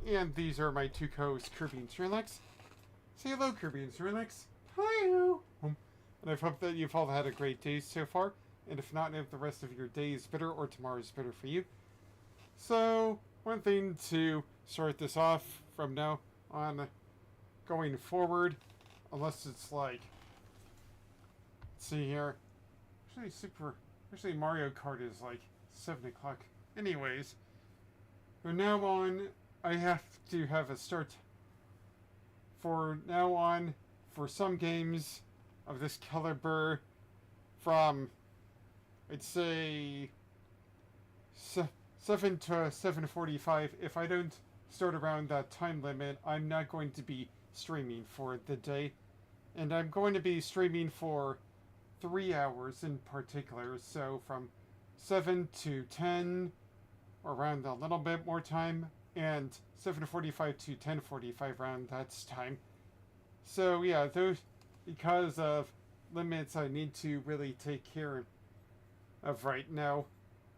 And these are my two co-hosts, Kirby and Sherlex. Say hello, Kirby and Sherlex. Hi. And I hope that you've all had a great day so far. And if not, if the rest of your day is better or tomorrow is better for you. So, one thing to start this off from now on going forward, unless it's like, let's see here. Actually Mario Kart is like 7 o'clock. Anyways, from now on, I have to have a start. For now on, for some games of this caliber, from, I'd say, 7 to 7:45, if I don't start around that time limit, I'm not going to be streaming for the day. And I'm going to be streaming for 3 hours in particular, so from 7 to 10, or around a little bit more time, and 7:45 to 10:45 around that time. So yeah, those, because of limits I need to really take care of right now.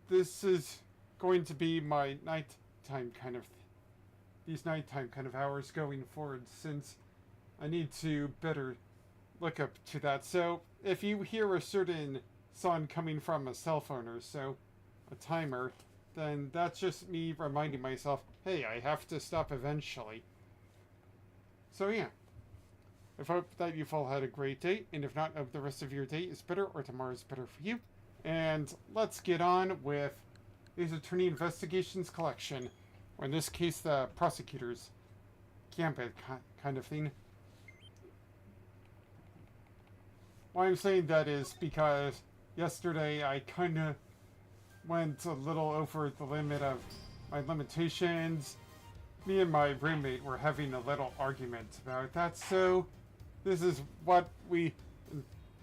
This is going to be my nighttime kind of, these nighttime kind of hours going forward, since I need to better look up to that. So if you hear a certain sound coming from a cell phone or so, a timer, then that's just me reminding myself, hey, I have to stop eventually. So yeah, I hope that you've all had a great day, and if not, the rest of your day is better or tomorrow is better for you. And let's get on with this attorney investigations collection, or in this case, the prosecutor's Gambit kind of thing. Why I'm saying that is because yesterday I kind of went a little over the limit of my limitations. Me and my roommate were having a little argument about that, so this is what we,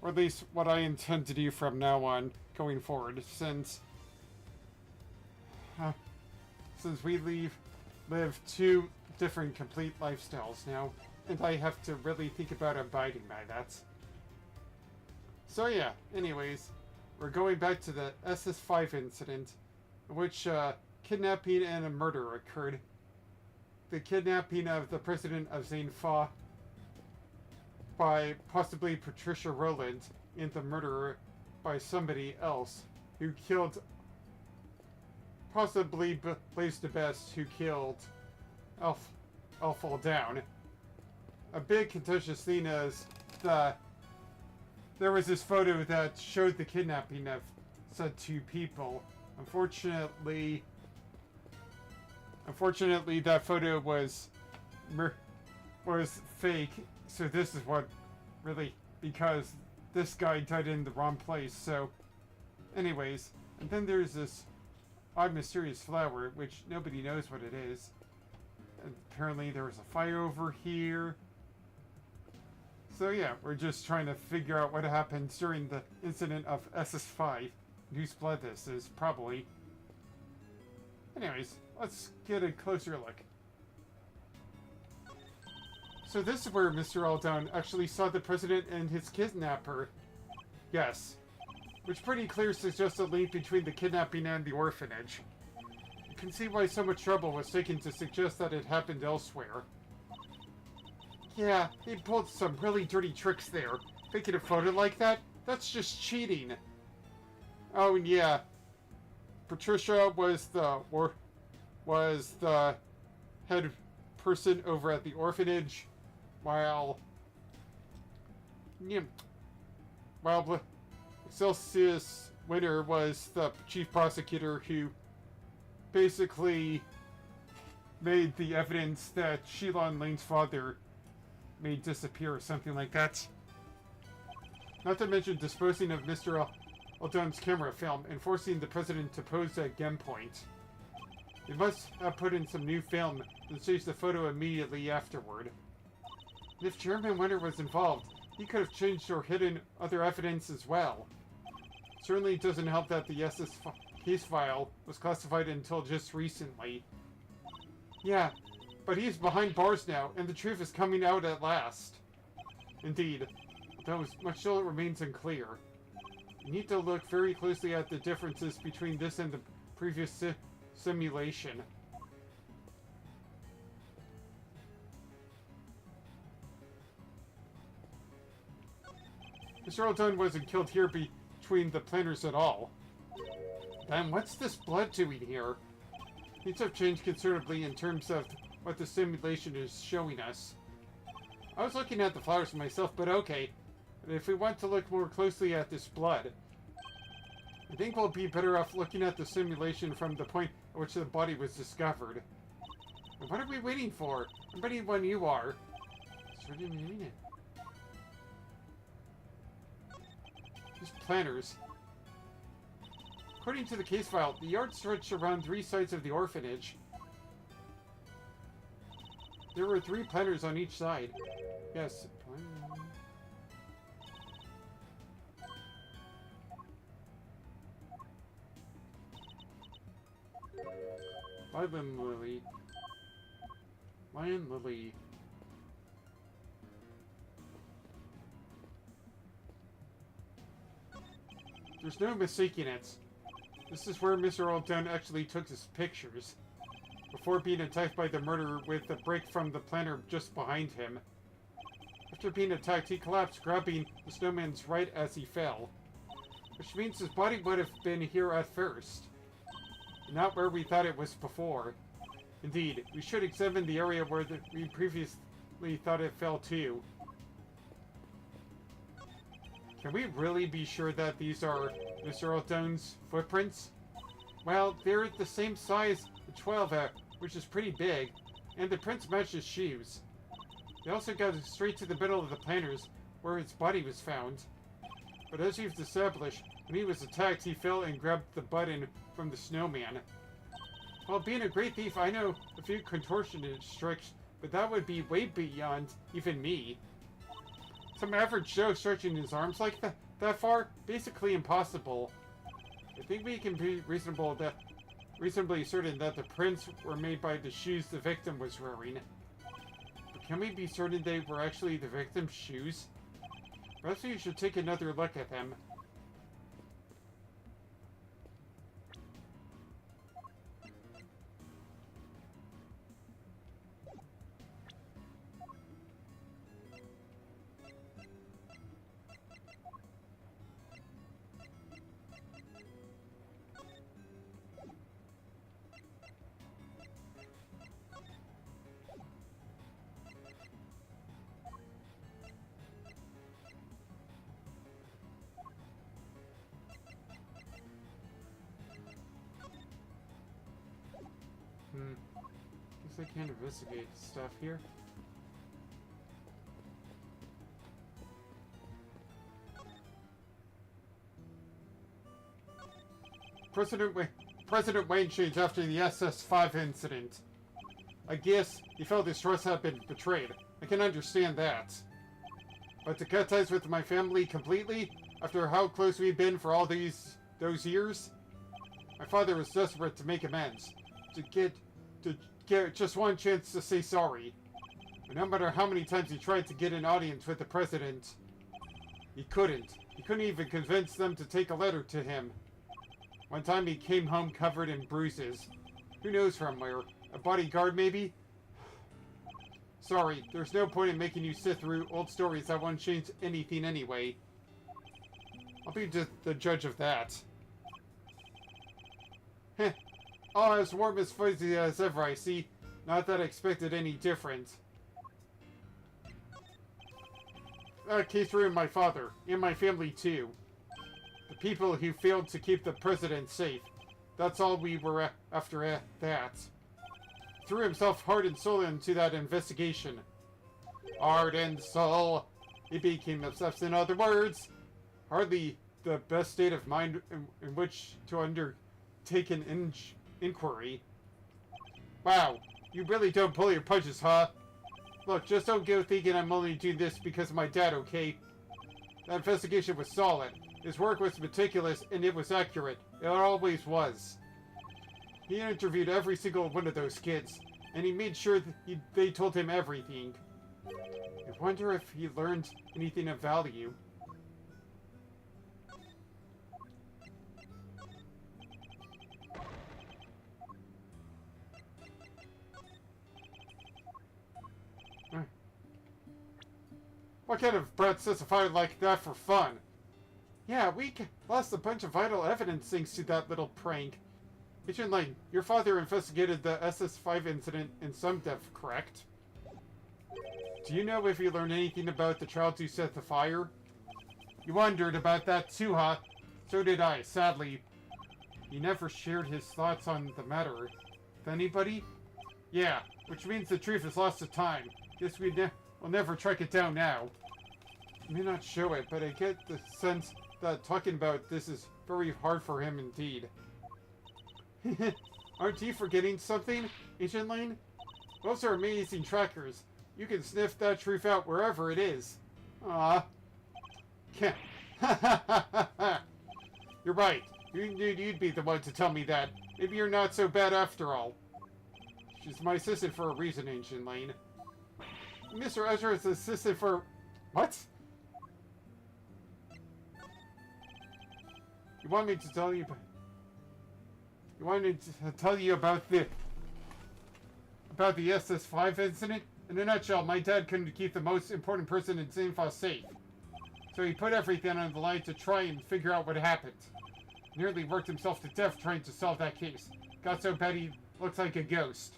or at least what I intend to do from now on going forward, since we live two different complete lifestyles now, and I have to really think about abiding by that. So yeah, anyways, we're going back to the SS5 incident, in which kidnapping and a murder occurred. The kidnapping of the president of Zane Fa by possibly Patricia Rowland, and the murder by somebody else who killed, possibly Blaze the Best, who killed Fall Down. A big contentious thing is there was this photo that showed the kidnapping of said two people. Unfortunately, that photo was fake. So this is what really, because this guy died in the wrong place. So, anyways, and then there's this odd mysterious flower, which nobody knows what it is. And apparently there was a fire over here. So yeah, we're just trying to figure out what happened during the incident of SS5. Whose blood this is, probably. Anyways, let's get a closer look. So this is where Mr. Aldon actually saw the president and his kidnapper. Yes. Which pretty clear suggests a link between the kidnapping and the orphanage. You can see why so much trouble was taken to suggest that it happened elsewhere. Yeah, they pulled some really dirty tricks there. Faking a photo like that? That's just cheating. Oh, and yeah. Patricia was the head person over at the orphanage, while Celsius Winter was the chief prosecutor who basically made the evidence that Sheila Lane's father made disappear or something like that. Not to mention disposing of Mr. Aldon's camera film and forcing the president to pose at gunpoint. They must have put in some new film and staged the photo immediately afterward. And if Chairman Winter was involved, he could have changed or hidden other evidence as well. Certainly doesn't help that the SS case file was classified until just recently. Yeah, but he's behind bars now, and the truth is coming out at last. Indeed, though much still remains unclear. You need to look very closely at the differences between this and the previous simulation. Mr. Aldone wasn't killed here between the planners at all. Then what's this blood doing here? Things have changed considerably in terms of what the simulation is showing us. I was looking at the flowers myself, but okay. But if we want to look more closely at this blood, I think we'll be better off looking at the simulation from the point at which the body was discovered. And what are we waiting for? I'm ready when you are. So what do you mean it? These planners. According to the case file, the yard stretched around 3 sides of the orphanage. There were 3 planners on each side. Yes. Lion Lily. Lion Lily. There's no mistaking it. This is where Mr. Aldone actually took his pictures, before being attacked by the murderer with the break from the planter just behind him. After being attacked, he collapsed, grabbing the snowman's right as he fell, which means his body would have been here at first, not where we thought it was before. Indeed, we should examine the area where we previously thought it fell to. Can we really be sure that these are Mr. Aldone's footprints? Well, they're the same size as 12, which is pretty big, and the prints match his shoes. They also got straight to the middle of the planters, where his body was found. But as we've established, when he was attacked, he fell and grabbed the button from the snowman. Well, being a great thief, I know a few contortionist tricks, but that would be way beyond even me. Some average Joe stretching his arms like that far? Basically impossible. I think we can be reasonably certain that the prints were made by the shoes the victim was wearing. But can we be certain they were actually the victim's shoes? Perhaps we should take another look at them. Guess I can't investigate stuff here. President Wayne changed after the SS-5 incident. I guess he felt his trust had been betrayed. I can understand that. But to cut ties with my family completely, after how close we've been for all those years, my father was desperate to make amends. To get just one chance to say sorry. But no matter how many times he tried to get an audience with the president, he couldn't. He couldn't even convince them to take a letter to him. One time he came home covered in bruises. Who knows from where? A bodyguard, maybe? Sorry, there's no point in making you sit through old stories that won't change anything anyway. I'll be the judge of that. Heh. Oh, as warm as fuzzy as ever, I see. Not that I expected any different. That case ruined my father, and my family too. The people who failed to keep the president safe. That's all we were after that. Threw himself heart and soul into that investigation. Heart and soul. He became obsessed, in other words. Hardly the best state of mind in which to undertake an inquiry. Wow, you really don't pull your punches, huh? Look, just don't go thinking I'm only doing this because of my dad, okay? That investigation was solid. His work was meticulous and it was accurate. It always was. He interviewed every single one of those kids, and he made sure that they told him everything. I wonder if he learned anything of value. What kind of brat sets a fire like that for fun? Yeah, we lost a bunch of vital evidence thanks to that little prank. Agent Lane, your father investigated the SS5 incident in some depth, correct? Do you know if you learned anything about the child who set the fire? You wondered about that too, huh? So did I, sadly. He never shared his thoughts on the matter. With anybody? Yeah, which means the truth is lost to time. Guess we'll never track it down now. I may not show it, but I get the sense that talking about this is very hard for him indeed. Aren't you forgetting something, Agent Lane? Those are amazing trackers. You can sniff that truth out wherever it is. Ah. You're right. You knew you'd be the one to tell me that. Maybe you're not so bad after all. She's my assistant for a reason, Agent Lane. Mr. Ezra's assistant for... What? You want me to tell you... You want me to tell you about the SS5 incident? In a nutshell, my dad couldn't keep the most important person in Zinfa safe. So he put everything on the line to try and figure out what happened. Nearly worked himself to death trying to solve that case. Got so bad he looks like a ghost.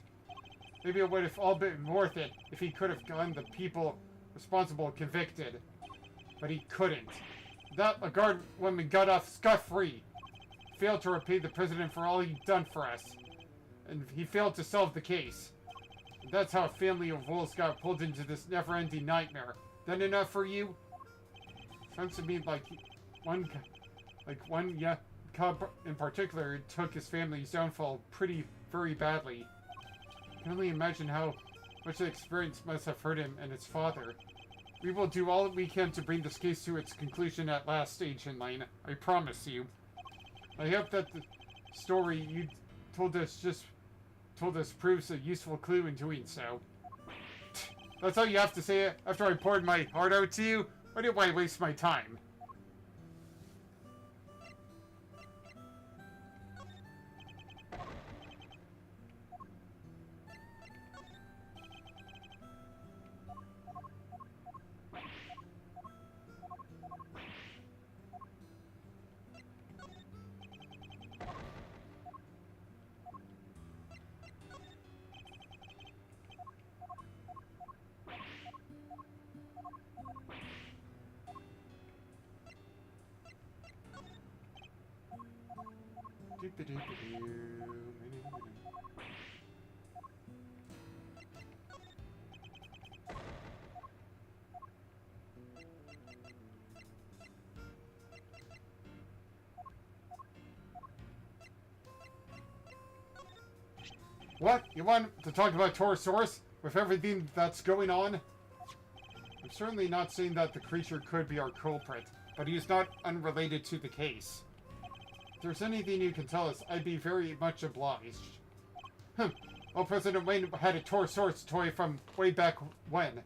Maybe it would have all been worth it if he could have gotten the people responsible convicted. But he couldn't. A guard woman got off scot-free. Failed to repay the president for all he'd done for us. And he failed to solve the case. And that's how a family of wolves got pulled into this never-ending nightmare. That enough for you? Sounds to me like one cub in particular took his family's downfall very badly. I can only imagine how much the experience must have hurt him and his father. We will do all we can to bring this case to its conclusion at last, Agent Lane. I promise you. I hope that the story you told us proves a useful clue in doing so. That's all you have to say after I poured my heart out to you? Why do I waste my time? What? You want to talk about Torosaurus with everything that's going on? I'm certainly not saying that the creature could be our culprit, but he is not unrelated to the case. If there's anything you can tell us, I'd be very much obliged. Well, President Wayne had a Torosaurus toy from way back when.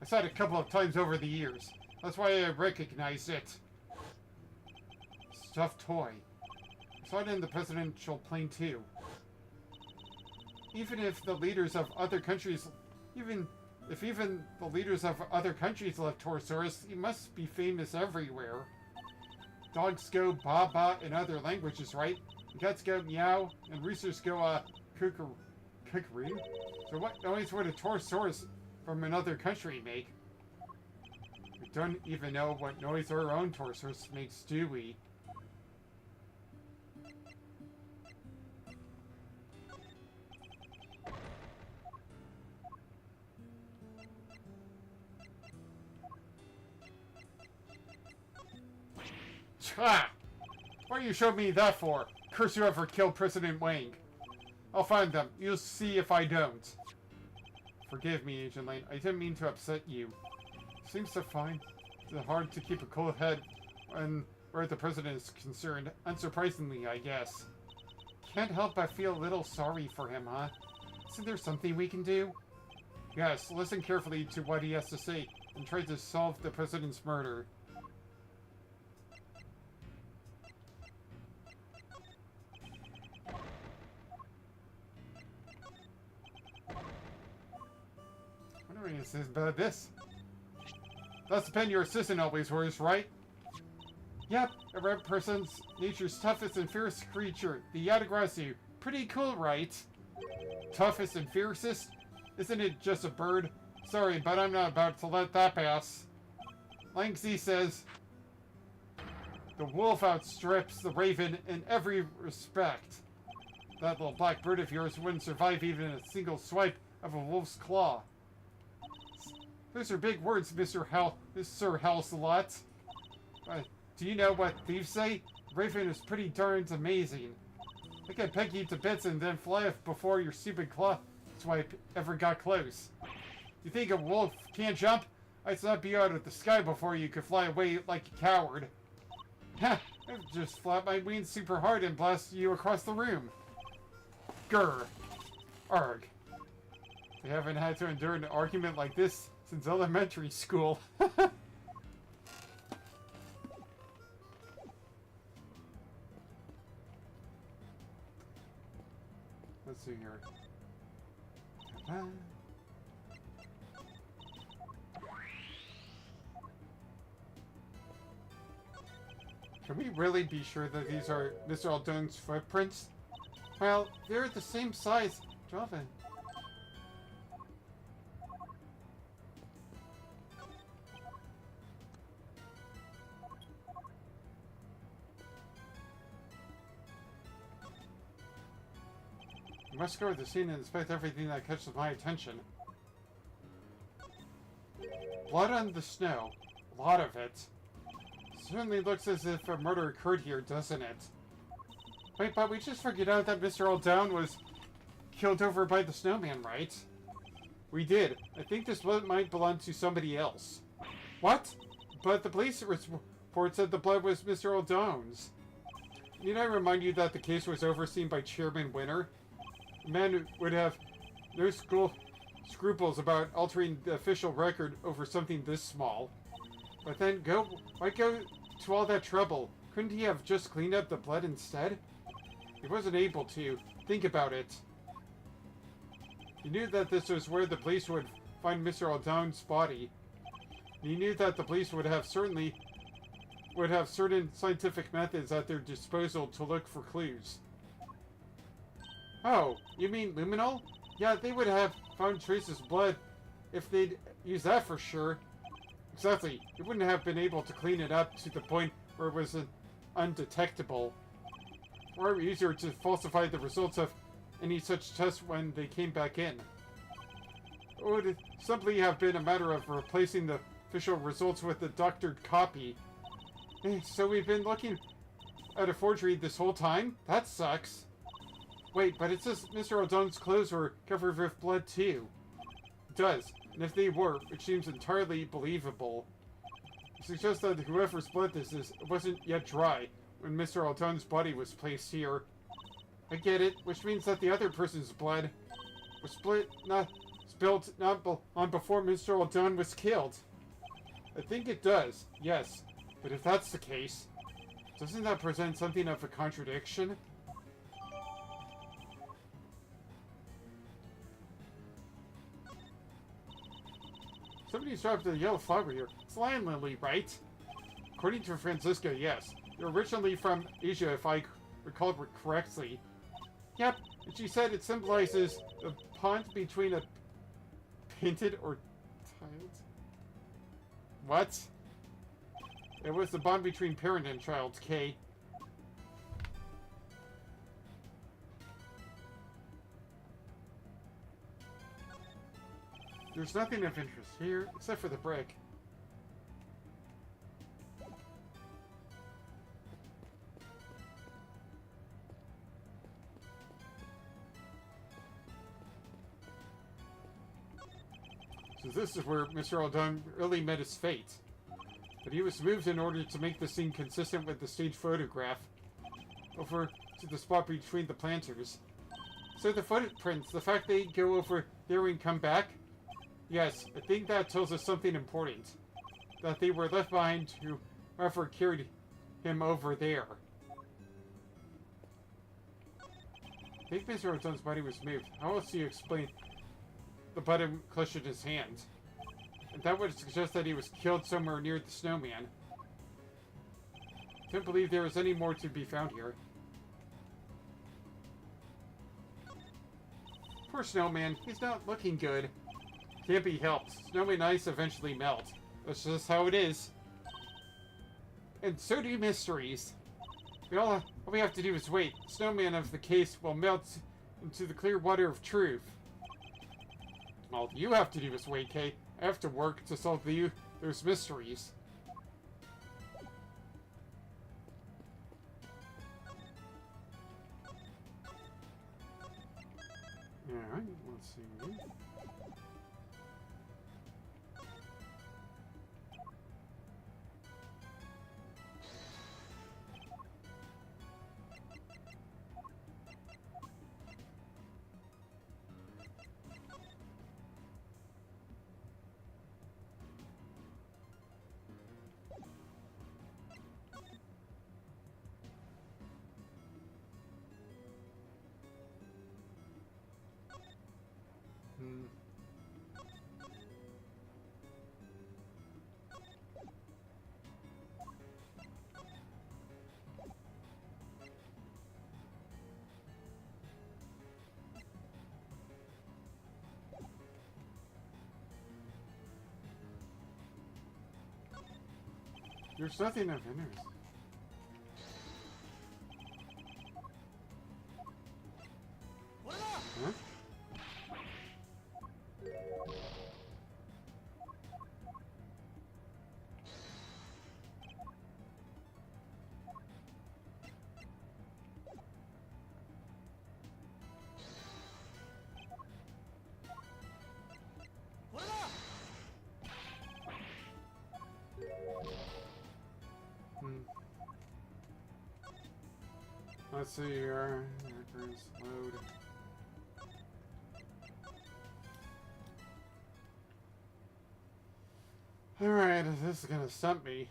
I saw it a couple of times over the years. That's why I recognized it. Stuffed toy. I saw it in the presidential plane too. Even if the leaders of other countries, even the leaders of other countries love Torosaurus, he must be famous everywhere. Dogs go ba ba in other languages, right? Cats go meow, and roosters go kookaroo. So what noise would a Torosaurus from another country make? We don't even know what noise our own Torosaurus makes, do we? Ah! What you showed me that for? Curse whoever killed President Wang. I'll find them. You'll see if I don't. Forgive me, Agent Lane. I didn't mean to upset you. Seems to find it hard to keep a cool head when where the president is concerned. Unsurprisingly, I guess. Can't help but feel a little sorry for him, huh? Isn't there something we can do? Yes, listen carefully to what he has to say and try to solve the president's murder. What is this about this? That's the pen your assistant always wears, right? Yep, a red person's nature's toughest and fiercest creature, the Yatagrasu. Pretty cool, right? Toughest and fiercest? Isn't it just a bird? Sorry, but I'm not about to let that pass. Langzi says, the wolf outstrips the raven in every respect. That little black bird of yours wouldn't survive even a single swipe of a wolf's claw. Those are big words, Sir Halsalot. Do you know what thieves say? Raven is pretty darn amazing. I could peck you to bits and then fly off before your stupid claw swipe ever got close. You think a wolf can't jump? I'd snap you out of the sky before you could fly away like a coward. Ha! I'd just flap my wings super hard and blast you across the room. Grr. Arg. We haven't had to endure an argument like this since elementary school. Let's see here. Ta-da. Can we really be sure that these are Mr. Aldone's footprints? Well, they're the same size. Java. I must go to the scene and inspect everything that catches my attention. Blood on the snow. A lot of it. Certainly looks as if a murder occurred here, doesn't it? Wait, but we just figured out that Mr. Aldone was killed over by the snowman, right? We did. I think this blood might belong to somebody else. What? But the police report said the blood was Mr. Aldone's. Need I remind you that the case was overseen by Chairman Winter? A man who would have no scruples about altering the official record over something this small. But then why go to all that trouble? Couldn't he have just cleaned up the blood instead? He wasn't able to. Think about it. He knew that this was where the police would find Mr. Aldone's body. He knew that the police would have certain scientific methods at their disposal to look for clues. Oh, you mean luminol? Yeah, they would have found traces of blood if they'd used that for sure. Exactly. They wouldn't have been able to clean it up to the point where it was undetectable. Or easier to falsify the results of any such tests when they came back in. It would simply have been a matter of replacing the official results with a doctored copy. Hey, so we've been looking at a forgery this whole time? That sucks. Wait, but it says Mr. Aldone's clothes were covered with blood too. It does, and if they were, it seems entirely believable. It suggests that whoever's blood this is wasn't yet dry when Mr. Aldone's body was placed here. I get it, which means that the other person's blood was spilled on before Mr. Aldone was killed. I think it does, yes. But if that's the case, doesn't that present something of a contradiction? Somebody's dropped a yellow flower here. It's lion lily, right? According to Francisco, yes. They're originally from Asia, if I recall it correctly. Yep, and she said it symbolizes the bond between a painted or tiled. What? It was the bond between parent and child, K. There's nothing of interest here, except for the brick. So this is where Mr. Aldone really met his fate. But he was moved in order to make the scene consistent with the stage photograph over to the spot between the planters. So the footprints, the fact they go over there and come back? Yes, I think that tells us something important. That they were left behind to whoever carried him over there. I think Mr. Aldone's body was moved. How else do you explain the button clutched in his hand? That would suggest that he was killed somewhere near the snowman. Can't believe there is any more to be found here. Poor snowman, he's not looking good. Can't be helped. Snow and ice eventually melt. That's just how it is. And so do mysteries. All we have to do is wait. Snowman of the case will melt into the clear water of truth. All you have to do is wait, Kay. I have to work to solve those mysteries. Alright, let's see. There's nothing of interest. Huh? Let's see here. Records load. Alright, this is gonna stump me.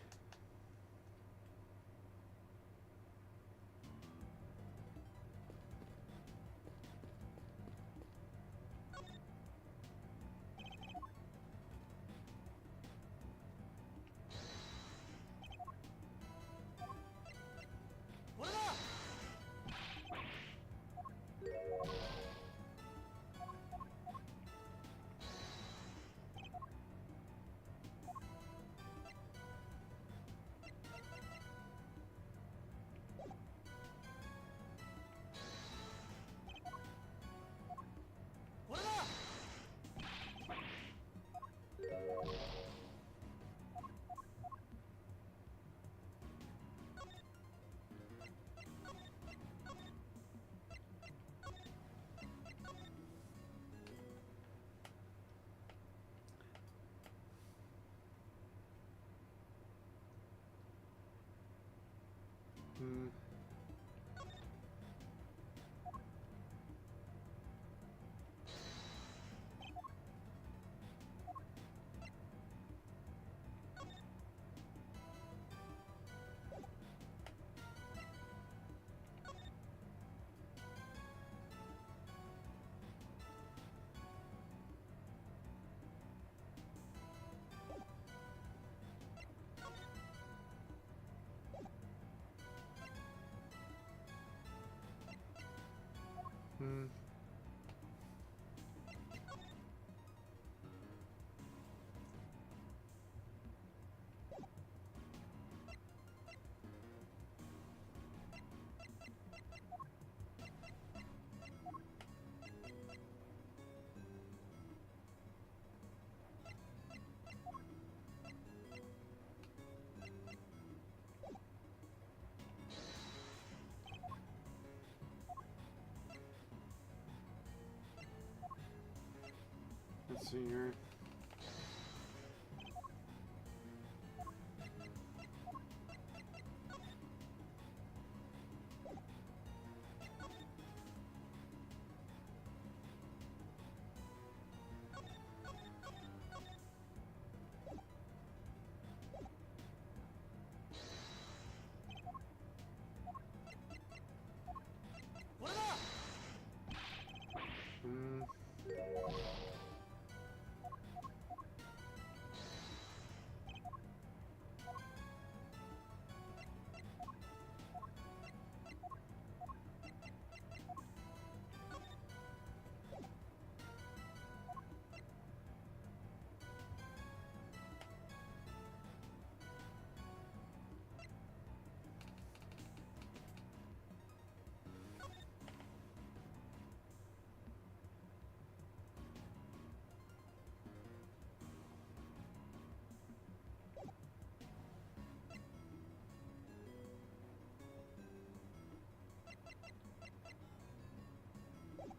Let's see here.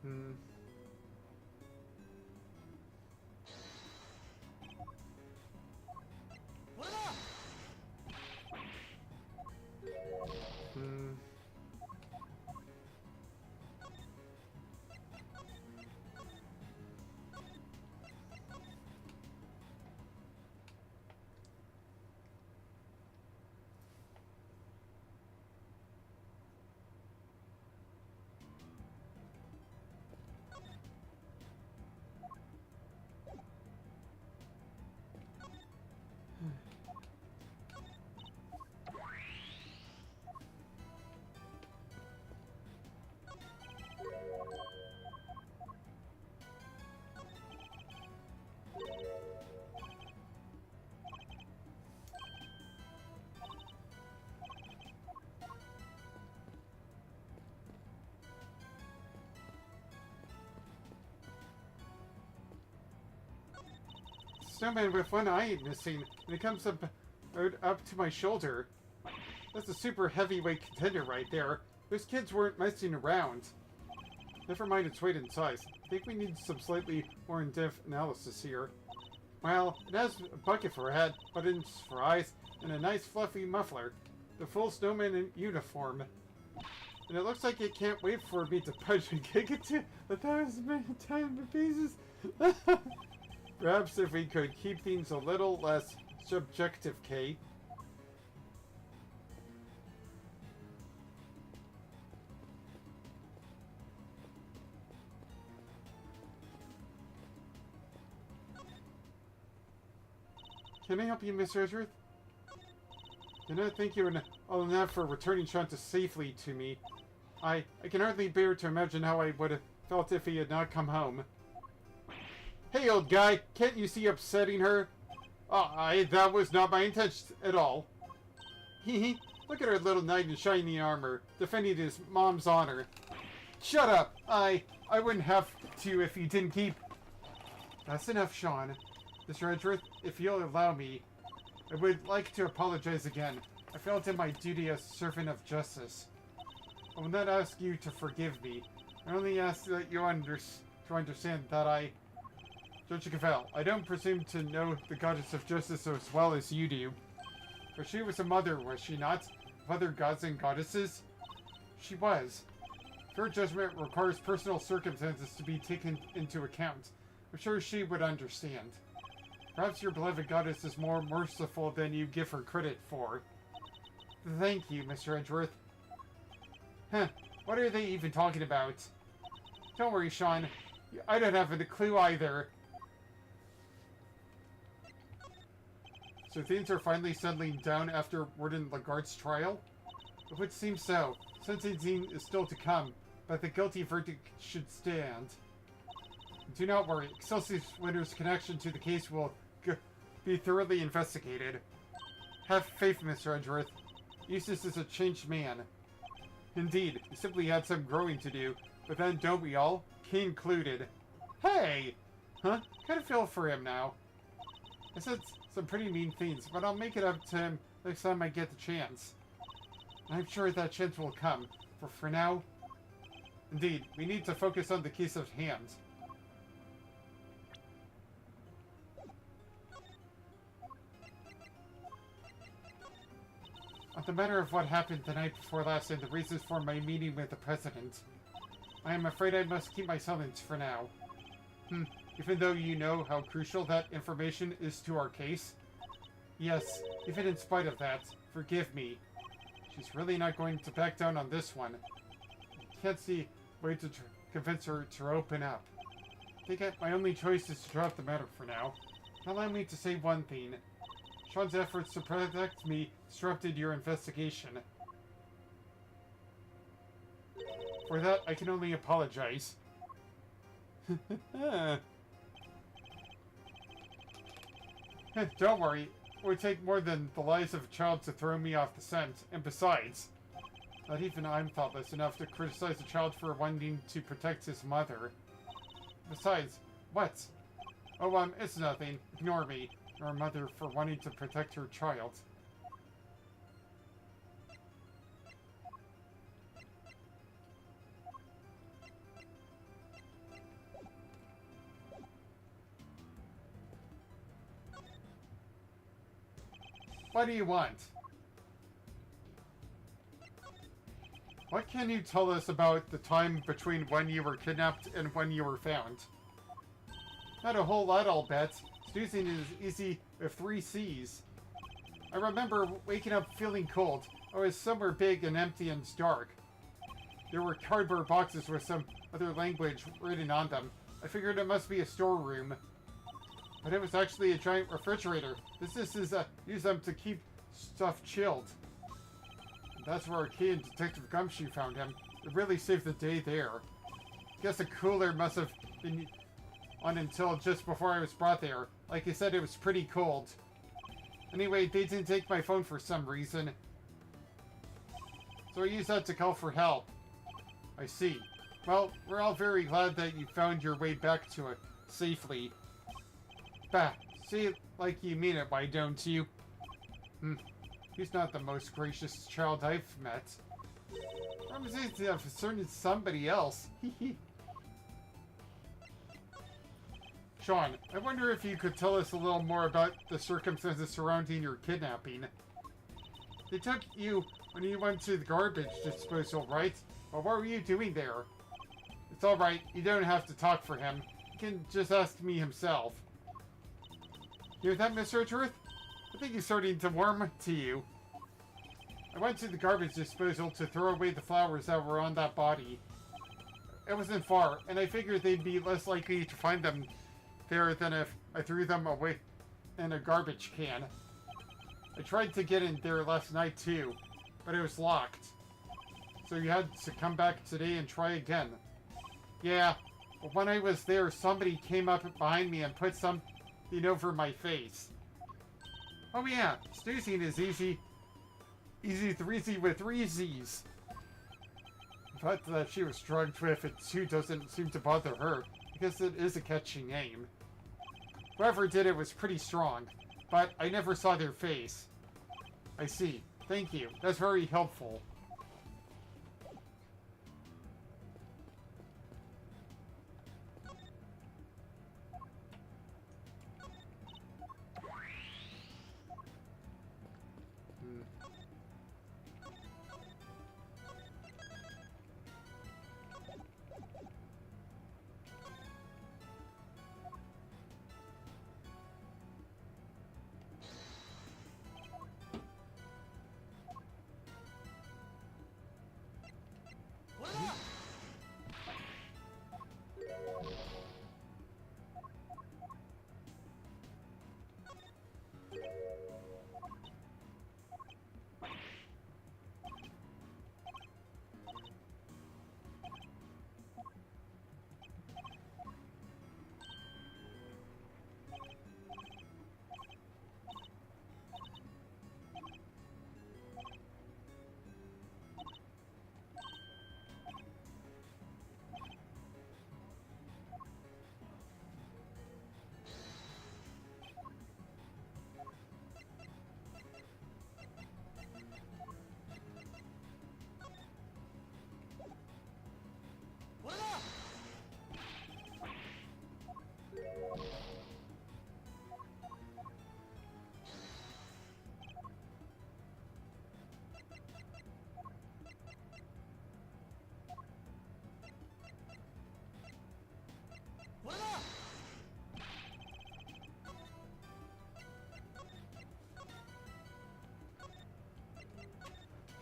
Hmm. Hmm. Snowman with one eye missing, and it comes up to my shoulder. That's a super heavyweight contender right there. Those kids weren't messing around. Never mind its weight and size. I think we need some slightly more in-depth analysis here. Well, it has a bucket for a head, buttons for eyes, and a nice fluffy muffler. The full snowman in uniform. And it looks like it can't wait for me to punch and kick it to 1,000 tiny pieces. Perhaps if we could keep things a little less subjective, Kay. Can I help you, Miss Edgeworth? Do not thank you all enough for returning Shanta safely to me. I can hardly bear to imagine how I would have felt if he had not come home. Hey, old guy, can't you see upsetting her? That was not my intention at all. Hee look at our little knight in shiny armor, defending his mom's honor. Shut up! I wouldn't have to if you didn't keep... That's enough, Sean. Mr. Edgeworth, if you'll allow me, I would like to apologize again. I felt in my duty as servant of justice. I will not ask you to forgive me. I only ask that you understand that Judge Cavell, I don't presume to know the goddess of justice as well as you do. But she was a mother, was she not? Of other gods and goddesses? She was. Her judgment requires personal circumstances to be taken into account. I'm sure she would understand. Perhaps your beloved goddess is more merciful than you give her credit for. Thank you, Mr. Edgeworth. Huh, what are they even talking about? Don't worry, Sean. I don't have a clue either. So things are finally settling down after Warden Lagarde's trial? It would seem so. Sentencing is still to come, but the guilty verdict should stand. Do not worry. Excelsior Winter's connection to the case will be thoroughly investigated. Have faith, Mr. Edgeworth. Eustace is a changed man. Indeed, he simply had some growing to do, but then don't we all? He included. Hey! Huh? Kind of feel for him now. I said some pretty mean things, but I'll make it up to him next time I get the chance. I'm sure that chance will come, but for now... Indeed, we need to focus on the case at hand. On the matter of what happened the night before last and the reasons for my meeting with the President, I am afraid I must keep my silence for now. Even though you know how crucial that information is to our case? Yes, even in spite of that, forgive me. She's really not going to back down on this one. I can't see a way to convince her to open up. I think my only choice is to drop the matter for now. Allow me to say one thing. Sean's efforts to protect me disrupted your investigation. For that, I can only apologize. Don't worry. It would take more than the lives of a child to throw me off the scent. And besides, not even I'm thoughtless enough to criticize a child for wanting to protect his mother. Besides, what? Oh, it's nothing. Ignore me. Or mother for wanting to protect her child. What do you want? What can you tell us about the time between when you were kidnapped and when you were found? Not a whole lot, I'll bet. Snoozing is easy with 3 C's. I remember waking up feeling cold. I was somewhere big and empty and dark. There were cardboard boxes with some other language written on them. I figured it must be a storeroom. But it was actually a giant refrigerator. Businesses use them to keep stuff chilled. And that's where our kid and Detective Gumshoe found him. It really saved the day there. Guess the cooler must have been on until just before I was brought there. Like I said, it was pretty cold. Anyway, they didn't take my phone for some reason. So I used that to call for help. I see. Well, we're all very glad that you found your way back to it safely. Bah, say it like you mean it, why don't you? He's not the most gracious child I've met. I'm concerned it's somebody else. Sean, I wonder if you could tell us a little more about the circumstances surrounding your kidnapping. They took you when you went to the garbage disposal, right? Well, what were you doing there? It's alright, you don't have to talk for him. You can just ask me himself. Hear that, Mr. Truth? I think he's starting to warm to you. I went to the garbage disposal to throw away the flowers that were on that body. It wasn't far, and I figured they'd be less likely to find them there than if I threw them away in a garbage can. I tried to get in there last night too, but it was locked. So you had to come back today and try again. Yeah, but when I was there, somebody came up behind me and put something over my face. Oh yeah, snoozing is easy. Easy threesy with 3 Z's. But that she was drugged with it too doesn't seem to bother her, because it is a catchy name. Whoever did it was pretty strong, but I never saw their face. I see. Thank you. That's very helpful.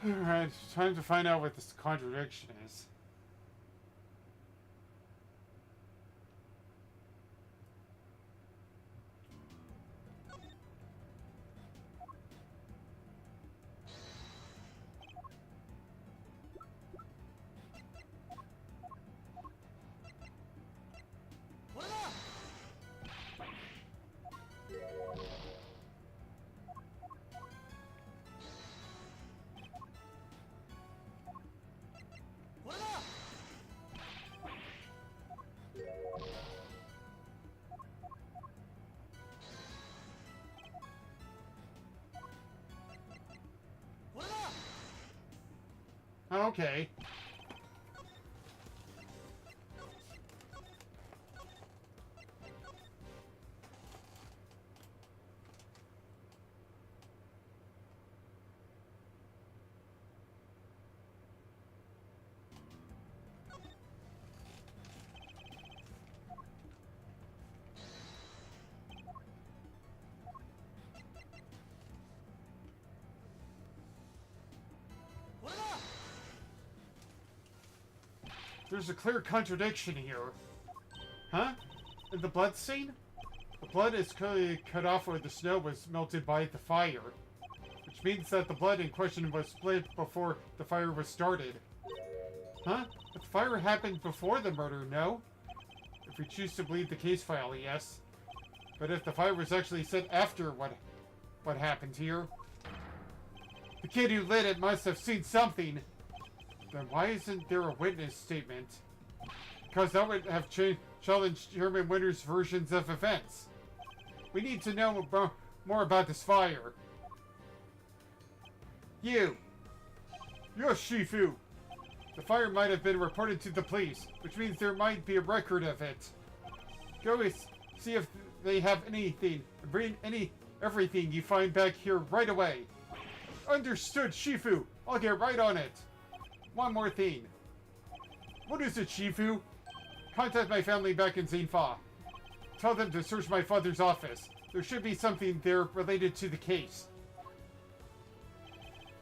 Alright, time to find out what this contradiction is. Okay. There's a clear contradiction here. Huh? In the blood stain? The blood is clearly cut off where the snow was melted by the fire. Which means that the blood in question was split before the fire was started. Huh? But the fire happened before the murder, no? If we choose to believe the case file, yes. But if the fire was actually set after what happened here, the kid who lit it must have seen something. Then why isn't there a witness statement? Because that would have challenged Chairman Winter's versions of events. We need to know more about this fire. You're Shifu. The fire might have been reported to the police, which means there might be a record of it. Go see if they have anything. Bring everything you find back here right away. Understood, Shifu. I'll get right on it. One more thing. What is it, Shifu? Contact my family back in Zinfa. Tell them to search my father's office. There should be something there related to the case.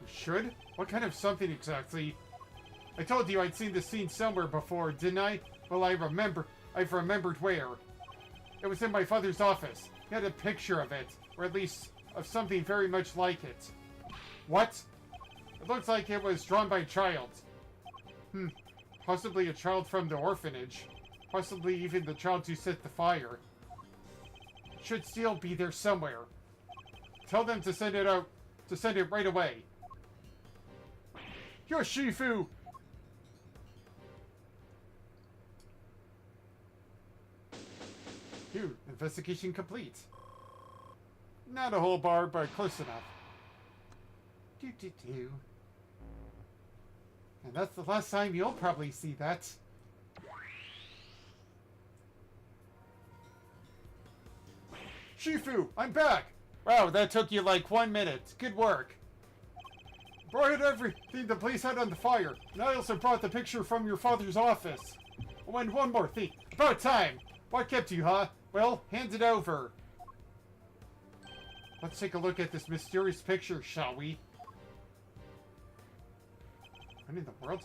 Should? What kind of something exactly? I told you I'd seen this scene somewhere before, didn't I? Well, I've remembered where. It was in my father's office. He had a picture of it, or at least of something very much like it. What? It looks like it was drawn by a child. Possibly a child from the orphanage. Possibly even the child who set the fire. It should still be there somewhere. Tell them to send it right away. Shifu! Phew, investigation complete. Not a whole bar, but close enough. Do. And that's the last time you'll probably see that. Shifu, I'm back! Wow, that took you like 1 minute. Good work. Brought everything the police had on the fire, and I also brought the picture from your father's office. Oh, and one more thing. About time! What kept you, huh? Well, hand it over. Let's take a look at this mysterious picture, shall we? What in the world?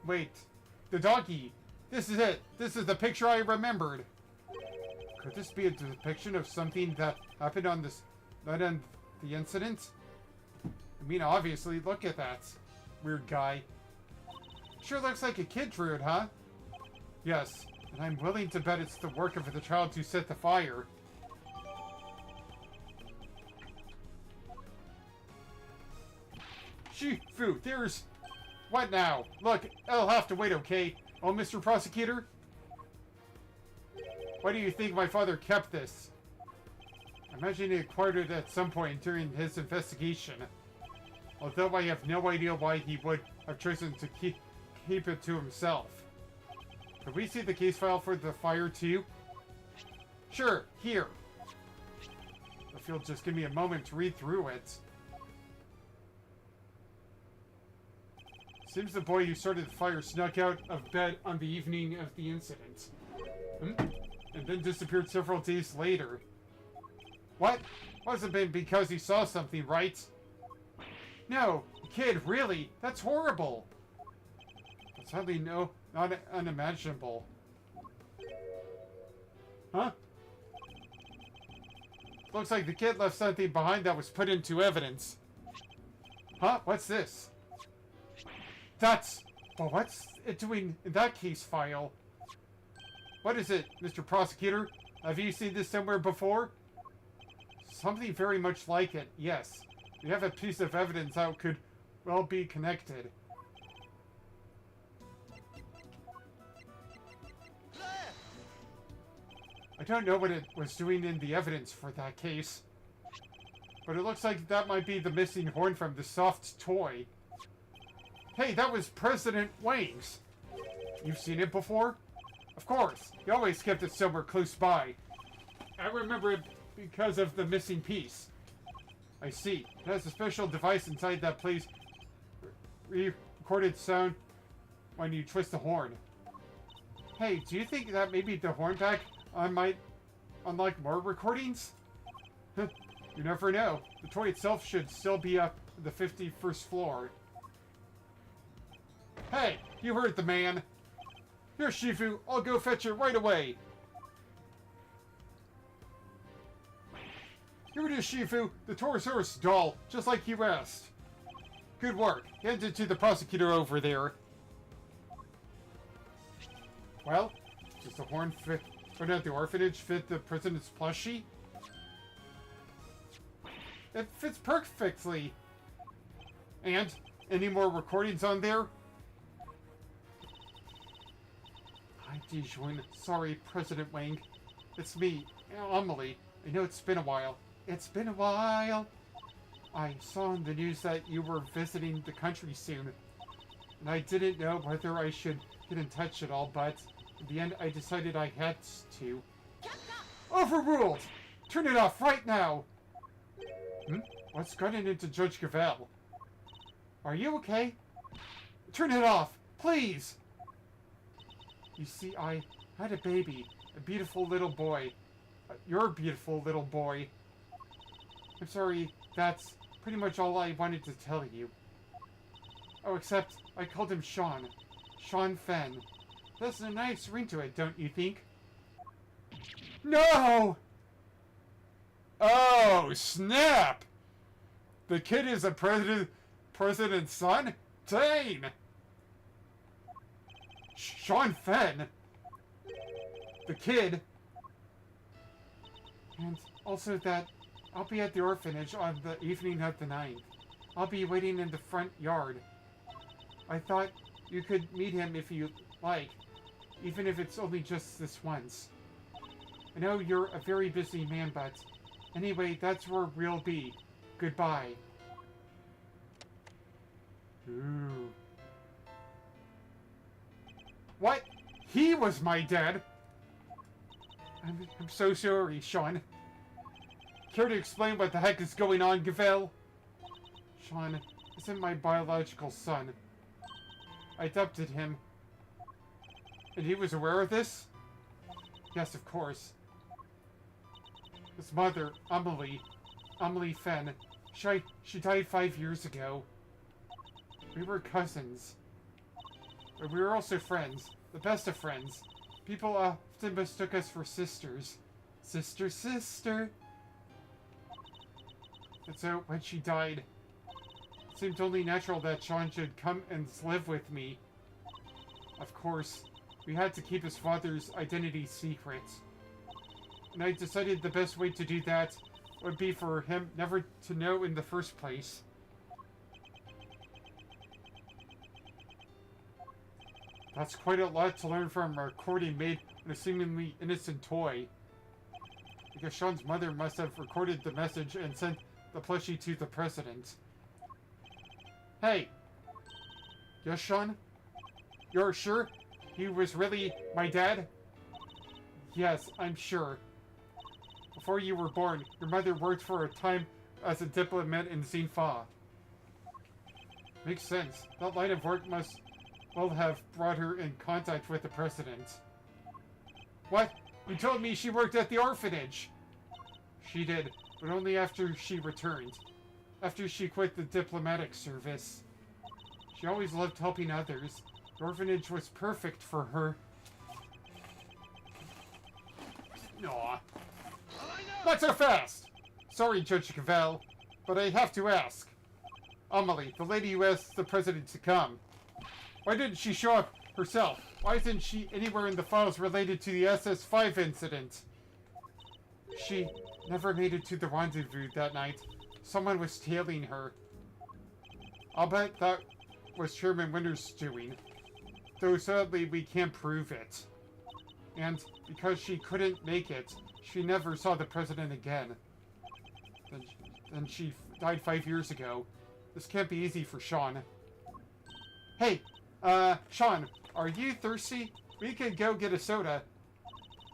Wait. The doggy. This is it. This is the picture I remembered. Could this be a depiction of something that happened on this... Not on the incident? I mean, obviously, look at that. Weird guy. Sure looks like a kid drew it, huh? Yes, and I'm willing to bet it's the work of the child who set the fire. Shifu, there's... What now? Look, I'll have to wait, okay? Oh, Mr. Prosecutor? Why do you think my father kept this? I imagine he acquired it at some point during his investigation. Although I have no idea why he would have chosen to keep it to himself. Could we see the case file for the fire too? Sure, here. If you'll just give me a moment to read through it. Seems the boy who started the fire snuck out of bed on the evening of the incident. And then disappeared several days later. What? Wasn't it because he saw something, right? No, kid, really? That's horrible. That's hardly not unimaginable. Huh? Looks like the kid left something behind that was put into evidence. Huh? What's this? That's... Well, what's it doing in that case file? What is it, Mr. Prosecutor? Have you seen this somewhere before? Something very much like it, yes. We have a piece of evidence that could well be connected. I don't know what it was doing in the evidence for that case. But it looks like that might be the missing horn from the soft toy. Hey, that was President Wang's. You've seen it before? Of course. He always kept it somewhere close by. I remember it because of the missing piece. I see. It has a special device inside that plays recorded sound when you twist the horn. Hey, do you think that maybe the horn pack might unlock more recordings? You never know. The toy itself should still be up the 51st floor. Hey, you heard the man. Here, Shifu, I'll go fetch it right away. Here it is, Shifu, the Torosaurus doll, just like you asked. Good work. Hand it to the prosecutor over there. Well, does the horn fit, or not the orphanage fit the president's plushie? It fits perfectly. And, any more recordings on there? Hi, Dijon. Sorry, President Wang. It's me, Amelie. I know it's been a while. It's been a while. I saw in the news that you were visiting the country soon. And I didn't know whether I should get in touch at all, but in the end I decided I had to. Overruled! Turn it off right now! What's gotten into Judge Gavel? Are you okay? Turn it off, please! You see, I had a baby, a beautiful little boy. Your beautiful little boy. I'm sorry, that's pretty much all I wanted to tell you. Oh, except I called him Sean. Sean Fenn. That's a nice ring to it, don't you think? No! Oh, snap! The kid is a president's son? Dang! Sean Fenn! The kid. And also that I'll be at the orphanage on the evening of the 9th. I'll be waiting in the front yard. I thought you could meet him if you like, even if it's only just this once. I know you're a very busy man, but anyway, that's where we'll be. Goodbye. Ooh. What? He was my dad? I'm so sorry, Sean. Care to explain what the heck is going on, Gavel? Sean isn't my biological son. I adopted him. And he was aware of this? Yes, of course. His mother, Amelie Fenn, she died 5 years ago. We were cousins. But we were also friends. The best of friends. People often mistook us for sisters. Sister, sister. And so, when she died, it seemed only natural that Sean should come and live with me. Of course, we had to keep his father's identity secret. And I decided the best way to do that would be for him never to know in the first place. That's quite a lot to learn from a recording made on a seemingly innocent toy. Because Sean's mother must have recorded the message and sent the plushie to the president. Hey! Yes, Sean? You're sure he was really my dad? Yes, I'm sure. Before you were born, your mother worked for a time as a diplomat in Xinfa. Makes sense. That line of work must well have brought her in contact with the president. What? You told me she worked at the orphanage! She did, but only after she returned. After she quit the diplomatic service. She always loved helping others. The orphanage was perfect for her. Aw. Not so fast! Sorry, Judge Cavell, but I have to ask. Amelie, the lady who asked the president to come. Why didn't she show up herself? Why isn't she anywhere in the files related to the SS5 incident? She never made it to the rendezvous that night. Someone was tailing her. I'll bet that was Chairman Winter's doing. Though sadly we can't prove it. And because she couldn't make it, she never saw the president again. Then she died 5 years ago. This can't be easy for Sean. Hey, Sean, are you thirsty? We could go get a soda.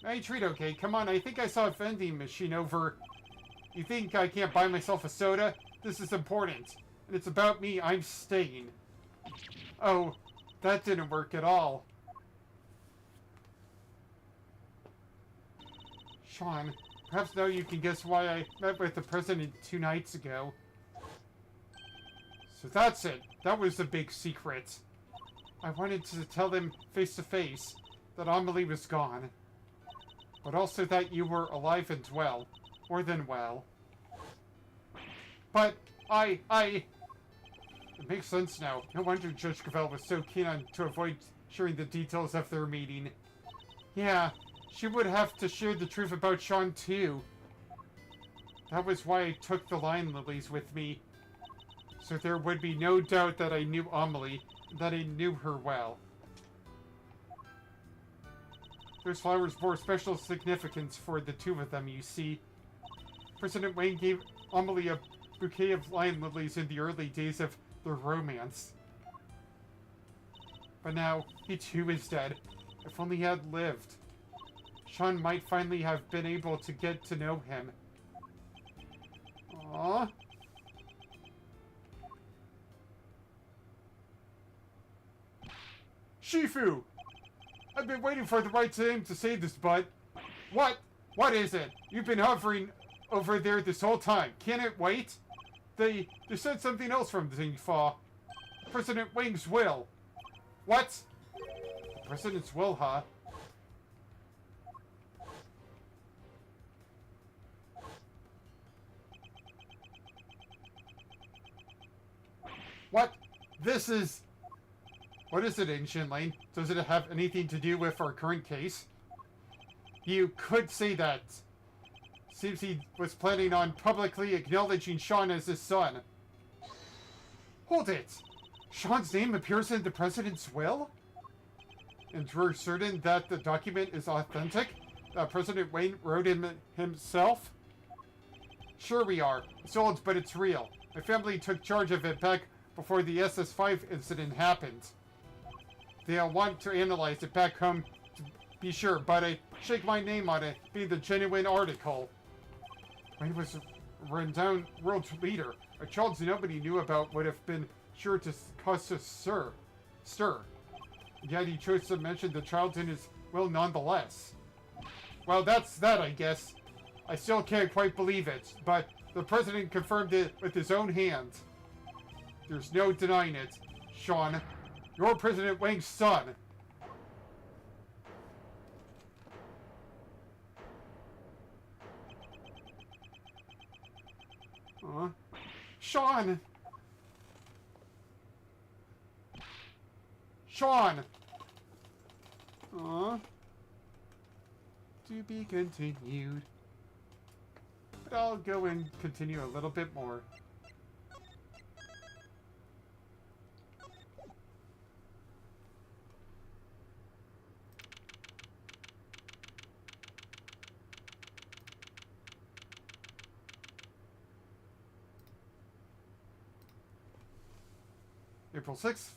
I treat okay. Come on, I think I saw a vending machine over. You think I can't buy myself a soda? This is important. And it's about me. I'm staying. Oh, that didn't work at all. Sean, perhaps now you can guess why I met with the president 2 nights ago. So that's it. That was the big secret. I wanted to tell them face to face that Amelie was gone. But also that you were alive and well. More than well. But it makes sense now. No wonder Judge Gravel was so keen on to avoid sharing the details of their meeting. Yeah, she would have to share the truth about Sean too. That was why I took the lion lilies with me. So there would be no doubt that I knew Amelie, and that I knew her well. Those flowers bore special significance for the two of them, you see. President Wayne gave Amelie a bouquet of lion lilies in the early days of their romance. But now, he too is dead. If only he had lived. Sean might finally have been able to get to know him. Aww. Shifu! I've been waiting for the right time to say this, but... What? What is it? You've been hovering over there this whole time. Can it wait? They said something else from Xingfa. President Wang's will. What? The President's will, huh? What? This is... What is it, Ancient Lane? Does it have anything to do with our current case? You could say that. Seems he was planning on publicly acknowledging Sean as his son. Hold it! Sean's name appears in the President's will? And we're certain that the document is authentic? That President Wayne wrote him himself? Sure we are. It's old, but it's real. My family took charge of it back before the SS5 incident happened. They'll want to analyze it back home to be sure, but I shake my name on it being the genuine article. Wayne was a renowned world leader. A child nobody knew about would have been sure to cause a stir. Yet he chose to mention the child in his will nonetheless. Well, that's that, I guess. I still can't quite believe it, but the President confirmed it with his own hands. There's no denying it, Sean. You're President Wang's son. Sean! Sean! To be continued. But I'll go and continue a little bit more. April 6th,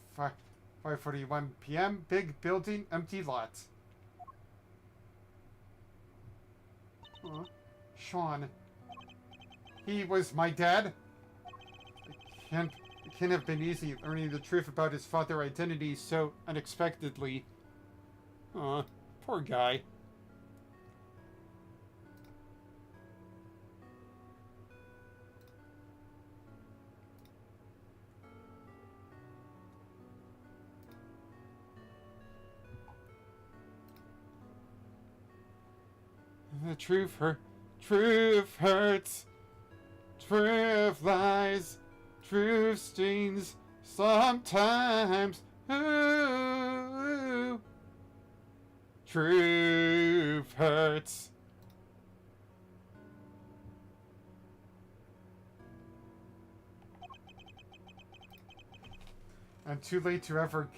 5:41 p.m. Big building, empty lot. Sean. He was my dad? It can't have been easy learning the truth about his father's identity so unexpectedly. Poor guy. The truth hurts. Truth lies. Truth stings. Sometimes. Ooh. Truth hurts. And too late to ever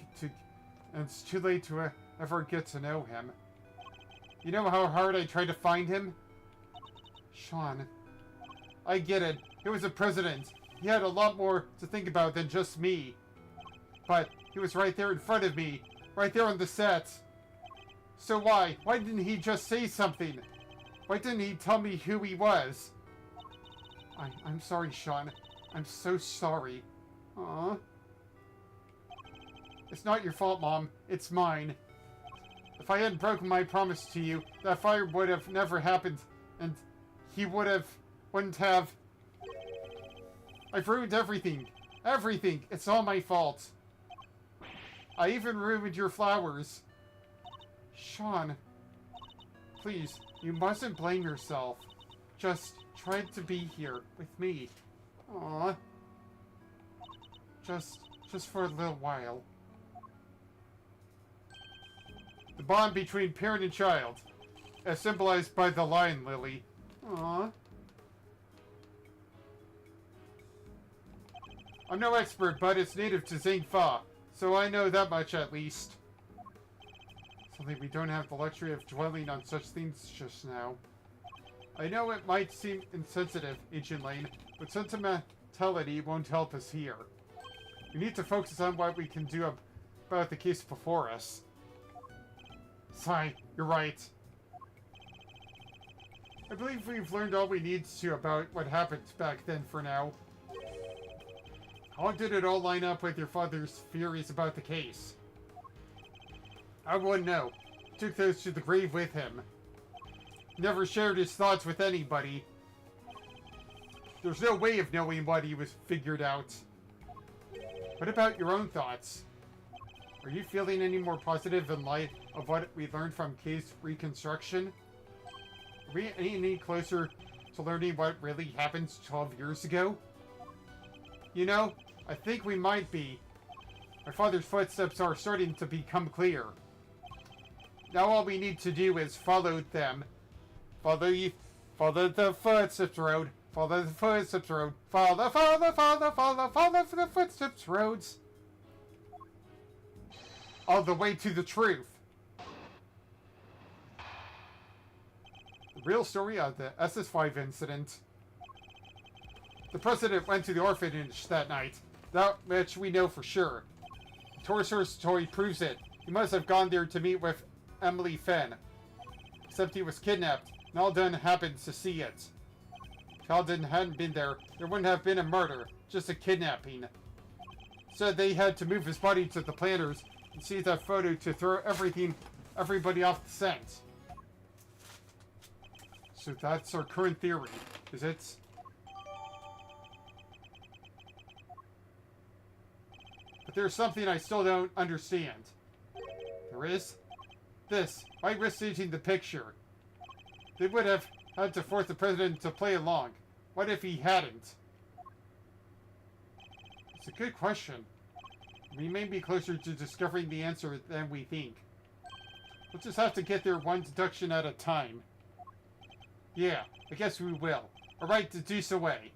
it's too late to ever get to know him. You know how hard I tried to find him? Sean. I get it. He was a president. He had a lot more to think about than just me. But he was right there in front of me. Right there on the set. So why? Why didn't he just say something? Why didn't he tell me who he was? I'm sorry, Sean. I'm so sorry. Aww. It's not your fault, Mom. It's mine. If I hadn't broken my promise to you, that fire would have never happened, and he wouldn't have. I've ruined everything. Everything. It's all my fault. I even ruined your flowers. Sean, please, you mustn't blame yourself. Just try to be here with me. Aww. Just for a little while. The bond between parent and child, as symbolized by the lion lily. Aww. I'm no expert, but it's native to Zingfa, so I know that much at least. Sadly, we don't have the luxury of dwelling on such things just now. I know it might seem insensitive, Agent Lane, but sentimentality won't help us here. We need to focus on what we can do about the case before us. Sigh, you're right. I believe we've learned all we need to about what happened back then for now. How did it all line up with your father's theories about the case? I wouldn't know. Took those to the grave with him. Never shared his thoughts with anybody. There's no way of knowing what he was figured out. What about your own thoughts? Are you feeling any more positive in light of what we learned from case reconstruction? Are we any closer to learning what really happened 12 years ago? You know, I think we might be. My father's footsteps are starting to become clear. Now all we need to do is follow them. Follow the footsteps road. Follow the footsteps road. Follow the footsteps roads. All the way to the truth. The real story of the SS5 incident. The president went to the orphanage that night. That much we know for sure. Torsor's story proves it. He must have gone there to meet with Emily Fenn. Except he was kidnapped, and Alden happens to see it. If Alden hadn't been there, there wouldn't have been a murder, just a kidnapping. So they had to move his body to the planters and see that photo to throw everybody off the scent. So that's our current theory, is it? But there's something I still don't understand. There is? This. Why risk staging the picture? They would have had to force the president to play along. What if he hadn't? It's a good question. We may be closer to discovering the answer than we think. We'll just have to get there one deduction at a time. Yeah, I guess we will. Alright, deduce away.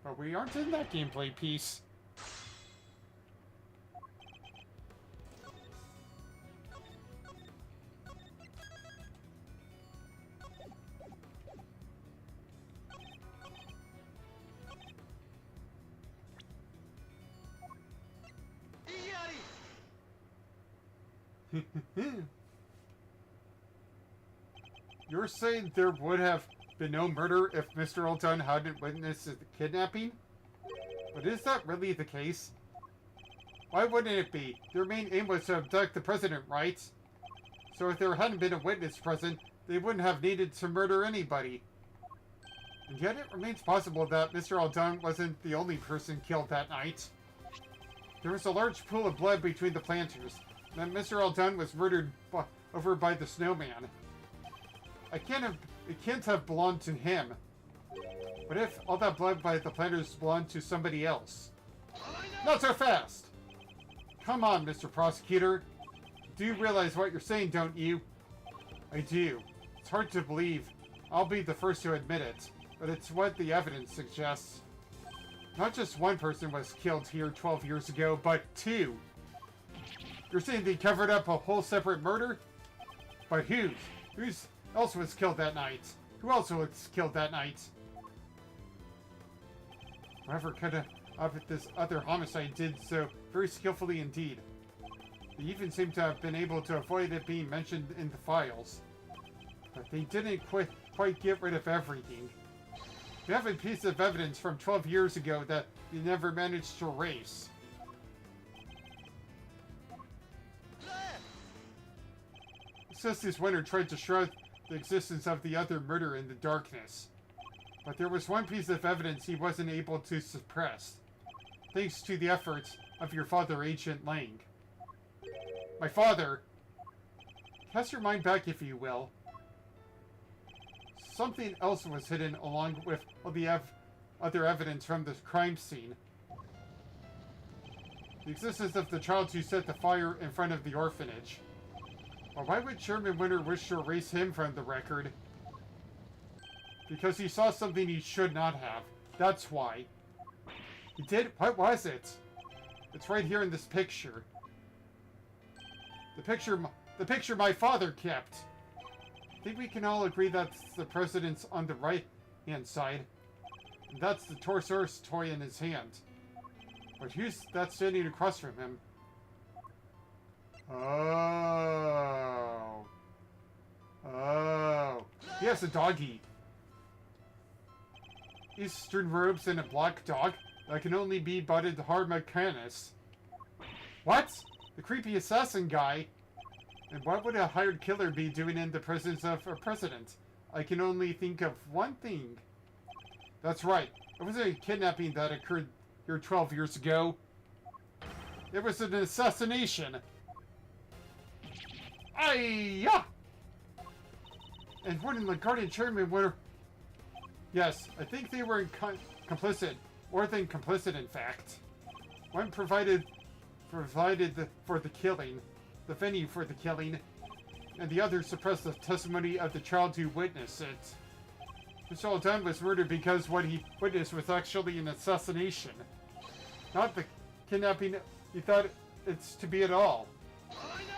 But we aren't in that gameplay piece. You're saying there would have been no murder if Mr. Oldton hadn't witnessed the kidnapping? But is that really the case? Why wouldn't it be? Their main aim was to abduct the president, right? So if there hadn't been a witness present, they wouldn't have needed to murder anybody. And yet it remains possible that Mr. Oldton wasn't the only person killed that night. There was a large pool of blood between the planters, and Mr. Oldton was murdered over by the snowman. It can't have belonged to him. What if all that blood by the planters belonged to somebody else? Not so fast! Come on, Mr. Prosecutor. Do you realize what you're saying, don't you? I do. It's hard to believe. I'll be the first to admit it, but it's what the evidence suggests. Not just one person was killed here 12 years ago, but two. You're saying they covered up a whole separate murder? But whose? Whose else was killed that night? Who else was killed that night? Whoever could have this other homicide did so very skillfully indeed. They even seem to have been able to avoid it being mentioned in the files. But they didn't quite get rid of everything. We have a piece of evidence from 12 years ago that they never managed to erase. This Winter tried to shroud the existence of the other murder in the darkness. But there was one piece of evidence he wasn't able to suppress, thanks to the efforts of your father, Agent Lang. My father. Cast your mind back, if you will. Something else was hidden along with all the other evidence from the crime scene. The existence of the child who set the fire in front of the orphanage. Well, why would Chairman Winter wish to erase him from the record? Because he saw something he should not have. That's why. He did? What was it? It's right here in this picture. The picture my father kept. I think we can all agree that's the president's on the right-hand side. And that's the Torosaurus toy in his hand. But who's that standing across from him? Oh. Oh. He has a doggy. Eastern robes and a black dog that can only be butted hard mechanis. What? The creepy assassin guy? And what would a hired killer be doing in the presence of a president? I can only think of one thing. That's right. It wasn't a kidnapping that occurred here 12 years ago. It was an assassination. Aye-ya! And one in the Guardian Chairman were... Yes, I think they were complicit. More than complicit, in fact. One provided for the killing, the venue for the killing, and the other suppressed the testimony of the child who witnessed it. Mr. Dunn was murdered because what he witnessed was actually an assassination. Not the kidnapping he thought it's to be at all.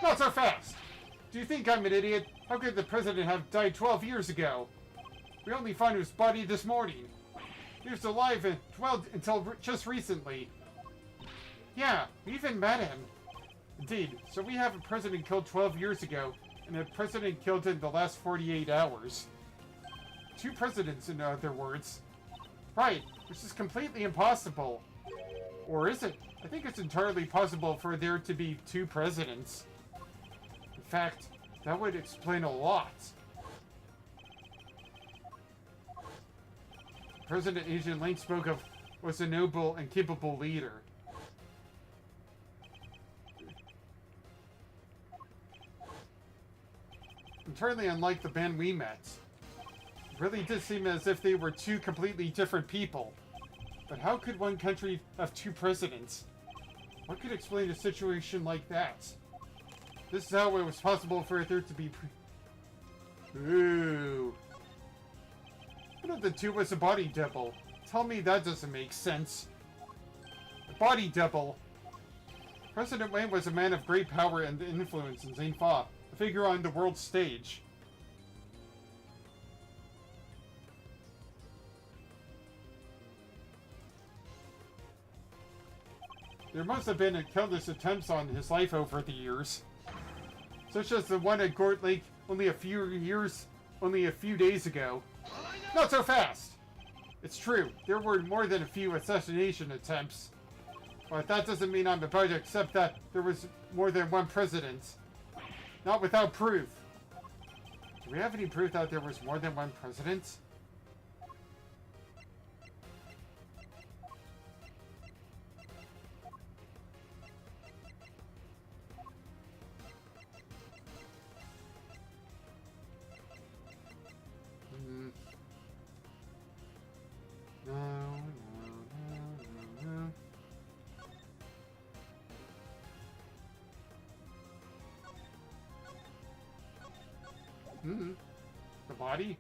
Not so fast! Do you think I'm an idiot? How could the president have died 12 years ago? We only found his body this morning. He was alive and well until just recently. Yeah, we even met him. Indeed, so we have a president killed 12 years ago, and a president killed in the last 48 hours. 2 presidents, in other words. Right, which is completely impossible. Or is it? I think it's entirely possible for there to be 2 presidents. In fact, that would explain a lot. President Agent Lane spoke of was a noble and capable leader. Entirely unlike the band we met. It really did seem as if they were 2 completely different people. But how could one country have 2 presidents? What could explain a situation like that? This is how it was possible for there to be Ooh. One of the 2 was a body double. Tell me that doesn't make sense. A body double. President Wayne was a man of great power and influence in Zainfa, a figure on the world stage. There must have been countless attempts on his life over the years. Such as the one at Gort Lake only a few days ago. Not so fast! It's true, there were more than a few assassination attempts. But that doesn't mean I'm about to accept that there was more than one president. Not without proof. Do we have any proof that there was more than one president? The body?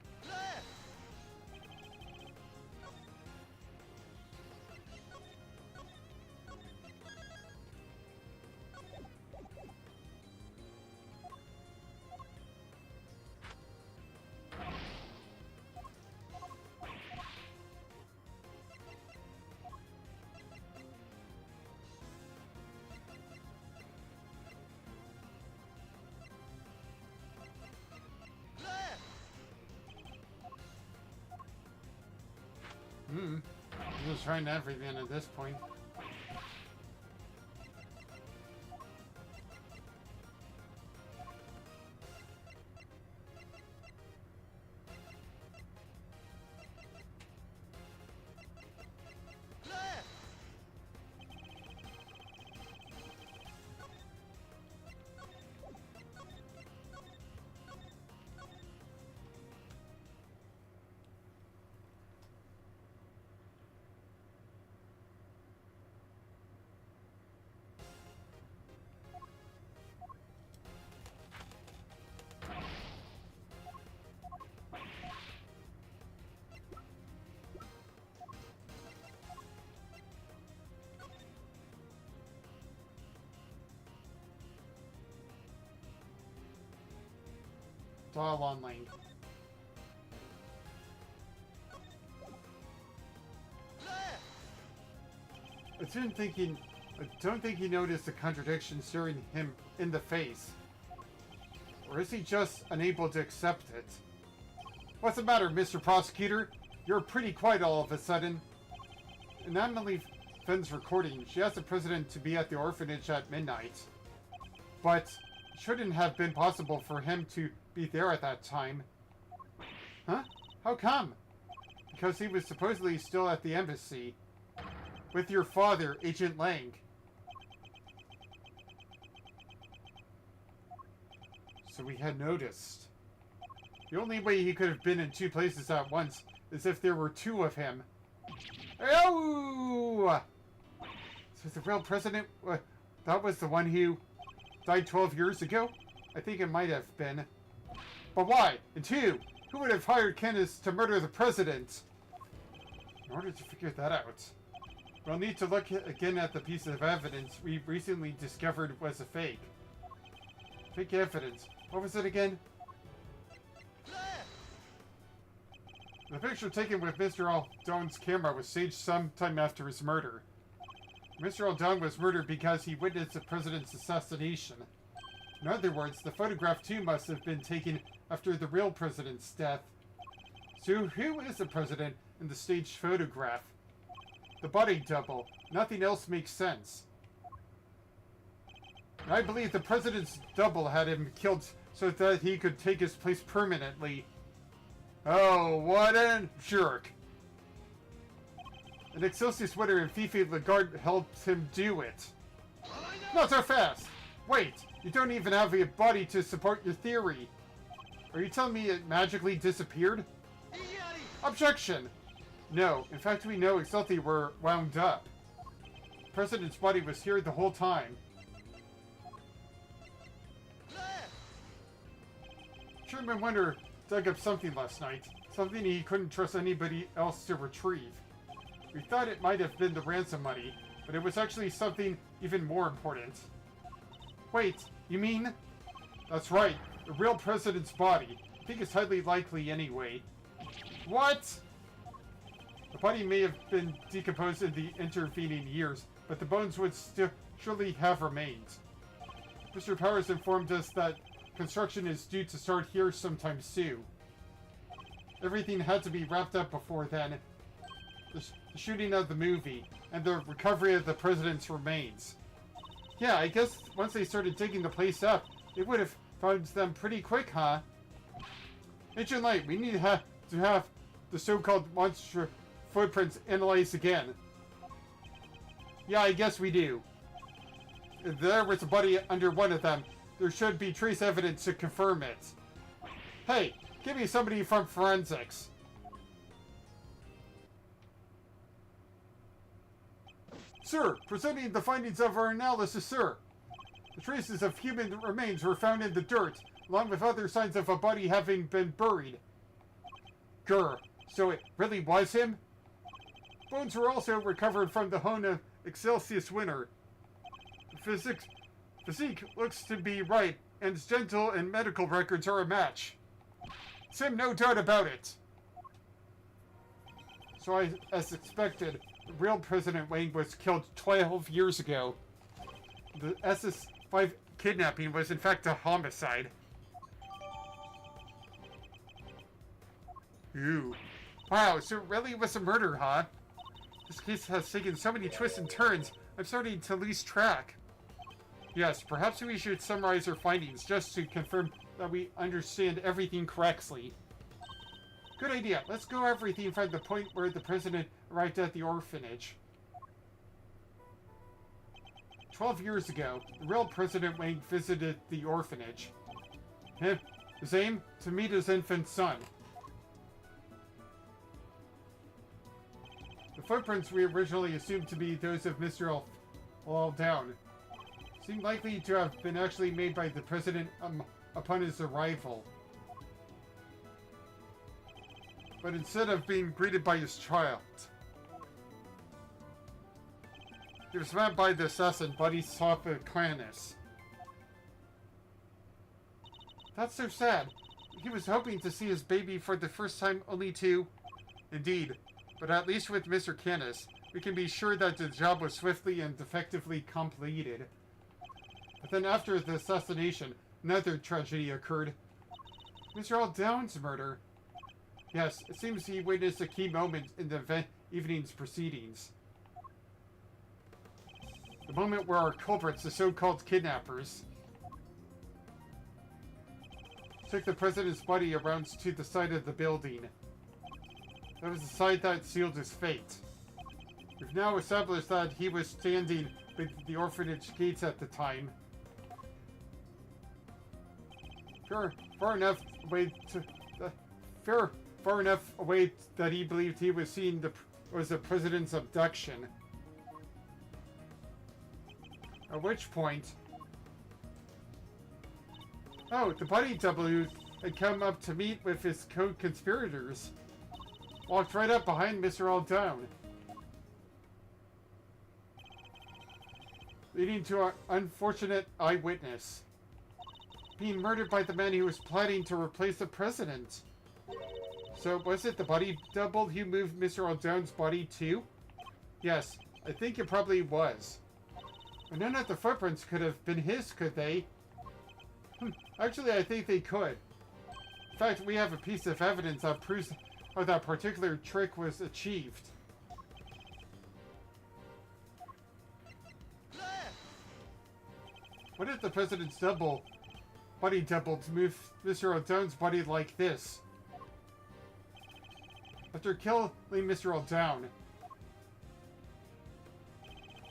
I'm just trying everything at this point. file on Lang. I don't think he noticed the contradiction staring him in the face. Or is he just unable to accept it? What's the matter, Mr. Prosecutor? You're pretty quiet all of a sudden. In Emily Finn's recording, she asked the president to be at the orphanage at midnight. But it shouldn't have been possible for him to be there at that time. Huh? How come? Because he was supposedly still at the embassy. With your father, Agent Lang. So we had noticed. The only way he could have been in two places at once is if there were two of him. Oh! So the real president, that was the one who died 12 years ago? I think it might have been. But why? And two, who would have hired Kenneth to murder the president? In order to figure that out, we'll need to look again at the piece of evidence we recently discovered was a fake. Fake evidence. What was it again? The picture taken with Mr. Aldon's camera was staged sometime after his murder. Mr. Aldon was murdered because he witnessed the president's assassination. In other words, the photograph too must have been taken after the real president's death. So who is the president in the staged photograph? The body double. Nothing else makes sense. I believe the president's double had him killed so that he could take his place permanently. Oh, what a jerk. An Excelsius winner and Fifi Lagarde helped him do it. Not so fast! Wait, you don't even have a body to support your theory. Are you telling me it magically disappeared? Objection! No, in fact we know Excelsior were wound up. The president's body was here the whole time. Chairman Winter dug up something last night. Something he couldn't trust anybody else to retrieve. We thought it might have been the ransom money, but it was actually something even more important. Wait, you mean? That's right, the real president's body. I think it's highly likely anyway. What? The body may have been decomposed in the intervening years, but the bones would still surely have remained. Mr. Powers informed us that construction is due to start here sometime soon. Everything had to be wrapped up before then. The shooting of the movie, and the recovery of the president's remains. Yeah, I guess once they started digging the place up, they would have found them pretty quick, huh? Agent Light, we need to have the so-called monster footprints analyzed again. Yeah, I guess we do. If there was a body under one of them, there should be trace evidence to confirm it. Hey, give me somebody from forensics. Sir, presenting the findings of our analysis, sir. The traces of human remains were found in the dirt, along with other signs of a body having been buried. Grr, so it really was him? Bones were also recovered from the home of Excelsius Winter. The physique looks to be right, and his dental and medical records are a match. Sim, no doubt about it. So as expected, the real President Wang was killed 12 years ago. The SS-5 kidnapping was in fact a homicide. Ooh. Wow, so it really was a murder, huh? This case has taken so many twists and turns, I'm starting to lose track. Yes, perhaps we should summarize our findings just to confirm that we understand everything correctly. Good idea. Let's go everything from the point where the president arrived at the orphanage. 12 years ago, the real President Wang visited the orphanage. His aim? To meet his infant son. The footprints we originally assumed to be those of Mr. Aldon seem likely to have been actually made by the president upon his arrival. But instead of being greeted by his child, he was met by the assassin, Buddy Sophoclanus. That's so sad. he was hoping to see his baby for the first time only to... Indeed. But at least with Mr. Canis, we can be sure that the job was swiftly and effectively completed. But then after the assassination, another tragedy occurred. Mr. Aldown's murder. Yes, it seems he witnessed a key moment in the evening's proceedings. The moment where our culprits, the so-called kidnappers, took the president's body around to the side of the building. That was the side that sealed his fate. We've now established that he was standing with the orphanage gates at the time. Far enough away that he believed he was seeing the president's abduction. At which point... Oh, the body double who had come up to meet with his co-conspirators walked right up behind Mr. Aldown, leading to an unfortunate eyewitness being murdered by the man who was planning to replace the president. So, was it the body double who moved Mr. Aldown's body too? Yes, I think it probably was. And none of the footprints could have been his, could they? Actually, I think they could. In fact, we have a piece of evidence that proves how that particular trick was achieved. What if the president's body double to move Mr. Aldown's body like this? After killing Mr. Aldown,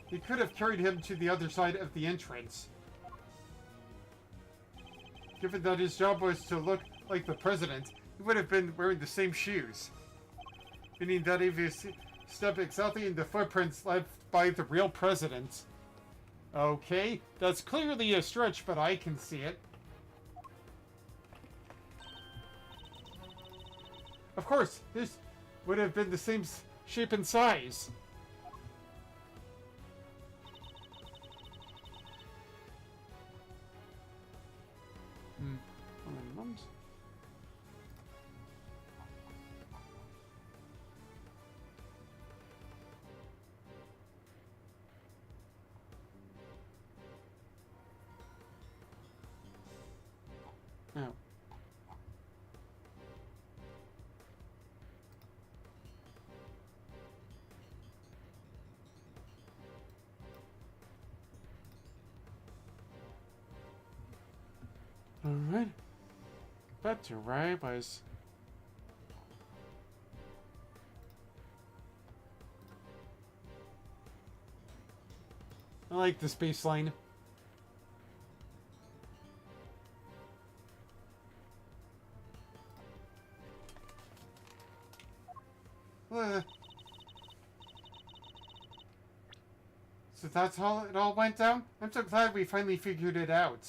he could have carried him to the other side of the entrance. Given that his job was to look like the president, he would have been wearing the same shoes. Meaning that if you step exactly in the footprints left by the real president... Okay, that's clearly a stretch, but I can see it. Of course, this would have been the same shape and size. Oh. Alright. Back to where I was. I like this baseline. So that's how it all went down? I'm so glad we finally figured it out.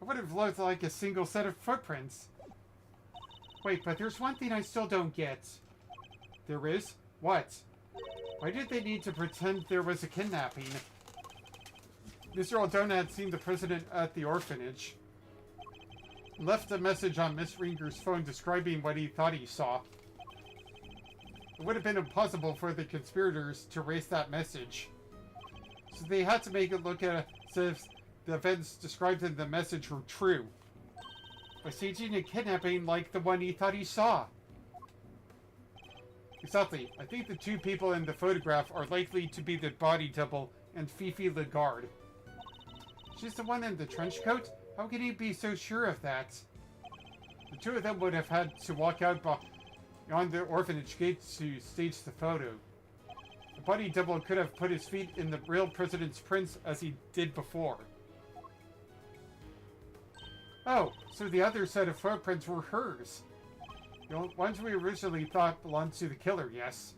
It would have looked like a single set of footprints. Wait, but there's one thing I still don't get. There is? What? Why did they need to pretend there was a kidnapping? Mr. Aldona had seen the president at the orphanage. Left a message on Miss Ringer's phone describing what he thought he saw. It would have been impossible for the conspirators to erase that message. So they had to make it look as if the events described in the message were true, by staging a kidnapping like the one he thought he saw. Exactly. I think the two people in the photograph are likely to be the body double and Fifi Lagarde. She's the one in the trench coat? How can he be so sure of that? The two of them would have had to walk out beyond the orphanage gate to stage the photo. The body double could have put his feet in the real president's prints as he did before. Oh, so the other set of footprints were hers. The ones we originally thought belonged to the killer, yes.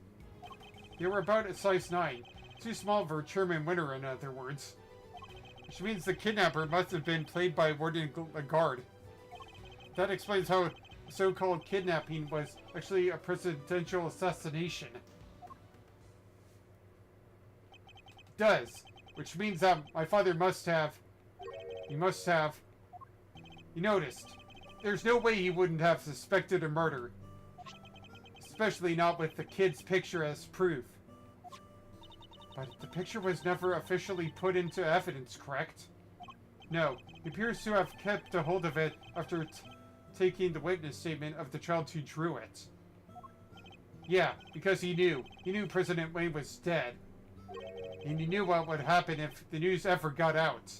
They were about a size 9. Too small for a German winter, in other words. Which means the kidnapper must have been played by Warden Lagarde. That explains how so-called kidnapping was actually a presidential assassination. Does. Which means that my father must have... He must have... You noticed. There's no way he wouldn't have suspected a murder. Especially not with the kid's picture as proof. But the picture was never officially put into evidence, correct? No, he appears to have kept a hold of it after taking the witness statement of the child who drew it. Yeah, because he knew. He knew President Wayne was dead. And he knew what would happen if the news ever got out.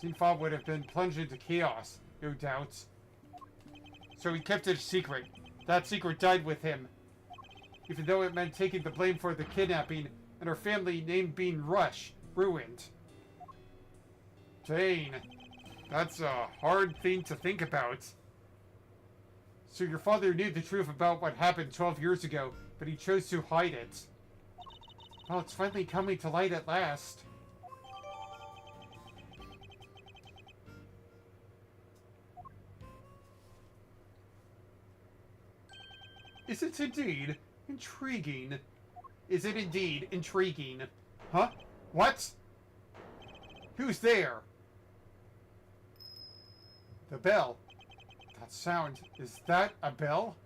Sinfa would have been plunged into chaos, no doubt. So he kept it a secret. That secret died with him. Even though it meant taking the blame for the kidnapping and our family name being ruined. Dang. That's a hard thing to think about. So your father knew the truth about what happened 12 years ago, but he chose to hide it. Well, it's finally coming to light at last. Is it indeed intriguing? Is it indeed intriguing? Huh? What? Who's there? The bell. That sound. Is that a bell?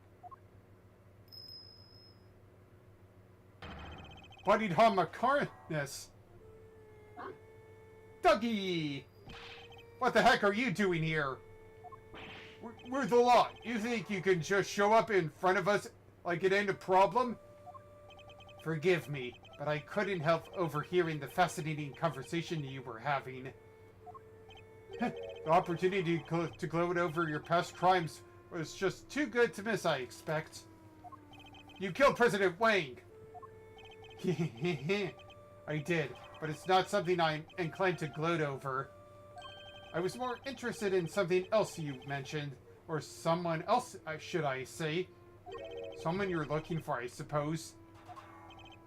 Buddy Hamakarness. Dougie! What the heck are you doing here? We're the lot. You think you can just show up in front of us like it ain't a problem? Forgive me, but I couldn't help overhearing the fascinating conversation you were having. The opportunity to gloat over your past crimes was just too good to miss, I expect. You killed President Wang! I did, but it's not something I'm inclined to gloat over. I was more interested in something else you mentioned. Or someone else, should I say. Someone you're looking for, I suppose.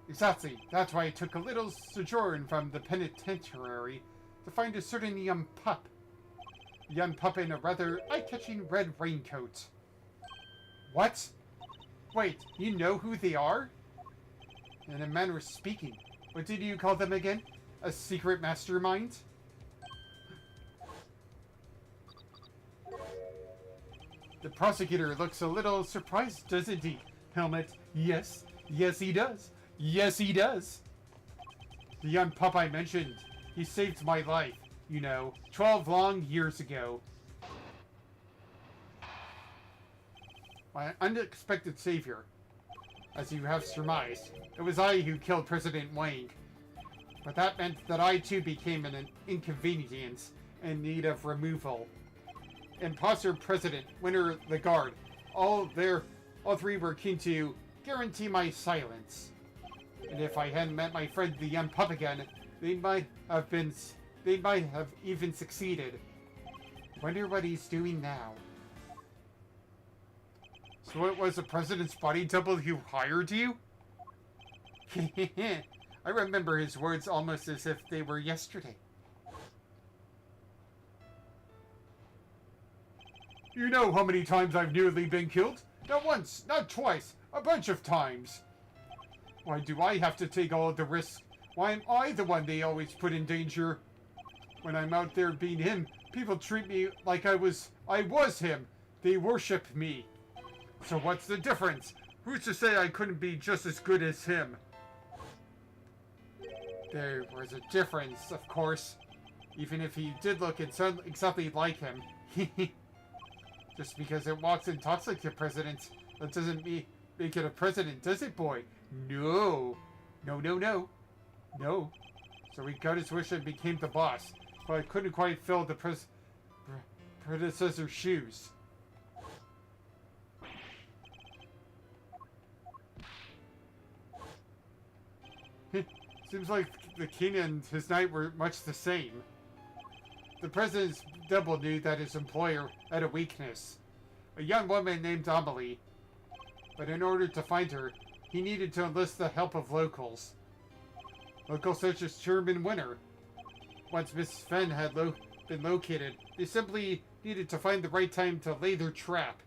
Exactly. That's why I took a little sojourn from the penitentiary to find a certain young pup. A young pup in a rather eye-catching red raincoat. What? Wait, you know who they are? In a manner of speaking. What did you call them again? A secret mastermind? The prosecutor looks a little surprised, doesn't he? Helmet, yes. Yes, he does. Yes, he does. The young pup I mentioned, he saved my life, 12 long years ago. My unexpected savior. As you have surmised, it was I who killed President Wang. But that meant that I too became an inconvenience in need of removal. Imposter President, Winter Lagarde, all three were keen to guarantee my silence. And if I hadn't met my friend the young pup again, they might have even succeeded. Wonder what he's doing now. So it was the president's body double who hired you? I remember his words almost as if they were yesterday. You know how many times I've nearly been killed? Not once, not twice, a bunch of times. Why do I have to take all of the risks? Why am I the one they always put in danger? When I'm out there being him, people treat me like I was him. They worship me. So what's the difference? Who's to say I couldn't be just as good as him? There was a difference, of course. Even if he did look and sound exactly like him. Just because it walks and talks like the president, that doesn't make it a president, does it, boy? No. No. So he got his wish and became the boss, but I couldn't quite fill the predecessor's shoes. Seems like the king and his knight were much the same. The president's double knew that his employer had a weakness. A young woman named Amelie. But in order to find her, he needed to enlist the help of locals. Locals such as Chairman Winter. Once Miss Fenn had been located, they simply needed to find the right time to lay their trap.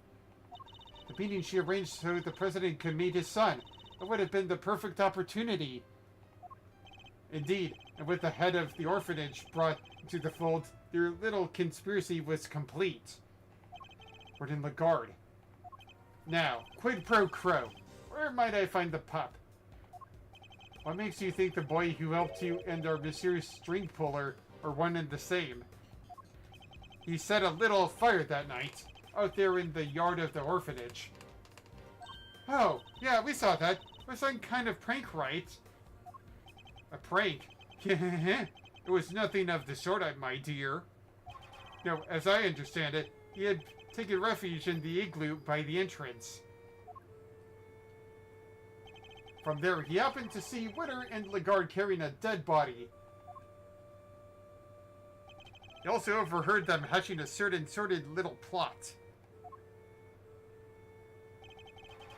The meeting she arranged so the president could meet his son. It would have been the perfect opportunity. Indeed, and with the head of the orphanage brought to the fold, their little conspiracy was complete. Warden Lagarde. Now, quid pro quo. Where might I find the pup? What makes you think the boy who helped you and our mysterious string puller are one and the same? He set a little fire that night, out there in the yard of the orphanage. Oh, yeah, we saw that. It was some kind of prank, right? A prank? It was nothing of the sort, my dear. No, as I understand it, he had taken refuge in the igloo by the entrance. From there, he happened to see Witter and Lagarde carrying a dead body. He also overheard them hatching a certain sordid little plot.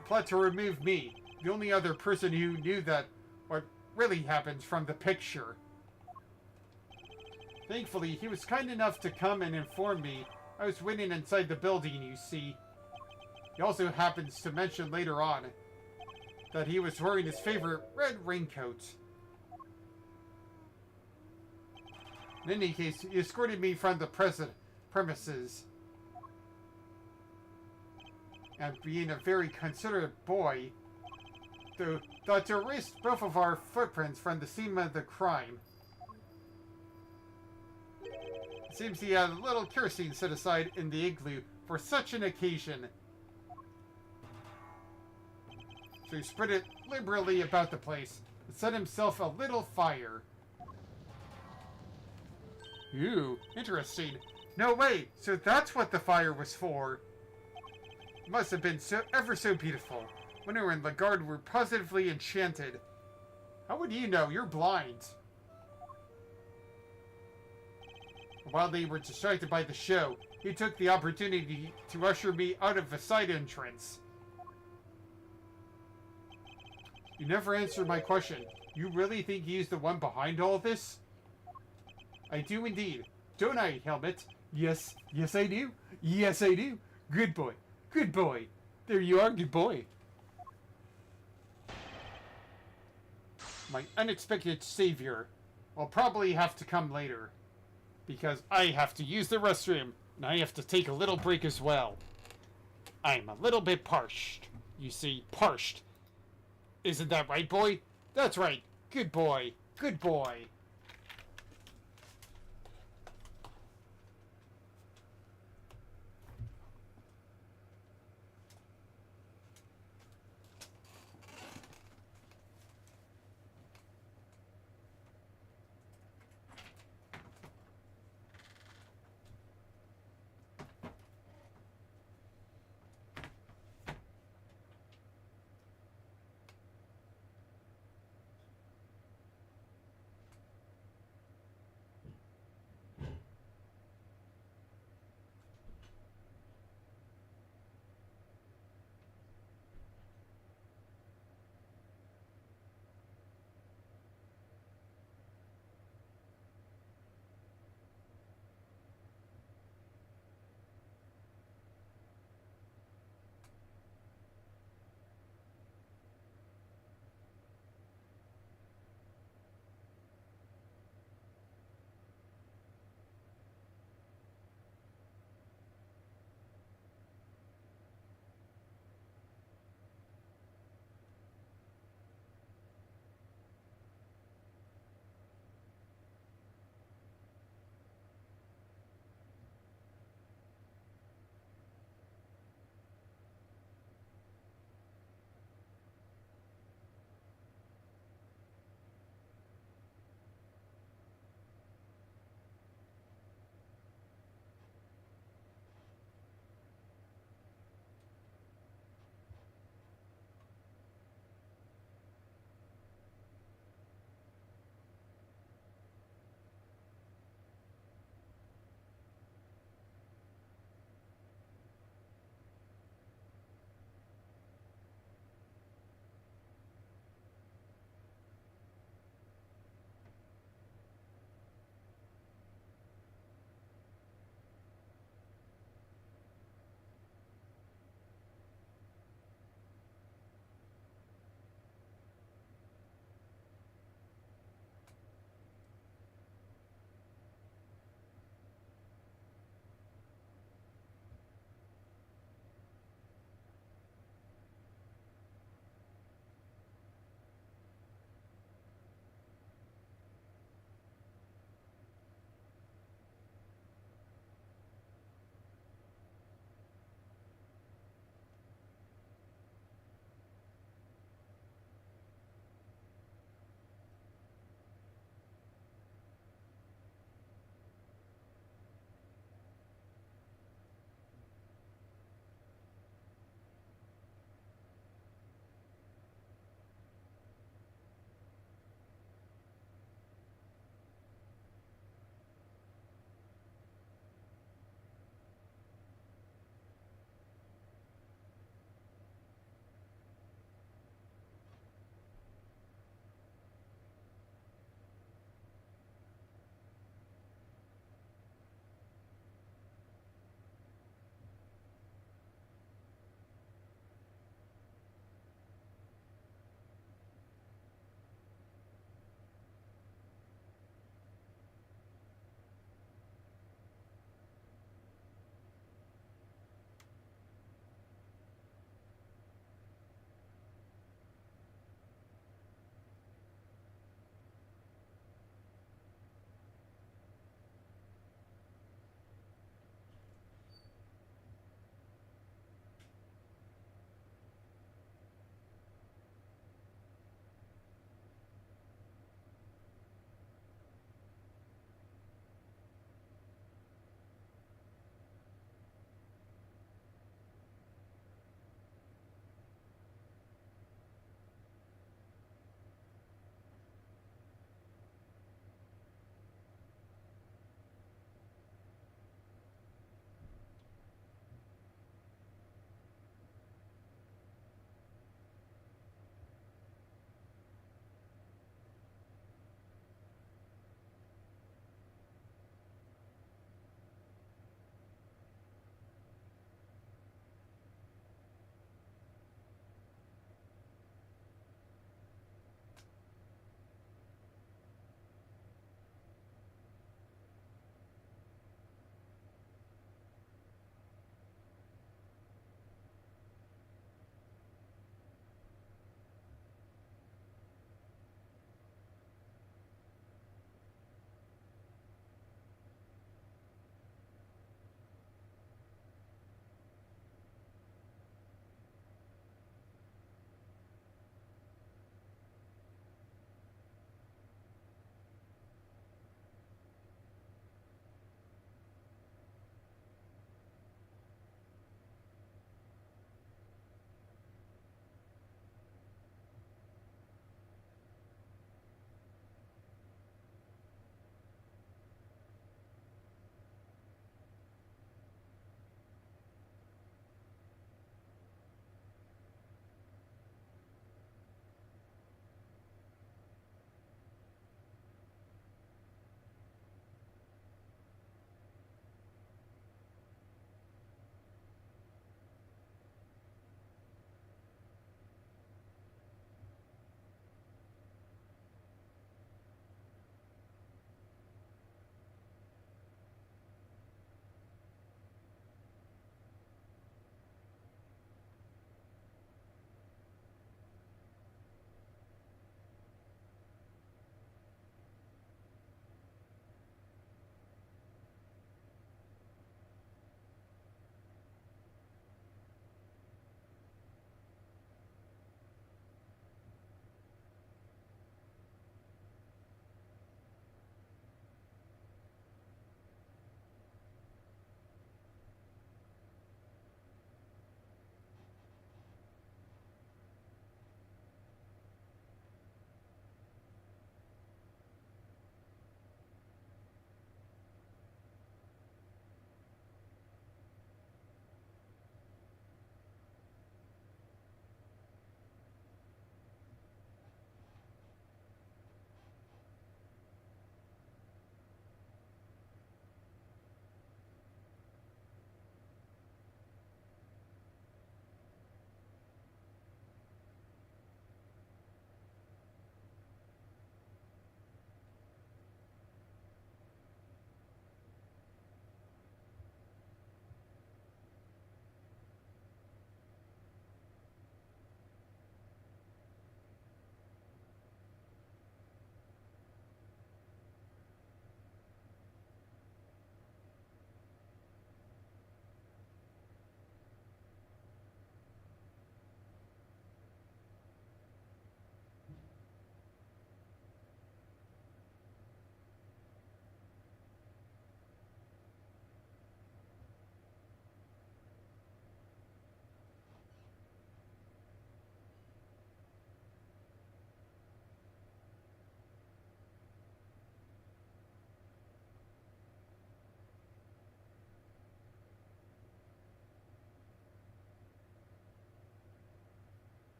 A plot to remove me, the only other person who knew that what really happens from the picture. Thankfully, he was kind enough to come and inform me. I was waiting inside the building, you see. He also happens to mention later on that he was wearing his favorite red raincoat. In any case, he escorted me from the premises. And being a very considerate boy, thought to erase both of our footprints from the scene of the crime. It seems he had a little kerosene set aside in the igloo for such an occasion. So he spread it liberally about the place and set himself a little fire. Ooh, interesting. No way, so that's what the fire was for. It must have been ever so beautiful. Winter and Lagarde were positively enchanted. How would you know? You're blind. While they were distracted by the show, he took the opportunity to usher me out of a side entrance. You never answered my question. You really think he's the one behind all this? I do indeed. Don't I, Helmet? Yes, yes I do. Yes I do. Good boy. Good boy. There you are, good boy. My unexpected savior will probably have to come later. Because I have to use the restroom, and I have to take a little break as well. I'm a little bit parched. You see, parched. Isn't that right, boy? That's right. Good boy. Good boy.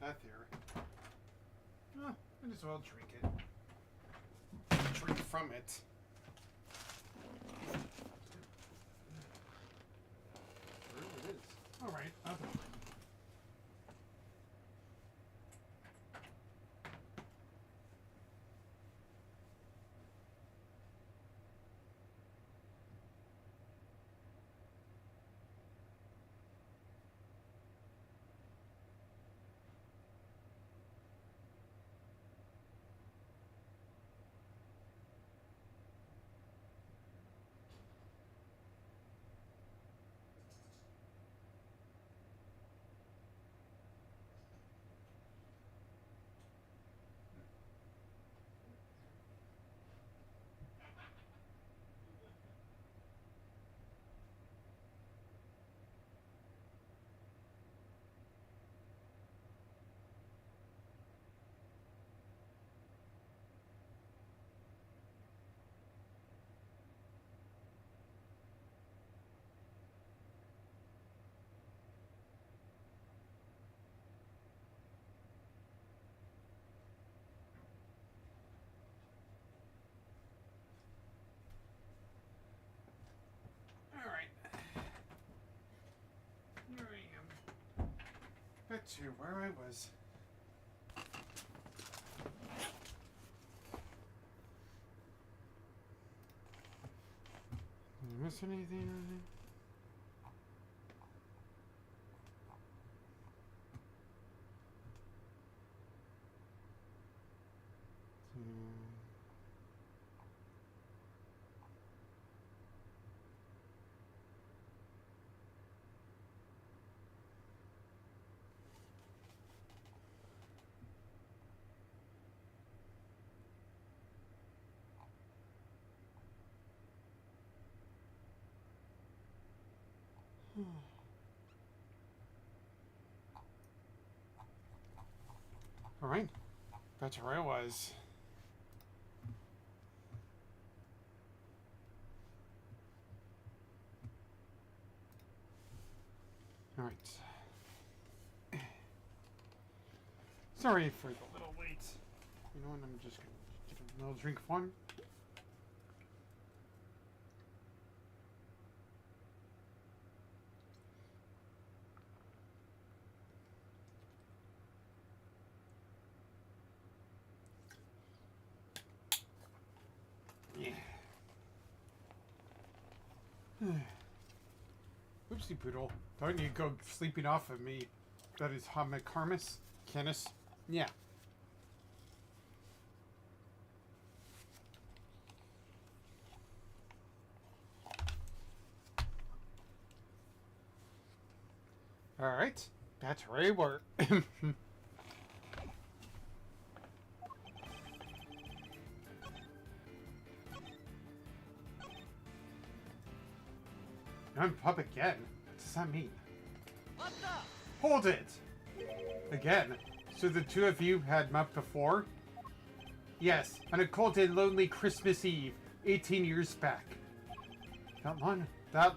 that there. Oh, might as well drink it. Drink from it. There it is. Alright, I'll do it. Back to where I was. Did I miss anything on it? Alright, back to where I was. Alright. Sorry for the little wait. You know what, I'm just gonna get a little drink of water. Oopsie poodle. Don't you go sleeping off of me. That is Hamakarmus? Canis? Yeah. Alright. That's where we were. I'm pup again? What does that mean? Hold it! Again. So the two of you had met before? Yes, on a cold and lonely Christmas Eve, 18 years back. That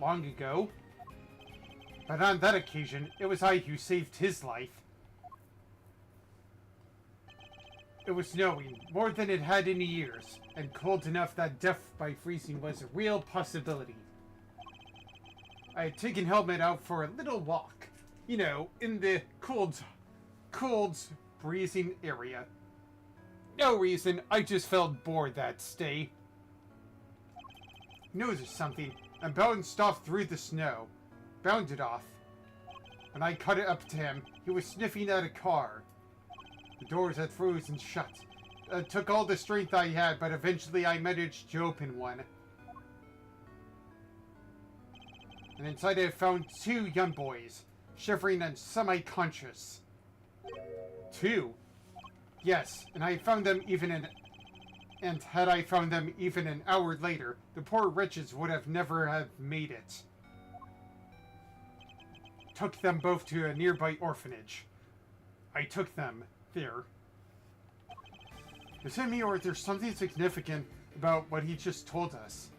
long ago? But on that occasion, it was I who saved his life. It was snowing, more than it had in years, and cold enough that death by freezing was a real possibility. I had taken Helmet out for a little walk. You know, in the cold, freezing area. No reason, I just felt bored that day. Noticed something, and bounced off through the snow. Bounded off. When I caught it up to him, he was sniffing at a car. The doors had frozen shut. It took all the strength I had, but eventually I managed to open one. And inside I found two young boys, shivering and semi-conscious. Two? Yes, and I found them and had I found them even an hour later, the poor wretches would have never have made it. Took them both to a nearby orphanage. I took them there. Is it me or is there something significant about what he just told us?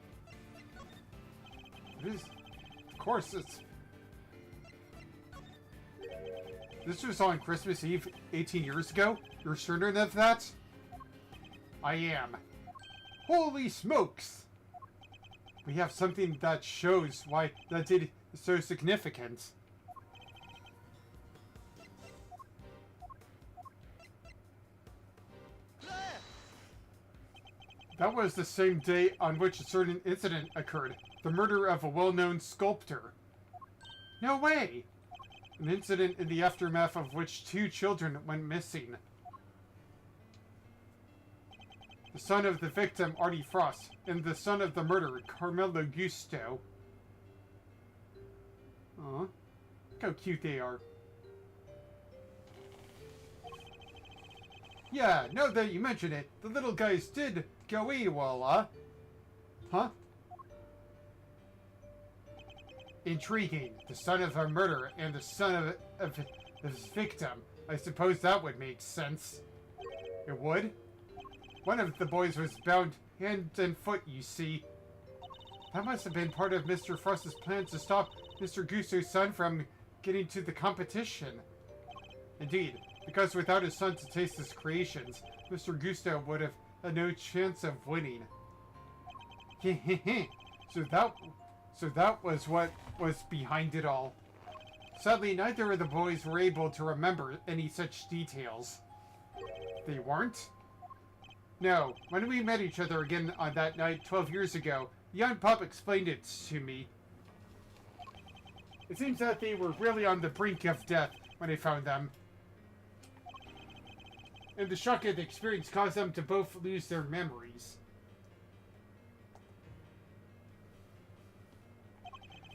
It is. Of course, it's... This was on Christmas Eve 18 years ago? You're certain of that? I am. Holy smokes! We have something that shows why that did is so significant. That was the same day on which a certain incident occurred. The murder of a well-known sculptor. No way! An incident in the aftermath of which 2 children went missing. The son of the victim, Artie Frost, and the son of the murderer, Carmelo Gusto. Aw, look how cute they are. Yeah, now that you mention it, the little guys did go AWOL, huh? Intriguing. The son of a murderer and the son of his victim. I suppose that would make sense. It would? One of the boys was bound hand and foot, you see. That must have been part of Mr. Frost's plan to stop Mr. Gusto's son from getting to the competition. Indeed, because without his son to taste his creations, Mr. Gusto would have had no chance of winning. So that was what was behind it all. Sadly, neither of the boys were able to remember any such details. They weren't? No, when we met each other again on that night 12 years ago, the young pup explained it to me. It seems that they were really on the brink of death when I found them. And the shock of the experience caused them to both lose their memories.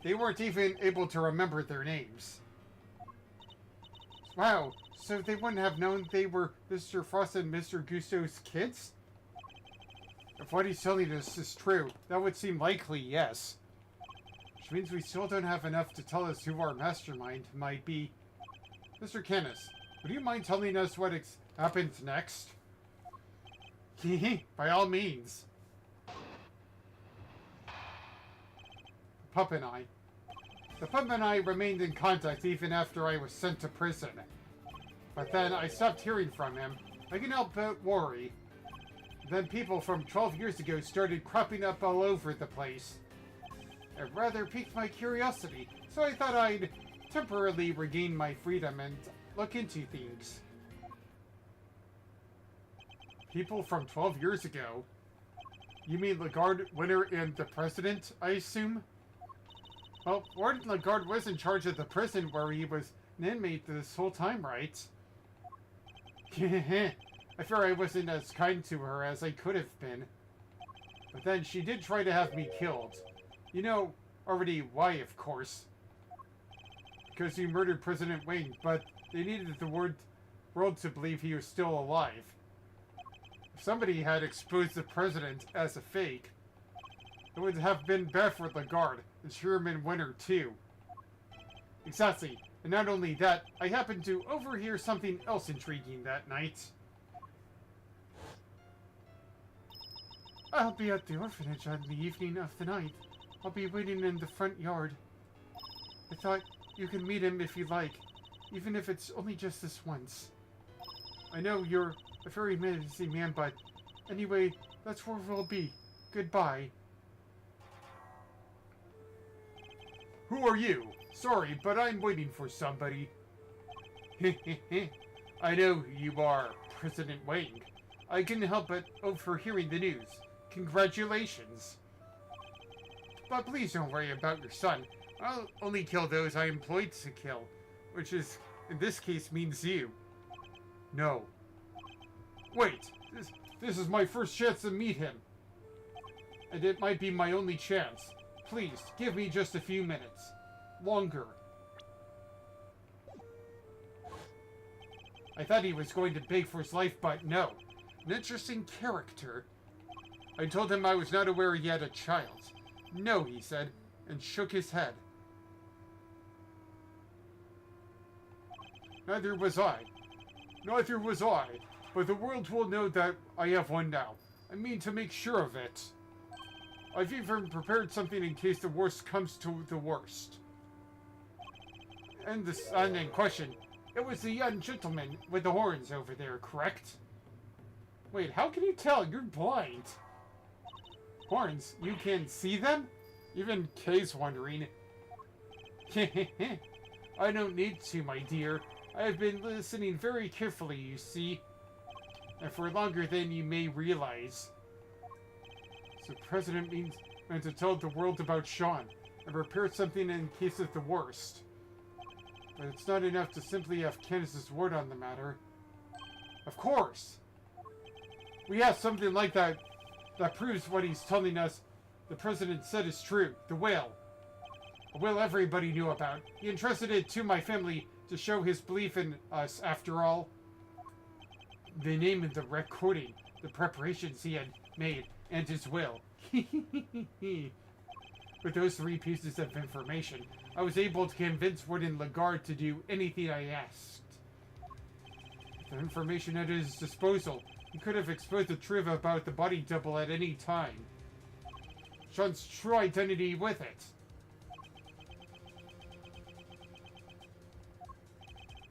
They weren't even able to remember their names. Wow, so they wouldn't have known they were Mr. Frost and Mr. Gusto's kids? If what he's telling us is true, that would seem likely, yes. Which means we still don't have enough to tell us who our mastermind might be. Mr. Canis, would you mind telling us what happens next? By all means. The pup and I remained in contact even after I was sent to prison. But then I stopped hearing from him. I couldn't help but worry. Then people from 12 years ago started cropping up all over the place. It rather piqued my curiosity, so I thought I'd temporarily regain my freedom and look into things. People from 12 years ago? You mean Lagarde winner and the president, I assume? Well, Warden Lagarde was in charge of the prison where he was an inmate this whole time, right? I fear I wasn't as kind to her as I could have been. But then she did try to have me killed. You know already why, of course. Because he murdered President Wayne, but they needed the world to believe he was still alive. If somebody had exposed the president as a fake, it would have been bad for Lagarde, and Sherman Winter too. Exactly, and not only that, I happened to overhear something else intriguing that night. I'll be at the orphanage on the evening of the 9th. I'll be waiting in the front yard. I thought you can meet him if you like, even if it's only just this once. I know you're a very busy man, but anyway, that's where we'll be. Goodbye. Who are you? Sorry, but I'm waiting for somebody. I know who you are, President Wang. I couldn't help but overhearing the news. Congratulations. But please don't worry about your son. I'll only kill those I employed to kill, which is, in this case, means you. No. Wait, this is my first chance to meet him. And it might be my only chance. Please, give me just a few minutes. Longer. I thought he was going to beg for his life, but no. An interesting character. I told him I was not aware he had a child. No, he said, and shook his head. Neither was I. Neither was I. But the world will know that I have one now. I mean to make sure of it. I've even prepared something in case the worst comes to the worst. And the son in question, It was the young gentleman with the horns over there, correct? Wait, how can you tell? You're blind. Horns? You can see them? Even Kay's wondering. I don't need to, my dear. I have been listening very carefully, you see. And for longer than you may realize. So President meant to tell the world about Sean and prepare something in case of the worst. But it's not enough to simply have Candace's word on the matter. Of course! We have something like that proves what he's telling us the President said is true. The will. A will everybody knew about. He entrusted it to my family to show his belief in us, after all. The name of the recording, the preparations he had made, and his will. With those 3 pieces of information, I was able to convince Warden Lagarde to do anything I asked. With the information at his disposal, he could have exposed the truth about the body double at any time. Sean's true identity with it.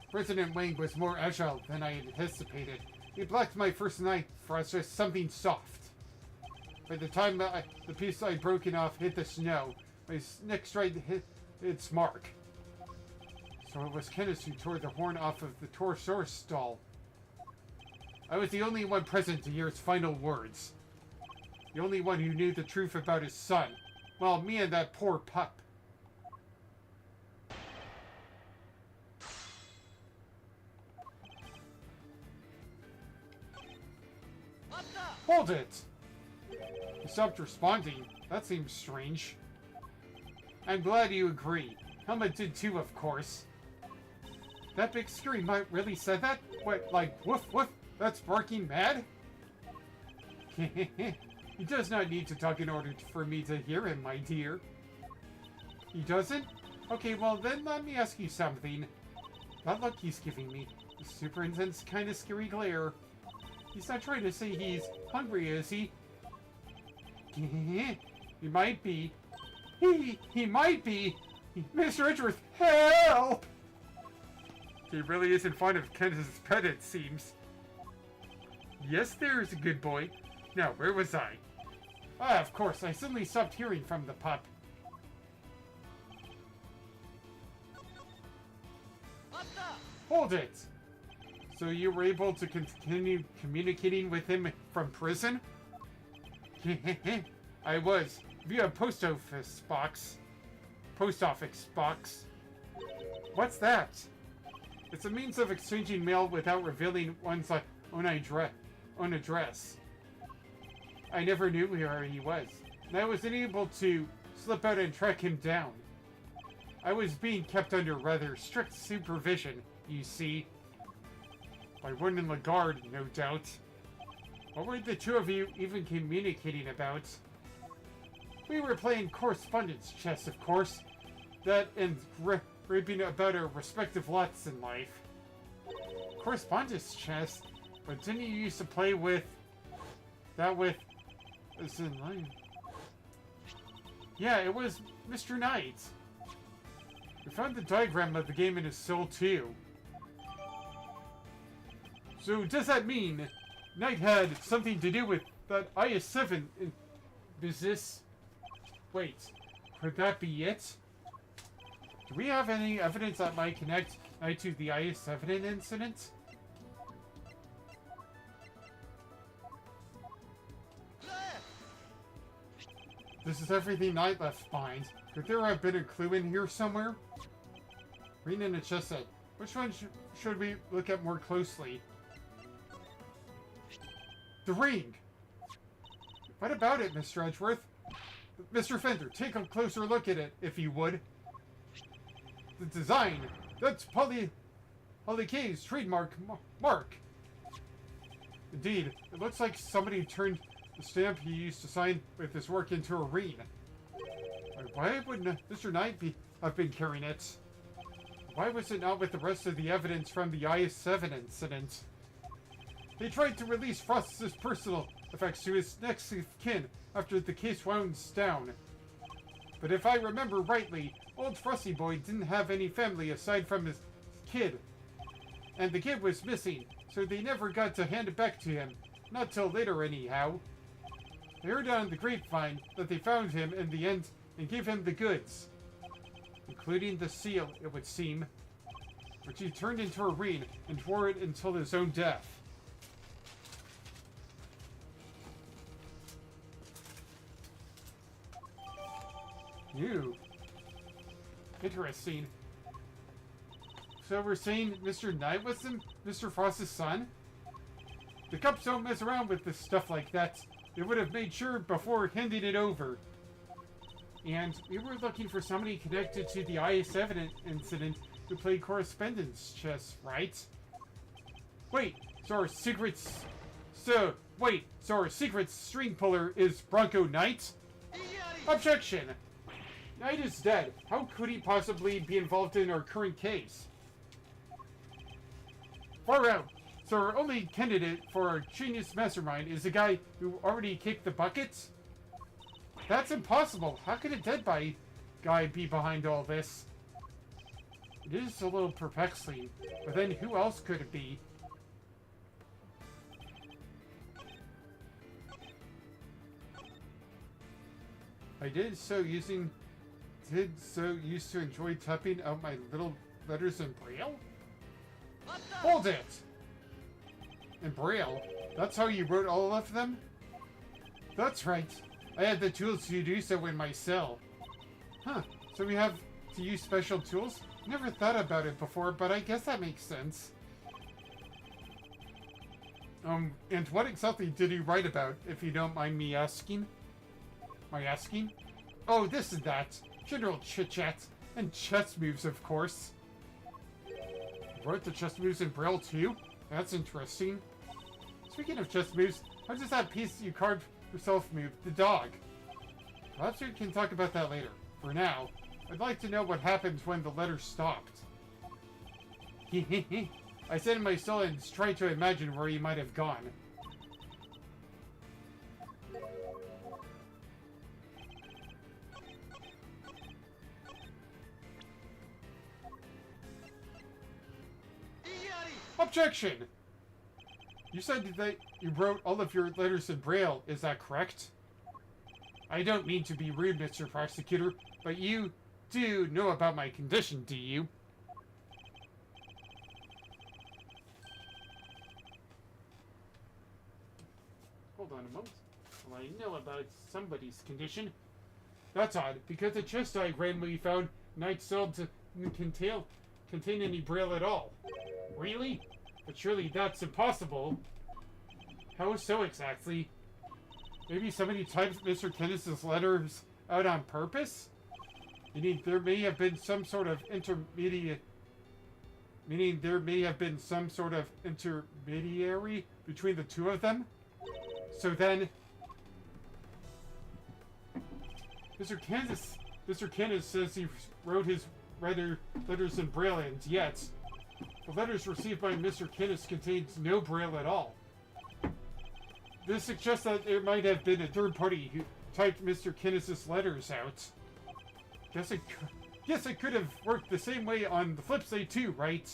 President Wang was more agile than I anticipated. He blocked my first knife for us with something soft. By the time the piece I'd broken off hit the snow, my neck stride hit its mark. So it was Kenneth who tore the horn off of the Torsaurus stall. I was the only one present to hear its final words. The only one who knew the truth about his son. Well, me and that poor pup. Hold it! He stopped responding. That seems strange. I'm glad you agree. Helma did too, of course. That big scream really said that? What, like, woof woof? That's barking mad? He does not need to talk in order for me to hear him, my dear. He doesn't? Okay, well then let me ask you something. That look he's giving me, the super intense kind of scary glare. He's not trying to say he's hungry, is he? He might be. He might be. Mr. Edgeworth, help! He really isn't fond of Kenneth's pet, it seems. Yes, there's a good boy. Now, where was I? Ah, of course, I suddenly stopped hearing from the pup. Hold it! So you were able to continue communicating with him from prison? I was, via post office box. Post office box. What's that? It's a means of exchanging mail without revealing one's own address. I never knew where he was, and I was unable to slip out and track him down. I was being kept under rather strict supervision, you see. By Warden Lagarde, no doubt. What were the two of you even communicating about? We were playing correspondence chess, of course. That and ripping about our respective lots in life. Correspondence chess? But didn't you used to play with... that with... as in line? Yeah, it was Mr. Knight. We found the diagram of the game in his cell, too. So, does that mean Knight had something to do with that IS-7 business? Wait, could that be it? Do we have any evidence that might connect Knight to the IS-7 incident? This is everything Knight left behind. Could there have been a clue in here somewhere? Reading in the chest set. Which one should we look at more closely? The ring! What about it, Mr. Edgeworth? Mr. Fender, take a closer look at it, if you would. The design! That's Polly K's trademark mark! Indeed, it looks like somebody turned the stamp he used to sign with his work into a ring. Why would Mr. Knight have been carrying it? Why was it not with the rest of the evidence from the IS-7 incident? They tried to release Frost's personal effects to his next of kin after the case wound down. But if I remember rightly, old Frosty Boy didn't have any family aside from his kid. and the kid was missing, so they never got to hand it back to him. Not till later, anyhow. I heard on the grapevine that they found him in the end and gave him the goods. Including the seal, it would seem, which he turned into a ring and wore it until his own death. Ew. Interesting. So we're saying Mr. Knight was Mr. Frost's son? The cops don't mess around with this stuff like that. They would have made sure before handing it over. And we were looking for somebody connected to the IS-7 incident who played correspondence chess, right? Wait, so our secret string puller is Bronco Knight? Objection! Knight is dead. How could he possibly be involved in our current case? Far out. So our only candidate for our genius mastermind is the guy who already kicked the buckets? That's impossible. How could a dead body guy be behind all this? It is a little perplexing, but then who else could it be? I did so used to enjoy typing out my little letters in Braille? Hold it! In Braille? That's how you wrote all of them? That's right. I had the tools to do so in my cell. Huh, so we have to use special tools? Never thought about it before, but I guess that makes sense. And what exactly did he write about, if you don't mind me asking? My asking? Oh, this and that. General chit-chat. And chess moves, of course. You wrote the chess moves in Braille, too? That's interesting. Speaking of chess moves, how does that piece you carved yourself move? The dog. Perhaps we can talk about that later. For now, I'd like to know what happened when the letter stopped. I sat in my cell and tried to imagine where he might have gone. Objection! You said that you wrote all of your letters in Braille, is that correct? I don't mean to be rude, Mr. Prosecutor, but you do know about my condition, do you? Hold on a moment. Well, I know about somebody's condition. That's odd, because the chest diagram we found Knight cell didn't contain any Braille at all. Really? But surely that's impossible. How so exactly? Maybe somebody typed Mr. Kenneth's letters out on purpose? Meaning there may have been some sort of intermediary between the two of them? So then Mr. Kenneth says he wrote his letters in Braille, and yet the letters received by Mr. Kenneth contains no Braille at all. This suggests that there might have been a third party who typed Mr. Kenneth's letters out. Guess it could have worked the same way on the flip side too, right?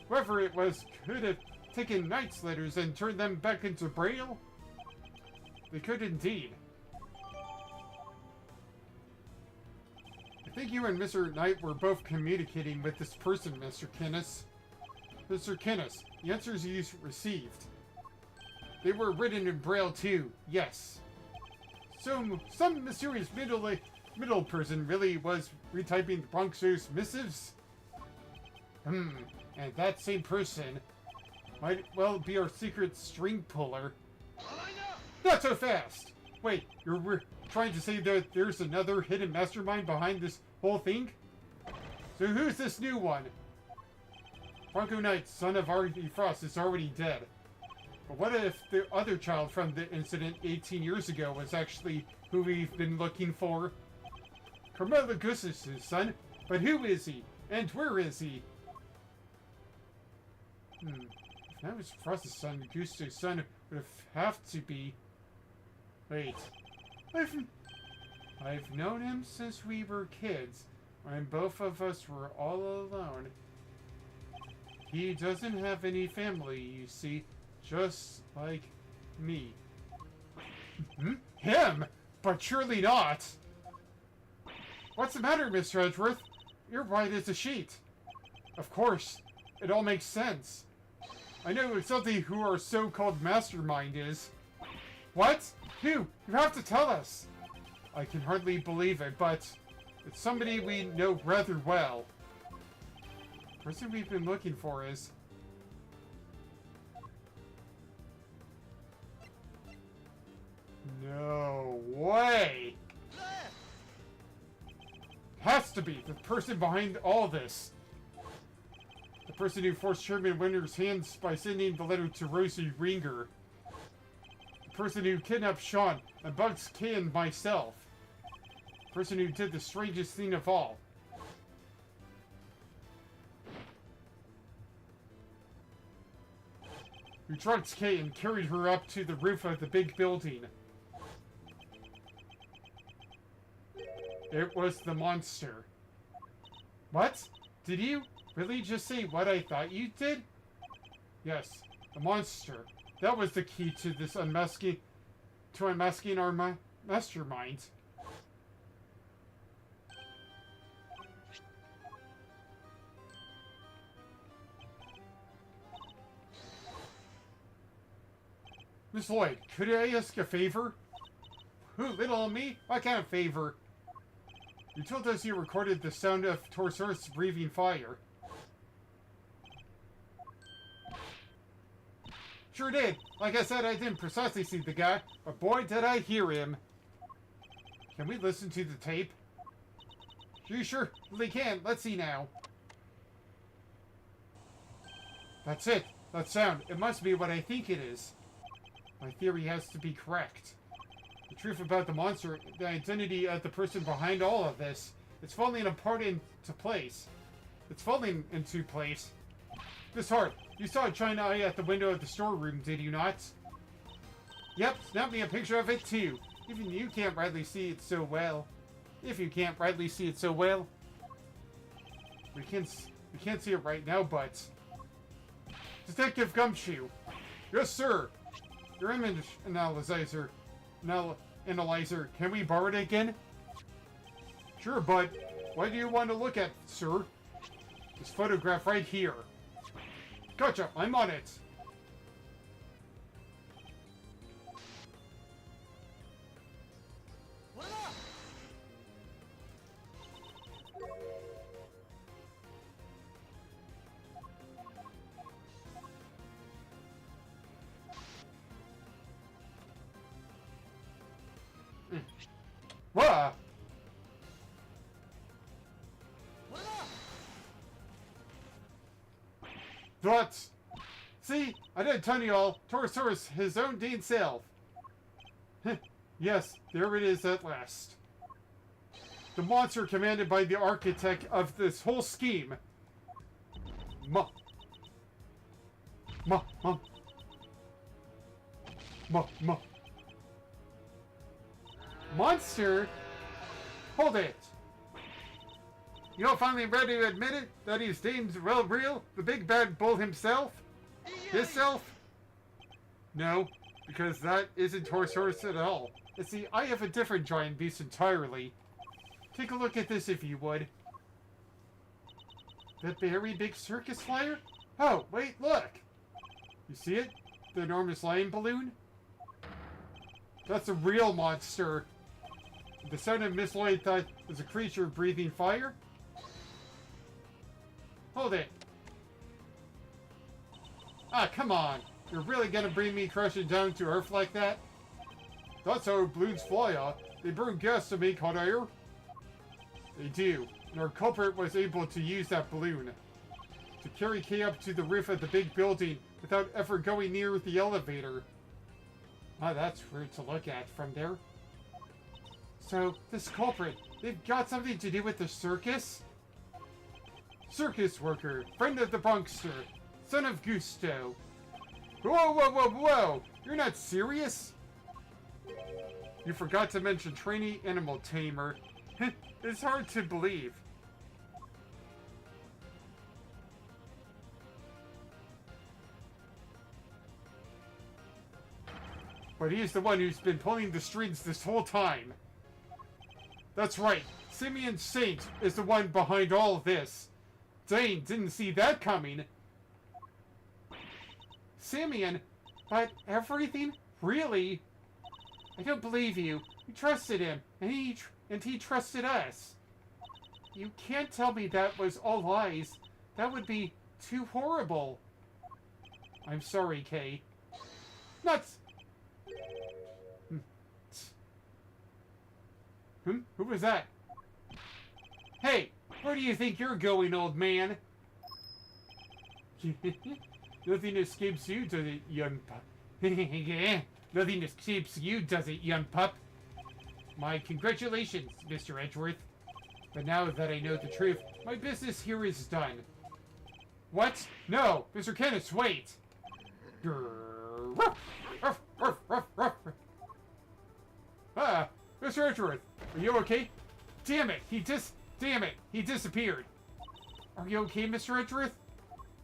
Whoever it was could have taken Knight's letters and turned them back into Braille? They could indeed. I think you and Mr. Knight were both communicating with this person, Mr. Kenneth. Mr. Kenneth, the answers you received. They were written in Braille too, yes. So, some mysterious middle person really was retyping the Bronx's missives? And that same person might well be our secret string puller. Not so fast! Wait, you're trying to say that there's another hidden mastermind behind this whole thing? So who's this new one? Bronco Knight, son of R.E. Frost, is already dead. But what if the other child from the incident 18 years ago was actually who we've been looking for? Carmela Gus's son, but who is he? And where is he? If that was Frost's son, Gus's son would have to be... Wait. I've known him since we were kids, when both of us were all alone. He doesn't have any family, you see, just like me. Him? But surely not! What's the matter, Mr. Edgeworth? You're white as a sheet. Of course. It all makes sense. I know exactly who our so-called mastermind is. What? Who? You have to tell us. I can hardly believe it, but it's somebody we know rather well. The person we've been looking for is... No way! Has to be the person behind all this. The person who forced Chairman Winter's hands by sending the letter to Rosie Ringer. The person who kidnapped Sean and Bugs K and myself. The person who did the strangest thing of all. Who drugged Kay and carried her up to the roof of the big building. It was the monster. What? Did you really just say what I thought you did? Yes, the monster. That was the key to this unmasking our mastermind. Miss Lloyd, could I ask a favor? Who, little me? What kind of favor? You told us you recorded the sound of Torsaurus breathing fire. Sure did. Like I said, I didn't precisely see the guy, but boy did I hear him. Can we listen to the tape? You sure really can. Let's see now. That's it. That sound. It must be what I think it is. My theory has to be correct. The truth about the monster, the identity of the person behind all of this, it's falling apart into place. It's falling into place. Miss Hart, you saw a giant eye at the window of the storeroom, did you not? Yep, snap me a picture of it too. Even you can't rightly see it so well. If you can't rightly see it so well. We can't see it right now, but... Detective Gumshoe. Yes, sir. Your image analyzer. Analyzer, can we borrow it again? Sure, but what do you want to look at, sir? This photograph right here. Gotcha, I'm on it. What? What? See? I didn't tell you all. Torosaurus, his own Dean self. Yes, there it is at last. The monster commanded by the architect of this whole scheme. Monster? Hold it! You're finally ready to admit it? That he's Dame's real? The big bad bull himself? Himself? No, because that isn't Torosaurus at all. You see, I have a different giant beast entirely. Take a look at this if you would. That very big circus flyer? Oh, wait, look! You see it? The enormous lion balloon? That's a real monster. The sound of Miss Lloyd thought was a creature breathing fire? Hold it. Ah, come on. You're really gonna bring me crashing down to Earth like that? That's how balloons fly, They burn gas to make hot air. They do. And our culprit was able to use that balloon to carry Kay up to the roof of the big building without ever going near the elevator. Ah, that's weird to look at from there. So, this culprit, they've got something to do with the circus? Circus worker, friend of the Bronxster, son of Gusto. Whoa! You're not serious? You forgot to mention trainee animal tamer. It's hard to believe. But he's the one who's been pulling the strings this whole time. That's right. Simeon Saint is the one behind all of this. Dane didn't see that coming. Simeon? But everything? Really? I don't believe you. We trusted him, and he trusted us. You can't tell me that was all lies. That would be too horrible. I'm sorry, Kay. Nuts! Who was that? Hey, where do you think you're going, old man? Nothing escapes you, does it, young pup? Nothing escapes you, does it, young pup? My congratulations, Mr. Edgeworth. But now that I know the truth, my business here is done. What? No, Mr. Kenneth, wait! Ah, Mr. Edgeworth, are you okay? Damn it, he disappeared. Are you okay, Mr. Edgeworth?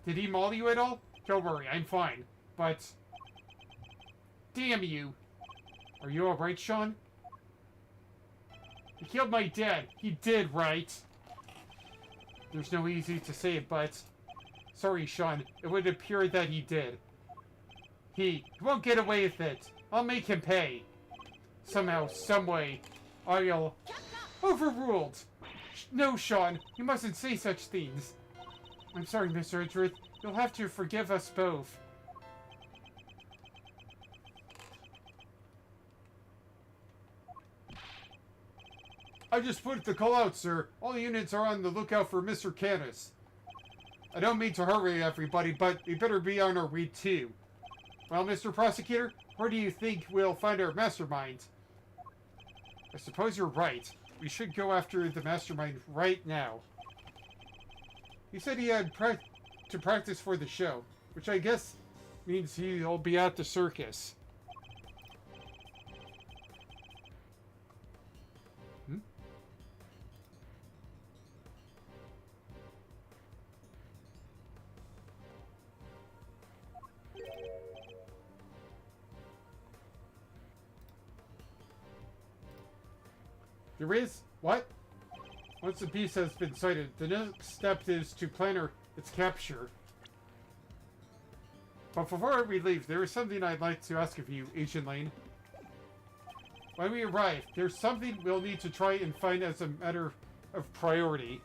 Did he maul you at all? Don't worry, I'm fine. But... damn you. Are you alright, Sean? He killed my dad. He did, right? There's no easy to say it, but... sorry, Sean. It would appear that he did. He won't get away with it. I'll make him pay. Somehow, someway. I'll... Overruled! No, Sean. You mustn't say such things. I'm sorry, Mr. Edgeworth. You'll have to forgive us both. I just put the call out, sir. All units are on the lookout for Mr. Canis. I don't mean to hurry everybody, but we better be on our way too. Well, Mr. Prosecutor, where do you think we'll find our mastermind? I suppose you're right. We should go after the mastermind right now. He said he had to practice for the show, which I guess means he'll be at the circus. There is? What? Once the beast has been sighted, the next step is to plan its capture. But before we leave, there is something I'd like to ask of you, Agent Lane. When we arrive, there's something we'll need to try and find as a matter of priority.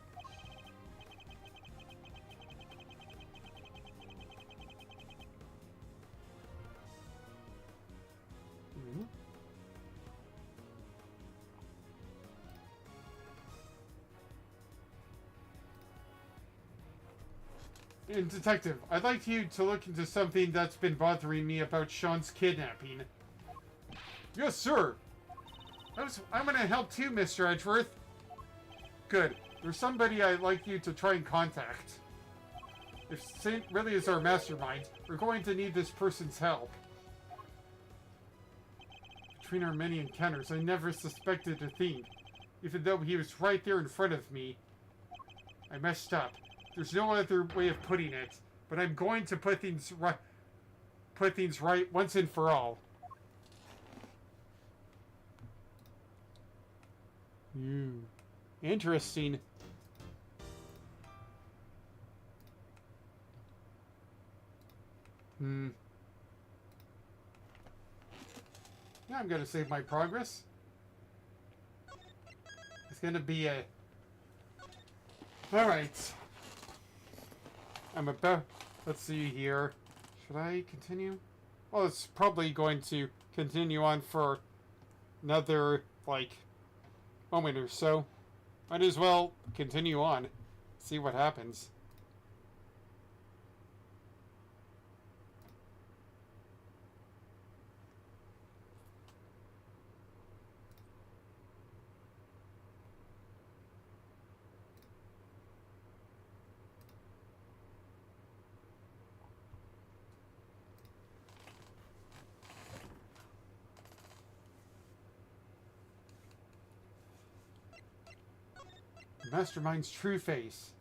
And Detective, I'd like you to look into something that's been bothering me about Sean's kidnapping. Yes, sir. I'm gonna help too, Mr. Edgeworth. Good. There's somebody I'd like you to try and contact. If Saint really is our mastermind, we're going to need this person's help. Between our many encounters, I never suspected a thing, even though he was right there in front of me. I messed up. There's no other way of putting it, but I'm going to put things right once and for all. Interesting. Yeah, I'm gonna save my progress. It's gonna be a... Alright. I'm about... Let's see here. Should I continue? Well, it's probably going to continue on for another, like, moment or so. Might as well continue on. See what happens. Mastermind's true face.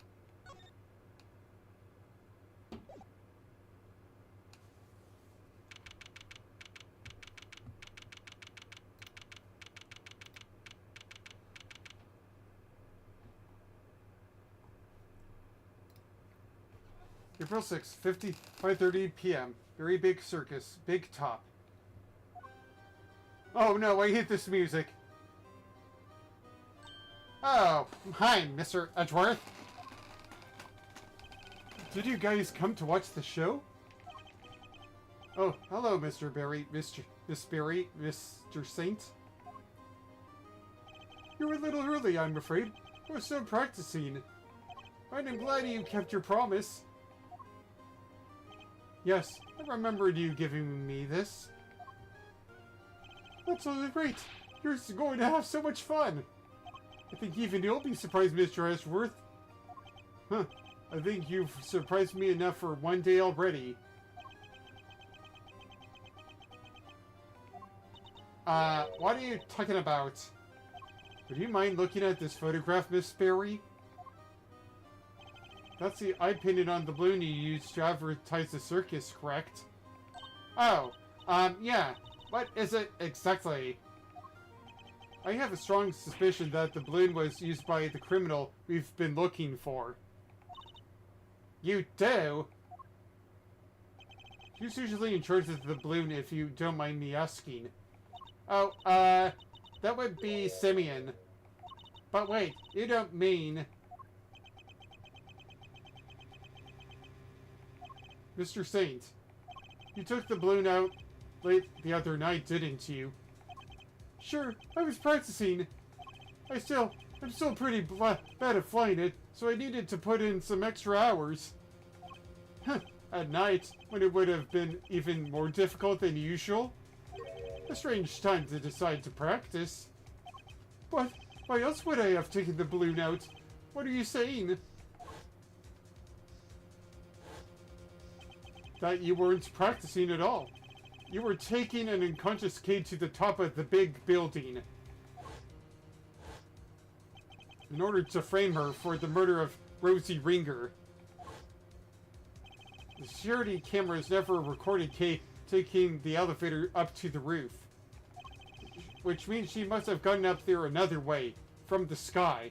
April 6th, 5:30 p.m. Very big circus. Big top. Oh no, I hate this music. Oh, hi, Mr. Edgeworth. Did you guys come to watch the show? Oh, hello, Mr. Barry, Miss Barry, Mr. Saint. You were a little early, I'm afraid. I was still practicing. And I'm glad you kept your promise. Yes, I remembered you giving me this. That's really great. You're going to have so much fun. I think even you'll be surprised, Mr. Ashworth. Huh. I think you've surprised me enough for one day already. What are you talking about? Would you mind looking at this photograph, Miss Barry? That's the eye painted on the balloon you used to advertise the circus, correct? Oh, yeah. What is it exactly? I have a strong suspicion that the balloon was used by the criminal we've been looking for. You do? Who's usually in charge of the balloon, if you don't mind me asking? Oh, that would be Simeon. But wait, you don't mean... Mr. Saint, you took the balloon out late the other night, didn't you? Sure, I was practicing. I'm still pretty bad at flying it, so I needed to put in some extra hours. At night, when it would have been even more difficult than usual. A strange time to decide to practice. But why else would I have taken the balloon out? What are you saying? That you weren't practicing at all. You were taking an unconscious kid to the top of the big building in order to frame her for the murder of Rosie Ringer. The security cameras never recorded Kay taking the elevator up to the roof, which means she must have gotten up there another way, from the sky.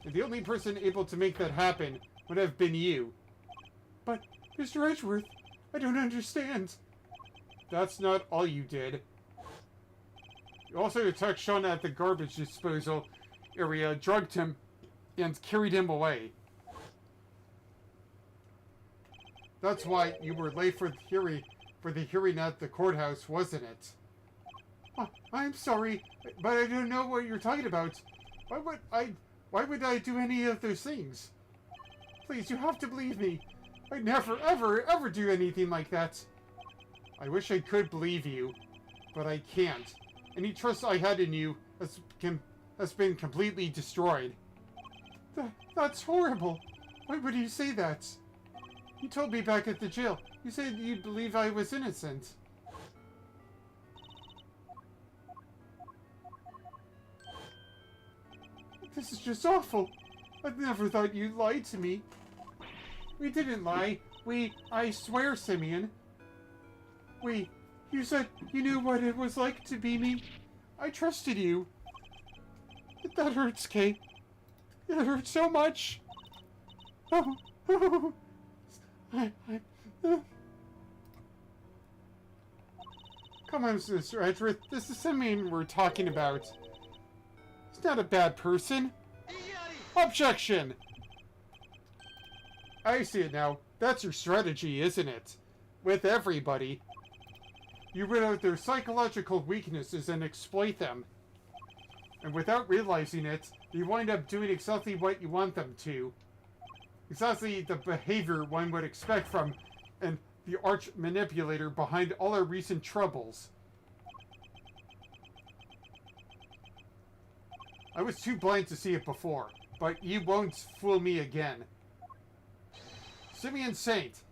And the only person able to make that happen would have been you. But, Mr. Edgeworth, I don't understand. That's not all you did. You also attacked Sean at the garbage disposal area, drugged him, and carried him away. That's why you were late for the hearing at the courthouse, wasn't it? Oh, I'm sorry, but I don't know what you're talking about. Why would I do any of those things? Please, you have to believe me. I'd never, ever do anything like that. I wish I could believe you, but I can't. Any trust I had in you has been completely destroyed. That's horrible. Why would you say that? You told me back at the jail. You said you believe I was innocent. This is just awful. I've never thought you lied to me. We didn't lie. I swear, Simeon. You said you knew what it was like to be me. I trusted you. That hurts, Kay. It hurts so much. Oh. Come on, Mr. Edgeworth. This is Simeon we're talking about. He's not a bad person. Objection! I see it now. That's your strategy, isn't it? With everybody. You root out their psychological weaknesses and exploit them. And without realizing it, you wind up doing exactly what you want them to. Exactly the behavior one would expect from the arch manipulator behind all our recent troubles. I was too blind to see it before, but you won't fool me again. Simeon Saint,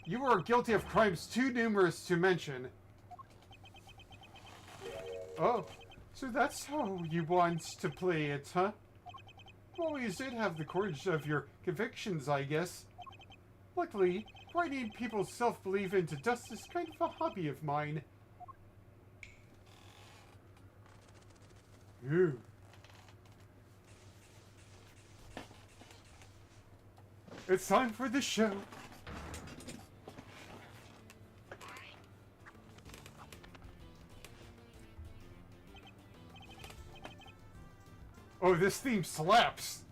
you are guilty of crimes too numerous to mention. Oh, so that's how you want to play it, huh? You always did have the courage of your convictions, I guess. Luckily, writing people's self-belief into dust is kind of a hobby of mine. Ooh. It's time for the show. Oh, this theme slaps!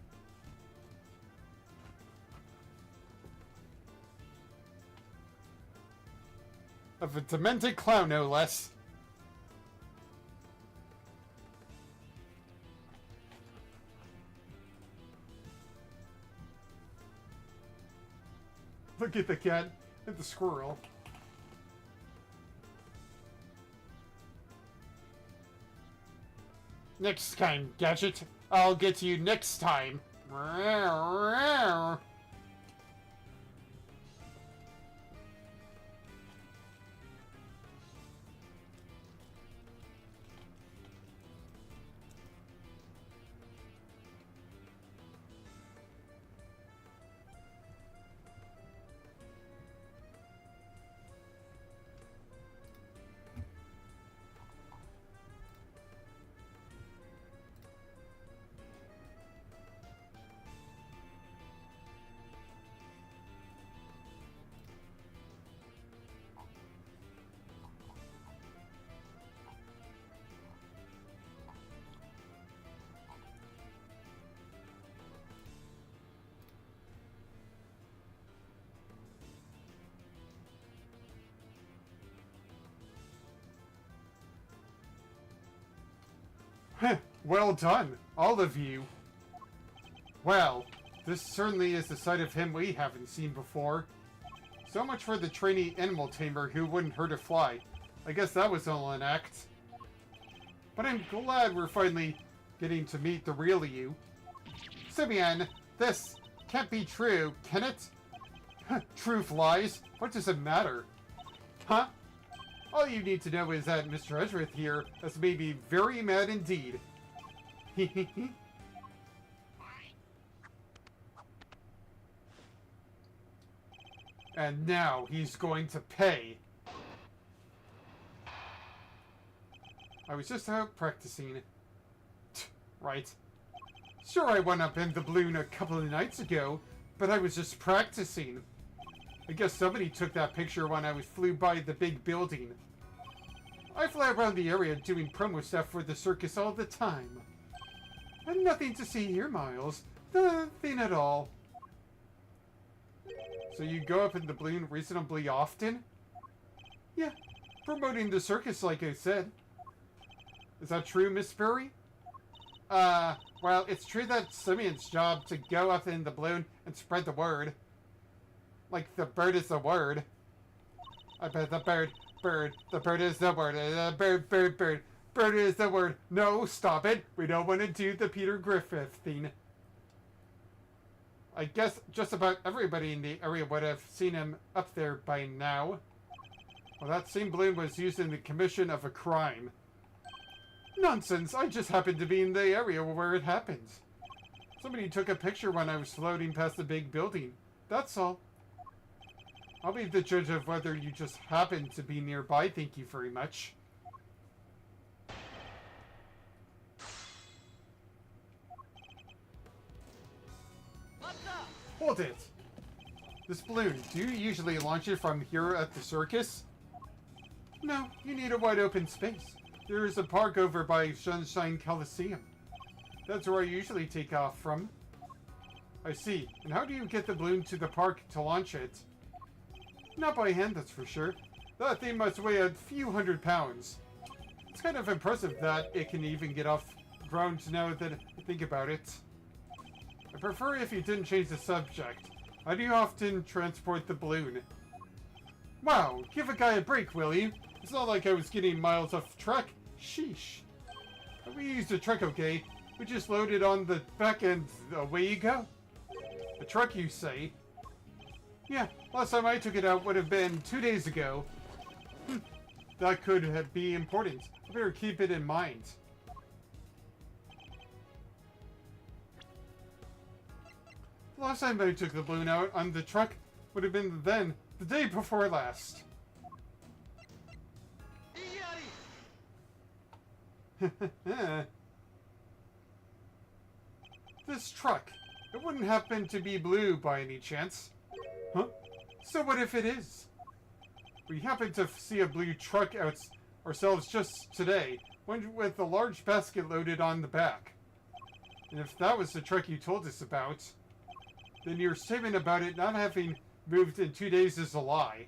Of a demented clown, no less. Look at the cat and the squirrel. Next time, Gadget. I'll get you next time. Well done, all of you. Well, this certainly is the side of him we haven't seen before. So much for the trainee animal tamer who wouldn't hurt a fly. I guess that was all an act. But I'm glad we're finally getting to meet the real you. Simeon, this can't be true, can it? Truth lies? What does it matter? Huh? All you need to know is that Mr. Edgeworth here has made me very mad indeed. And now he's going to pay. I was just out practicing. Right. Sure, I went up in the balloon a couple of nights ago, but I was just practicing. I guess somebody took that picture when I flew by the big building. I fly around the area doing promo stuff for the circus all the time. And nothing to see here, Miles. Nothing at all. So you go up in the balloon reasonably often? Yeah, promoting the circus like I said. Is that true, Miss Furry? Well, it's true that it's Simeon's job to go up in the balloon and spread the word. Like the bird is the word. I bet the bird is the word. Bird is the word. No, stop it. We don't want to do the Peter Griffith thing. I guess just about everybody in the area would have seen him up there by now. Well, that same balloon was used in the commission of a crime. Nonsense, I just happened to be in the area where it happened. Somebody took a picture when I was floating past the big building. That's all. I'll be the judge of whether you just happened to be nearby, thank you very much. Hold it! This balloon, do you usually launch it from here at the circus? No, you need a wide open space. There is a park over by Sunshine Coliseum. That's where I usually take off from. I see. And how do you get the balloon to the park to launch it? Not by hand, that's for sure. That thing must weigh a few hundred pounds. It's kind of impressive that it can even get off ground now that I think about it. I prefer if you didn't change the subject. How do you often transport the balloon? Wow, give a guy a break, will you? It's not like I was getting miles off track. Sheesh. We used a truck, okay? We just loaded on the back and away you go. A truck, you say? Yeah, last time I took it out would have been 2 days ago. That could be important. I better keep it in mind. The last time I took the balloon out on the truck would have been then, the day before last. This truck, it wouldn't happen to be blue by any chance. Huh? So what if it is? We happened to see a blue truck ourselves just today, one with a large basket loaded on the back. And if that was the truck you told us about, then your statement about it not having moved in 2 days is a lie.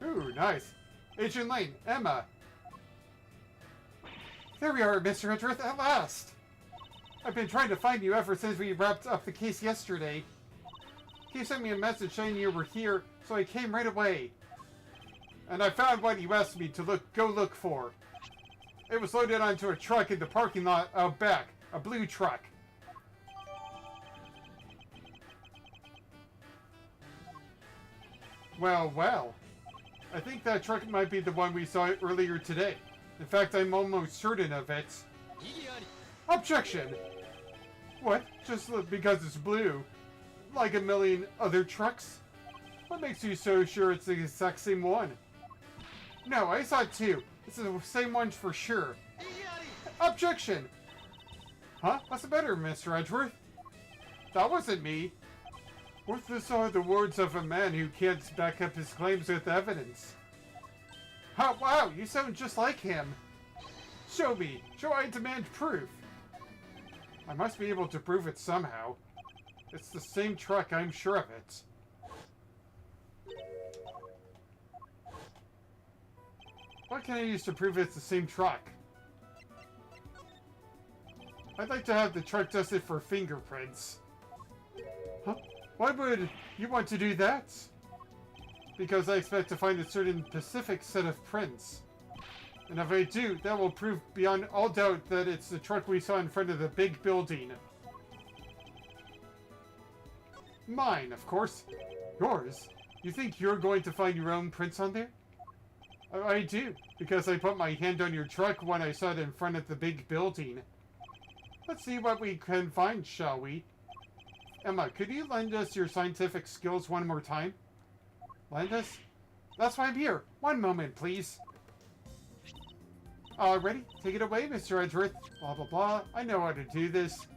Ooh, nice. Agent Lane, Emma. There we are, Mr. Edgeworth, at last. I've been trying to find you ever since we wrapped up the case yesterday. He sent me a message saying you were here, so I came right away. And I found what you asked me to go look for. It was loaded onto a truck in the parking lot out back. A blue truck. Well, well. I think that truck might be the one we saw earlier today. In fact, I'm almost certain of it. Objection! What? Just because it's blue? Like a million other trucks? What makes you so sure it's the exact same one? No, I saw it too. It's the same one for sure. Objection! Huh? What's the matter, Mr. Edgeworth? That wasn't me. What these are the words of a man who can't back up his claims with evidence. Oh, wow, you sound just like him. Show me. I demand proof. I must be able to prove it somehow. It's the same truck, I'm sure of it. What can I use to prove it's the same truck? I'd like to have the truck tested for fingerprints. Huh? Why would you want to do that? Because I expect to find a certain specific set of prints. And if I do, that will prove beyond all doubt that it's the truck we saw in front of the big building. Mine, of course. Yours? You think you're going to find your own prints on there? I do, because I put my hand on your truck when I saw it in front of the big building. Let's see what we can find, shall we? Emma, could you lend us your scientific skills one more time? Lend us? That's why I'm here. One moment, please. Alrighty, take it away, Mr. Edgeworth. Blah, blah, blah. I know how to do this.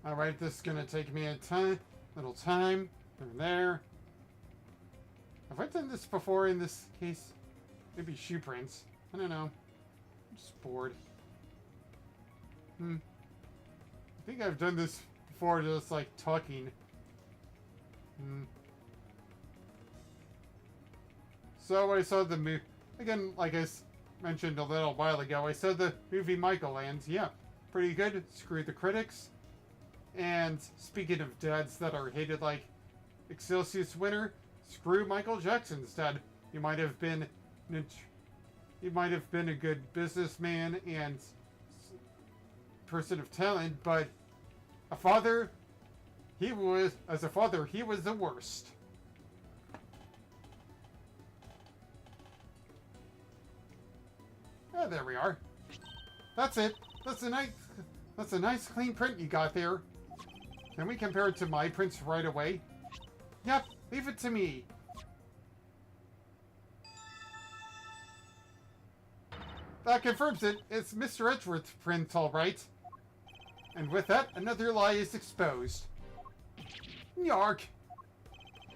Alright, this is gonna take me a little time. From there. Have I done this before in this case? Maybe shoe prints. I don't know. I'm just bored. I think I've done this before, just like talking. So I saw the movie. Again, like I mentioned a little while ago, I saw the movie Michael, and yeah, pretty good. Screw the critics. And speaking of dads that are hated like Excelsius winner, screw Michael Jackson's dad. He might have been a good businessman and person of talent, but as a father, he was the worst. Oh, there we are. That's it. That's a nice clean print you got there. Can we compare it to my prints right away? Yep, leave it to me. That confirms it. It's Mr. Edgeworth's print, all right. And with that, another lie is exposed. Yark.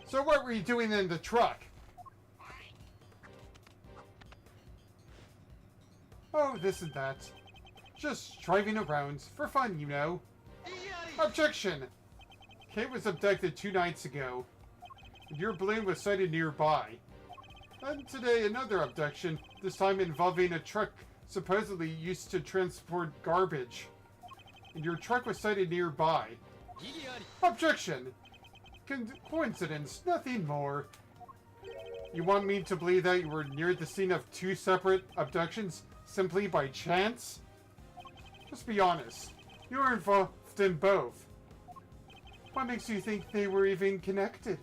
So what were you doing in the truck? Oh, this and that. Just driving around. For fun, you know. Objection! Kate was abducted 2 nights ago. And your balloon was sighted nearby. And today, another abduction, this time involving a truck supposedly used to transport garbage. And your truck was sighted nearby. Objection! Coincidence, nothing more. You want me to believe that you were near the scene of 2 separate abductions simply by chance? Just be honest. You were involved in both. What makes you think they were even connected?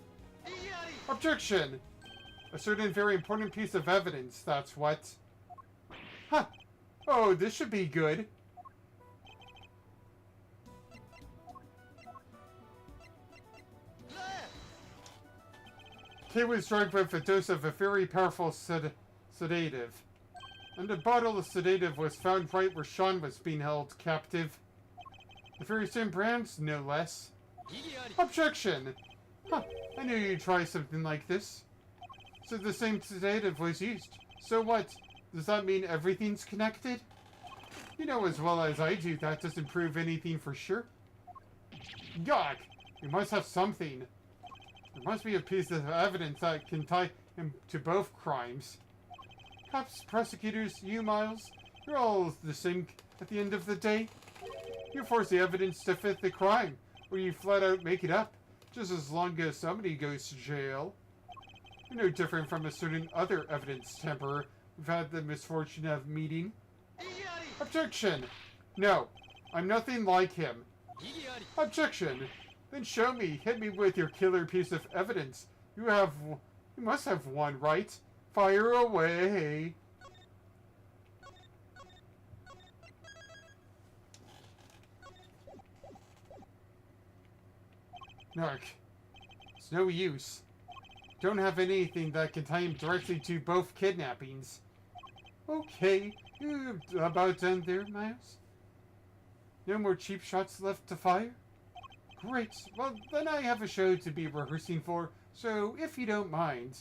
Objection! A certain very important piece of evidence, that's what. Huh. Oh, this should be good. Kate was drugged with a dose of a very powerful sedative. And a bottle of sedative was found right where Sean was being held captive. The very same brands, no less. Objection! Huh, I knew you'd try something like this. So the same sedative was used. So what? Does that mean everything's connected? You know as well as I do that doesn't prove anything for sure. Yuck! You must have something. There must be a piece of evidence that can tie him to both crimes. Cops, prosecutors, you, Miles, you're all the same at the end of the day. You force the evidence to fit the crime, or you flat out make it up, just as long as somebody goes to jail. You're no different from a certain other evidence tamperer we've had the misfortune of meeting. Objection! No, I'm nothing like him. Objection! Then show me, hit me with your killer piece of evidence. You must have one, right? Fire away! Narc. It's no use. Don't have anything that can tie him directly to both kidnappings. Okay, you're about done there, Miles? No more cheap shots left to fire? Great. Well, then I have a show to be rehearsing for, so if you don't mind...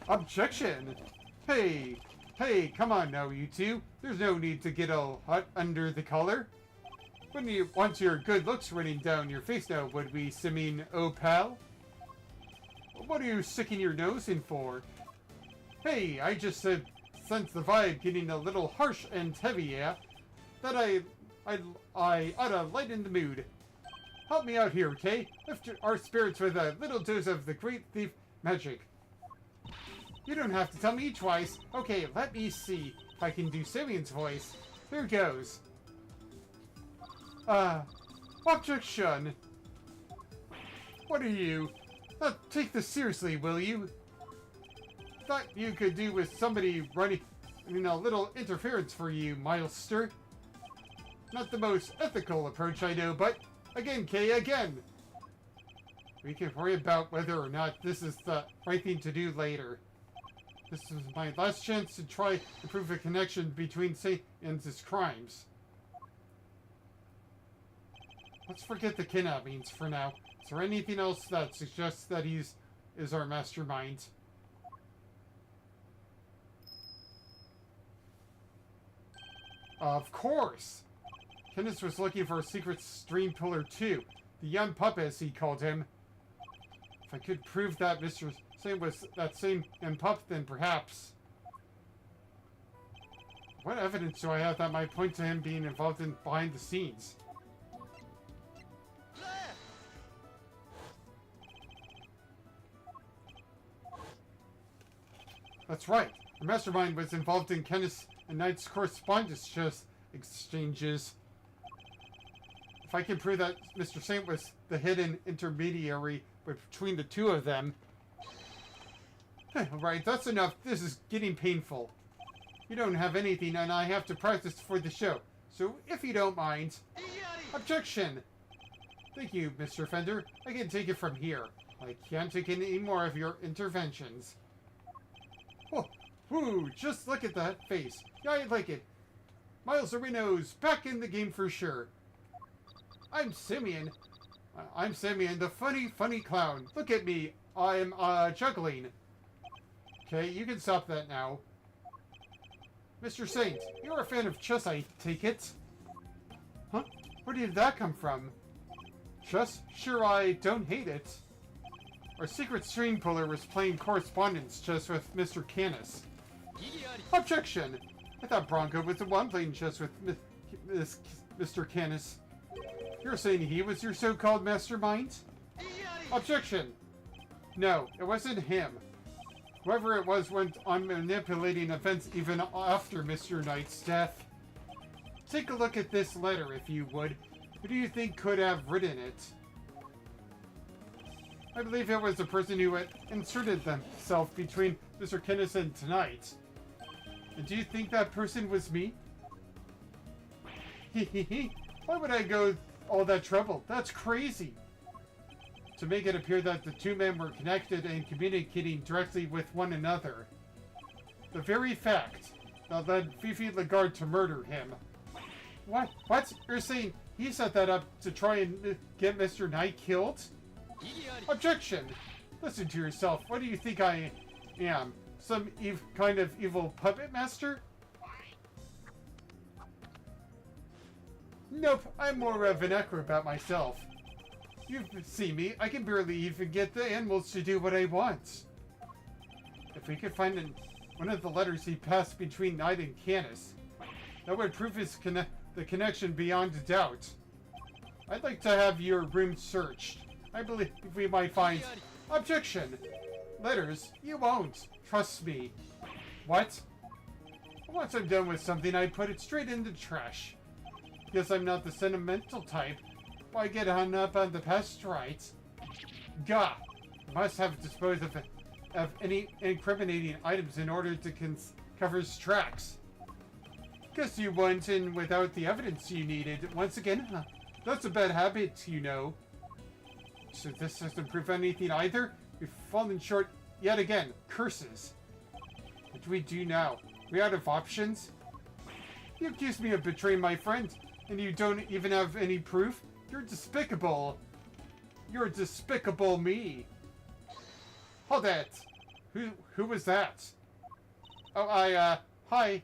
Objection! Hey, come on now, you two. There's no need to get all hot under the collar. Once your good looks running down your face now, would we, Simeon Opal? What are you sticking your nose in for? Hey, I just said, sense the vibe getting a little harsh and heavy, yeah? That I oughta lighten the mood. Help me out here, okay? Lift our spirits with a little dose of the great thief magic. You don't have to tell me twice. Okay, let me see if I can do Simeon's voice. Here goes. Objection. What are you? Take this seriously, will you? Thought you could do with somebody running, a little interference for you, Milester. Not the most ethical approach, I know, but again, Kay, again. We can worry about whether or not this is the right thing to do later. This is my last chance to try to prove a connection between Saint and his crimes. Let's forget the kidnappings for now. Is there anything else that suggests that is our mastermind? Of course! Kenneth was looking for a secret stream pillar too. The young pup, as he called him. If I could prove that Mr. Saint was that same young pup, then perhaps. What evidence do I have that might point to him being involved in behind the scenes? That's right. The mastermind was involved in Kenneth and Knight's correspondence exchanges. If I can prove that Mr. Saint was the hidden intermediary between the two of them... Right, that's enough. This is getting painful. You don't have anything and I have to practice for the show. So, if you don't mind... Objection! Thank you, Mr. Fender. I can take it from here. I can't take any more of your interventions. Oh, whoo, just look at that face. Yeah, I like it. Miles Areno's back in the game for sure. I'm Simeon. I'm Simeon, the funny clown. Look at me. I'm, juggling. Okay, you can stop that now. Mr. Saint, you're a fan of chess, I take it. Huh? Where did that come from? Chess? Sure, I don't hate it. Our secret string puller was playing correspondence chess with Mr. Canis. Objection! I thought Bronco was the one playing chess with Mr. Canis. You're saying he was your so-called mastermind? Objection! No, it wasn't him. Whoever it was went on manipulating events even after Mr. Knight's death. Take a look at this letter, if you would. Who do you think could have written it? I believe it was the person who had inserted themselves between Mr. Canis and tonight. And do you think that person was me? Why would I go all that trouble? That's crazy. To make it appear that the two men were connected and communicating directly with one another. The very fact that led Fifi Lagarde to murder him. What? What? You're saying he set that up to try and get Mr. Knight killed? Objection! Listen to yourself. What do you think I am? Some kind of evil puppet master? Nope, I'm more of an acrobat myself. You've seen me. I can barely even get the animals to do what I want. If we could find one of the letters he passed between Knight and Canis, that would prove the connection beyond a doubt. I'd like to have your room searched. I believe we might find... Objection! Letters? You won't. Trust me. What? Once I'm done with something, I put it straight in the trash. Guess I'm not the sentimental type. Why get hung up on the past, right? Gah! Must have disposed of any incriminating items in order to cover his tracks. Guess you went in without the evidence you needed. Once again, that's a bad habit, you know. So this doesn't prove anything either? We've fallen short yet again. Curses. What do we do now? We out of options? You accuse me of betraying my friend, and you don't even have any proof? You're despicable. You're despicable me. Hold that. Who was that? Oh, hi.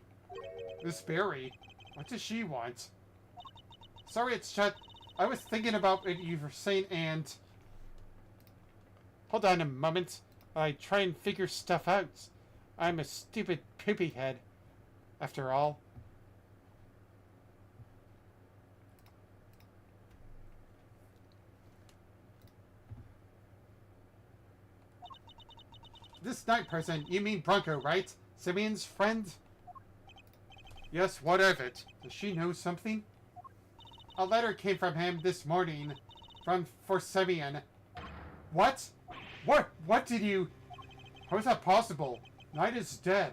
Miss Barry. What does she want? Sorry, it's Chet. I was thinking about what you were saying and... Hold on a moment. I try and figure stuff out. I'm a stupid poopy head, after all. This night person, you mean Bronco, right? Simeon's friend? Yes, what of it? Does she know something? A letter came from him this morning for Simeon. What? What did you... How is that possible? Knight is dead.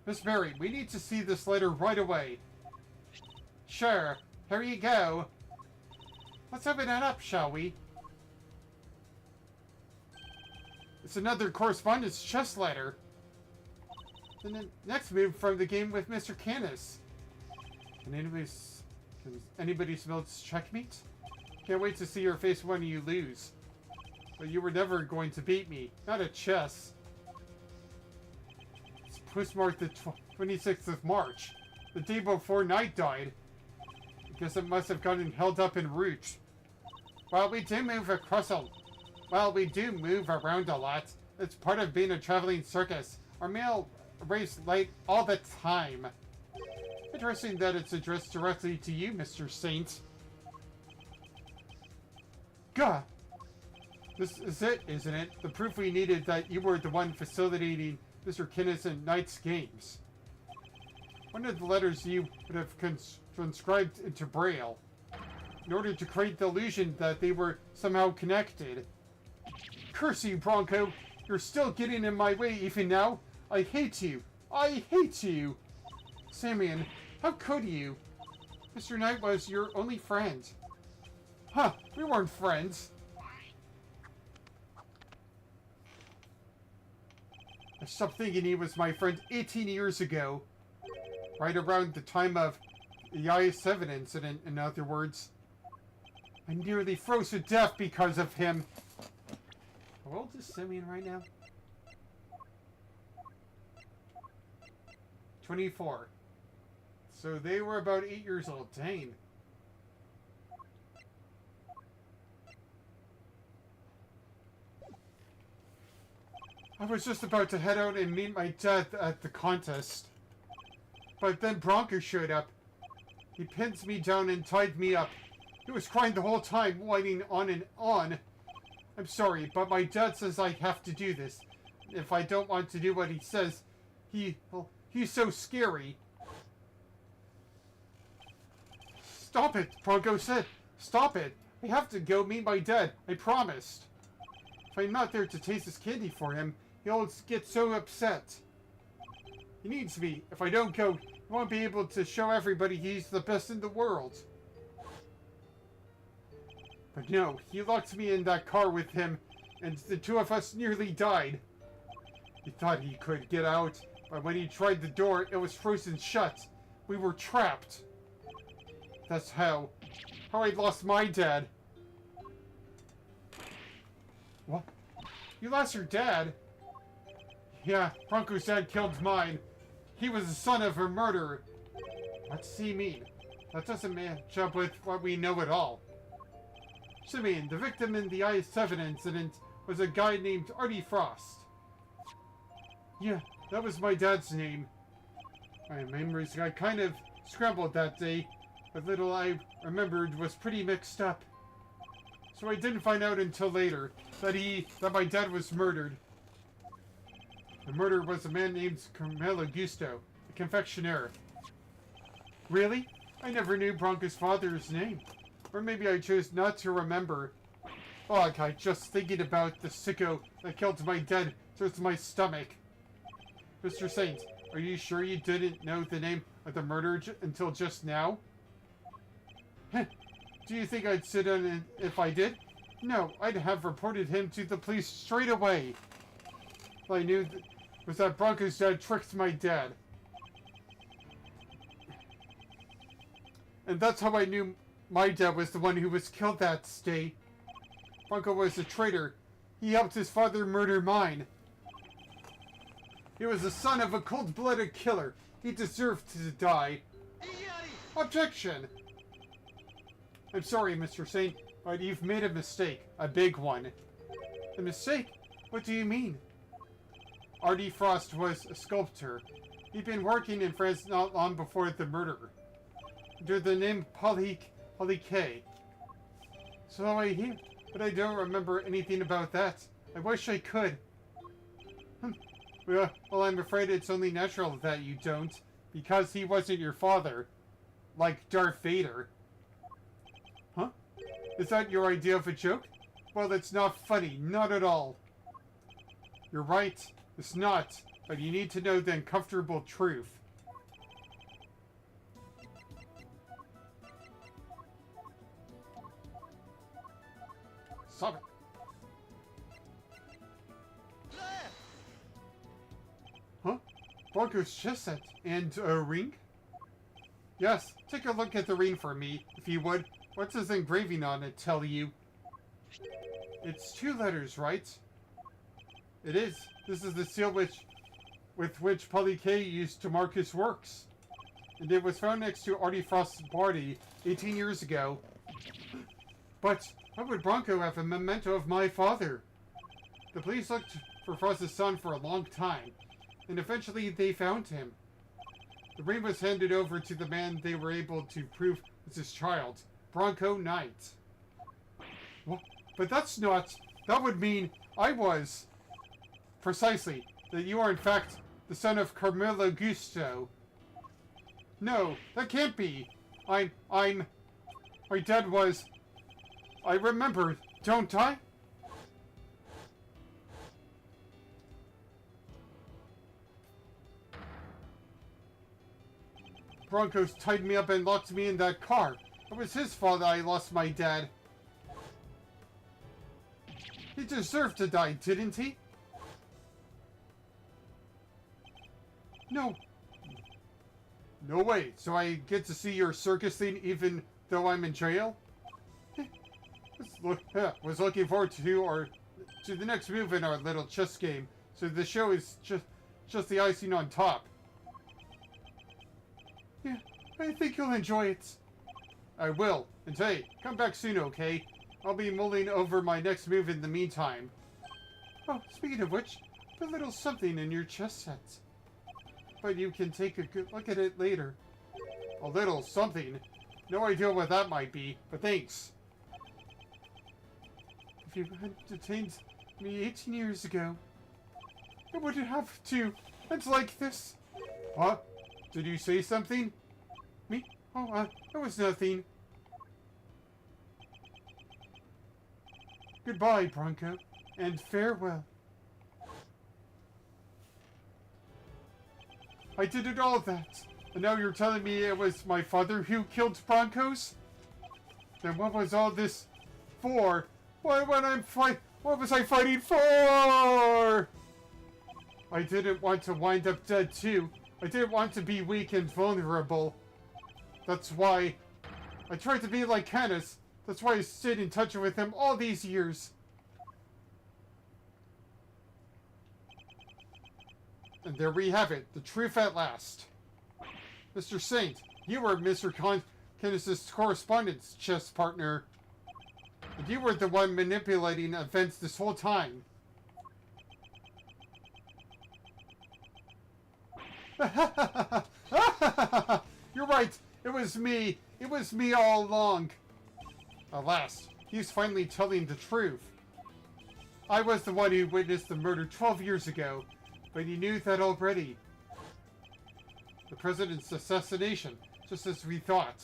Miss Barry, we need to see this letter right away. Sure, here you go. Let's open it up, shall we? It's another correspondence chess letter. The next move from the game with Mr. Canis. Can anybody smell checkmate? Can't wait to see your face when you lose. But you were never going to beat me. Not at chess. It's postmarked the 26th of March. The day before Knight died. I guess it must have gotten held up en route. Well, we do move around a lot. It's part of being a traveling circus. Our mail arrives late all the time. Interesting that it's addressed directly to you, Mr. Saint. Gah! This is it, isn't it? The proof we needed that you were the one facilitating Mr. Canis and Knight's games. One of the letters you would have transcribed into Braille, in order to create the illusion that they were somehow connected. Curse you, Bronco! You're still getting in my way even now! I hate you! I hate you! Simeon, how could you? Mr. Knight was your only friend. Huh, we weren't friends. I stopped thinking he was my friend 18 years ago. Right around the time of the I-7 incident, in other words. I nearly froze to death because of him. How old is Simeon right now? 24. So they were about 8 years old. Dang. I was just about to head out and meet my dad at the contest. But then Bronco showed up. He pinned me down and tied me up. He was crying the whole time, whining on and on. I'm sorry, but my dad says I have to do this. If I don't want to do what he says, he's so scary. Stop it, Bronco said. Stop it. I have to go meet my dad. I promised. If I'm not there to taste his candy for him, he'll get so upset. He needs me. If I don't go, he won't be able to show everybody he's the best in the world. But no, he locked me in that car with him, and the two of us nearly died. He thought he could get out. But when he tried the door, it was frozen shut. We were trapped. That's how I lost my dad. What? You lost your dad? Yeah, Bronco's dad killed mine. He was the son of a murderer. What does he mean? That doesn't match up with what we know at all. Simeon, the victim in the I-7 incident was a guy named Artie Frost. Yeah, that was my dad's name. My memories got kind of scrambled that day. But little I remembered was pretty mixed up. So I didn't find out until later that my dad was murdered. The murderer was a man named Carmelo Gusto, a confectioner. Really? I never knew Bronco's father's name. Or maybe I chose not to remember. Oh, God, just thinking about the sicko that killed my dad turns my stomach. Mr. Saint, are you sure you didn't know the name of the murderer until just now? Do you think I'd sit on it if I did? No, I'd have reported him to the police straight away. All I knew was that Bronco's dad tricked my dad. And that's how I knew my dad was the one who was killed that day. Bronco was a traitor. He helped his father murder mine. He was the son of a cold-blooded killer. He deserved to die. Objection! I'm sorry, Mr. Saint, but you've made a mistake. A big one. A mistake? What do you mean? Artie Frost was a sculptor. He'd been working in France not long before the murder. Under the name K. So I hear, but I don't remember anything about that. I wish I could. Well, I'm afraid it's only natural that you don't, because he wasn't your father. Like Darth Vader. Huh? Is that your idea of a joke? Well, it's not funny. Not at all. You're right. It's not. But you need to know the uncomfortable truth. Stop it. Huh? Bronco's chest set and a ring? Yes, take a look at the ring for me, if you would. What's this engraving on it tell you? It's 2 letters, right? It is. This is the seal with which K used to mark his works. And it was found next to Artie Frost's body 18 years ago. But how would Bronco have a memento of my father? The police looked for Frost's son for a long time, and eventually they found him. The ring was handed over to the man they were able to prove was his child, Bronco Knight. What? But that's not... That would mean I was... Precisely. That you are in fact the son of Carmelo Gusto. No, that can't be. My dad was... I remember, don't I? Bronco's tied me up and locked me in that car. It was his fault I lost my dad. He deserved to die, didn't he? No. No way. So I get to see your circus thing even though I'm in jail? Was looking forward to the next move in our little chess game. So the show is just the icing on top. Yeah, I think you'll enjoy it. I will. And hey, come back soon, okay? I'll be mulling over my next move in the meantime. Oh, speaking of which, put a little something in your chess set. But you can take a good look at it later. A little something? No idea what that might be, but thanks. If you had detained me 18 years ago, I wouldn't have to. It's like this. What? Did you say something? Me? Oh, it was nothing. Goodbye, Bronco, and farewell. I did it all that, and now you're telling me it was my father who killed Broncos? Then what was all this for? What was I fighting for? I didn't want to wind up dead too. I didn't want to be weak and vulnerable. That's why I tried to be like Canis. That's why I stayed in touch with him all these years. And there we have it, the truth at last. Mr. Saint, you were Mr. Canis' correspondence chess partner. And you were the one manipulating events this whole time. You're right. It was me. It was me all along. Alas, he's finally telling the truth. I was the one who witnessed the murder 12 years ago, but he knew that already. The president's assassination, just as we thought.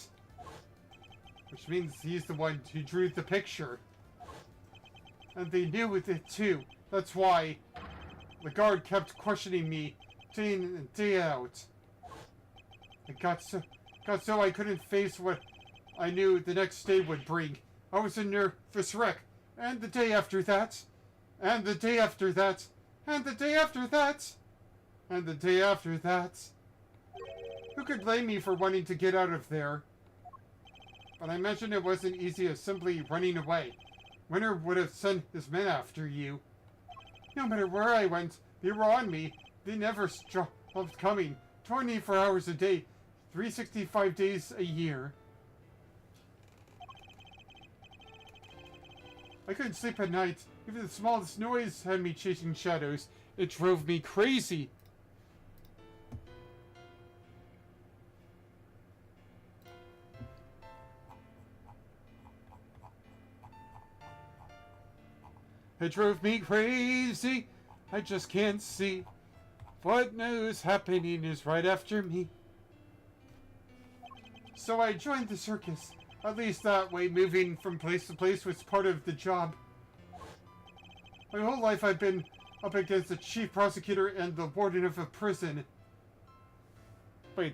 Which means he's the one who drew the picture. And they knew it too. That's why the guard kept questioning me day in and day out. It got so I couldn't face what I knew the next day would bring. I was a nervous wreck. And the day after that. And the day after that. And the day after that. And the day after that. Who could blame me for wanting to get out of there? But I imagine it wasn't easy as simply running away. Winter would have sent his men after you. No matter where I went, they were on me. They never stopped coming. 24 hours a day, 365 days a year. I couldn't sleep at night. Even the smallest noise had me chasing shadows. It drove me crazy. It drove me crazy. I just can't see. What news happening is right after me. So I joined the circus. At least that way, moving from place to place was part of the job. My whole life I've been up against the chief prosecutor and the warden of a prison. Wait.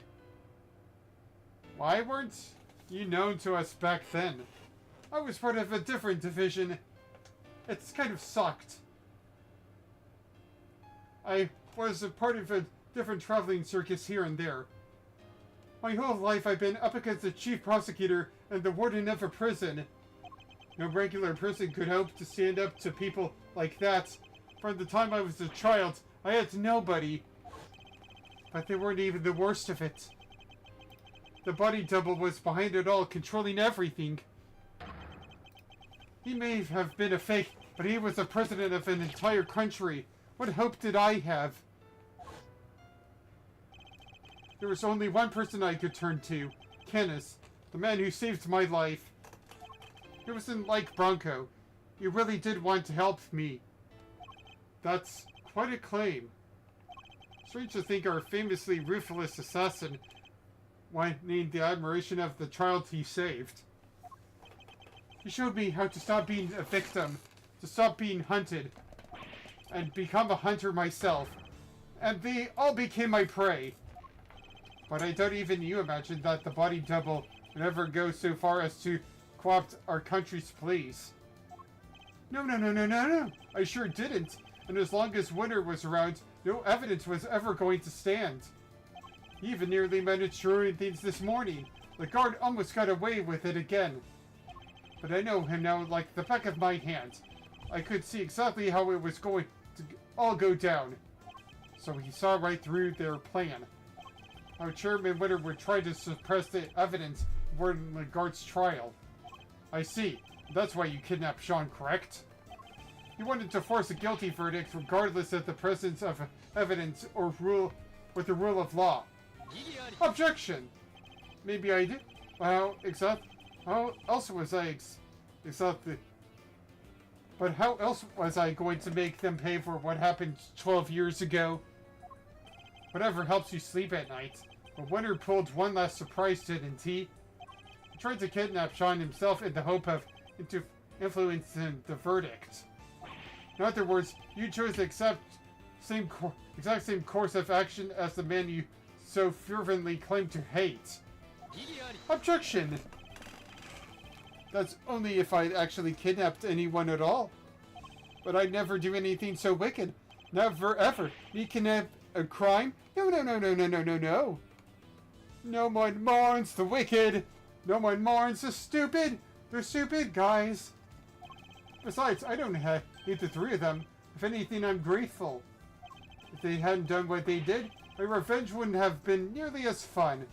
Why weren't you known to us back then? I was part of a different division. It's kind of sucked. I was a part of a different traveling circus here and there. My whole life I've been up against the chief prosecutor and the warden of a prison. No regular person could hope to stand up to people like that. From the time I was a child, I had nobody. But they weren't even the worst of it. The body double was behind it all, controlling everything. He may have been a fake, but he was the president of an entire country. What hope did I have? There was only one person I could turn to. Canis, the man who saved my life. He wasn't like Bronco. He really did want to help me. That's quite a claim. Strange to think our famously ruthless assassin wanting the admiration of the child he saved. He showed me how to stop being a victim, to stop being hunted, and become a hunter myself. And they all became my prey. But I don't even you imagine that the body double would ever go so far as to co-opt our country's police. No. I sure didn't. And as long as Winter was around, no evidence was ever going to stand. He even nearly managed to ruin things this morning. The guard almost got away with it again. But I know him now like the back of my hand. I could see exactly how it was going to all go down. So he saw right through their plan. How Chairman Winter would try to suppress the evidence for the guard's trial. I see. That's why you kidnapped Sean, correct? He wanted to force a guilty verdict regardless of the presence of evidence or rule with the rule of law. Objection! Maybe I did. How else was I But how else was I going to make them pay for what happened 12 years ago? Whatever helps you sleep at night. But Winter pulled one last surprise, didn't he? He tried to kidnap Sean himself in the hope of influencing the verdict. In other words, you chose the exact same course of action as the man you so fervently claim to hate. Objection! That's only if I'd actually kidnapped anyone at all. But I'd never do anything so wicked. Never ever. Me commit a crime? No, no, no, no, no, no, no, no. No one mourns the wicked. No one mourns the stupid. They're stupid, guys. Besides, I don't hate the three of them. If anything, I'm grateful. If they hadn't done what they did, my revenge wouldn't have been nearly as fun.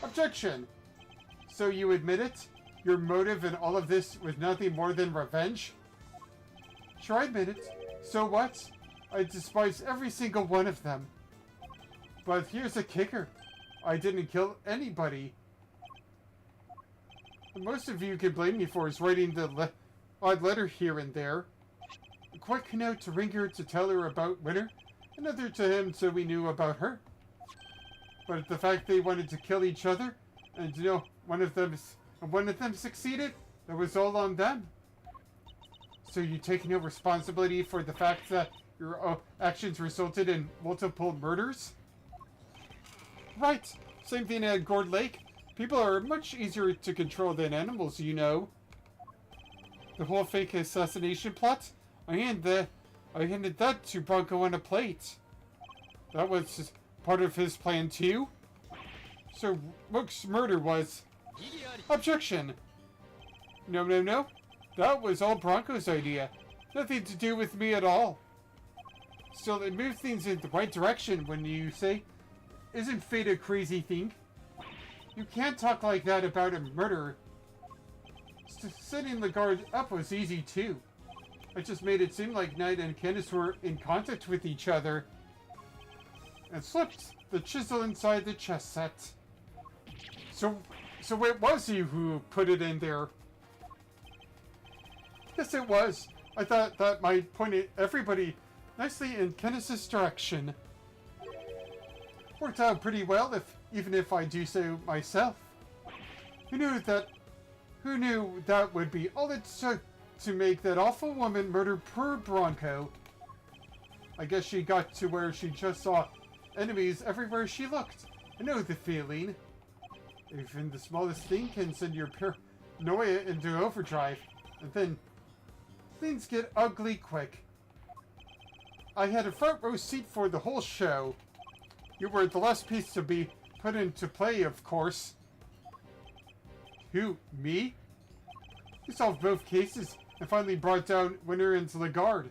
Objection! So you admit it? Your motive in all of this was nothing more than revenge? Sure, I admit it. So what? I despise every single one of them. But here's the kicker. I didn't kill anybody. And most of you can blame me for is writing the odd letter here and there. A quick note to Ringer to tell her about Winter. Another to him so we knew about her. But the fact they wanted to kill each other, and you know, one of them succeeded, that was all on them. So you take no responsibility for the fact that your actions resulted in multiple murders? Right. Same thing at Gourd Lake. People are much easier to control than animals, you know. The whole fake assassination plot? I handed that to Bronco on a plate. That was part of his plan too? So Rook's murder was... Objection! No, no, no. That was all Bronco's idea. Nothing to do with me at all. Still, it moved things in the right direction when you say, isn't fate a crazy thing? You can't talk like that about a murderer. Setting the guard up was easy too. I just made it seem like Knight and Candace were in contact with each other. And slipped the chisel inside the chest set. So it was you who put it in there. Yes, it was. I thought that might point everybody nicely in Candace's direction. Worked out pretty well, even if I do so myself. Who knew that would be all it took to make that awful woman murder poor Bronco? I guess she got to where she just saw enemies everywhere she looked. I know the feeling. Even the smallest thing can send your paranoia into overdrive, and then things get ugly quick. I had a front row seat for the whole show. You were the last piece to be put into play, of course. Who? Me? You solved both cases and finally brought down Winter and Lagarde.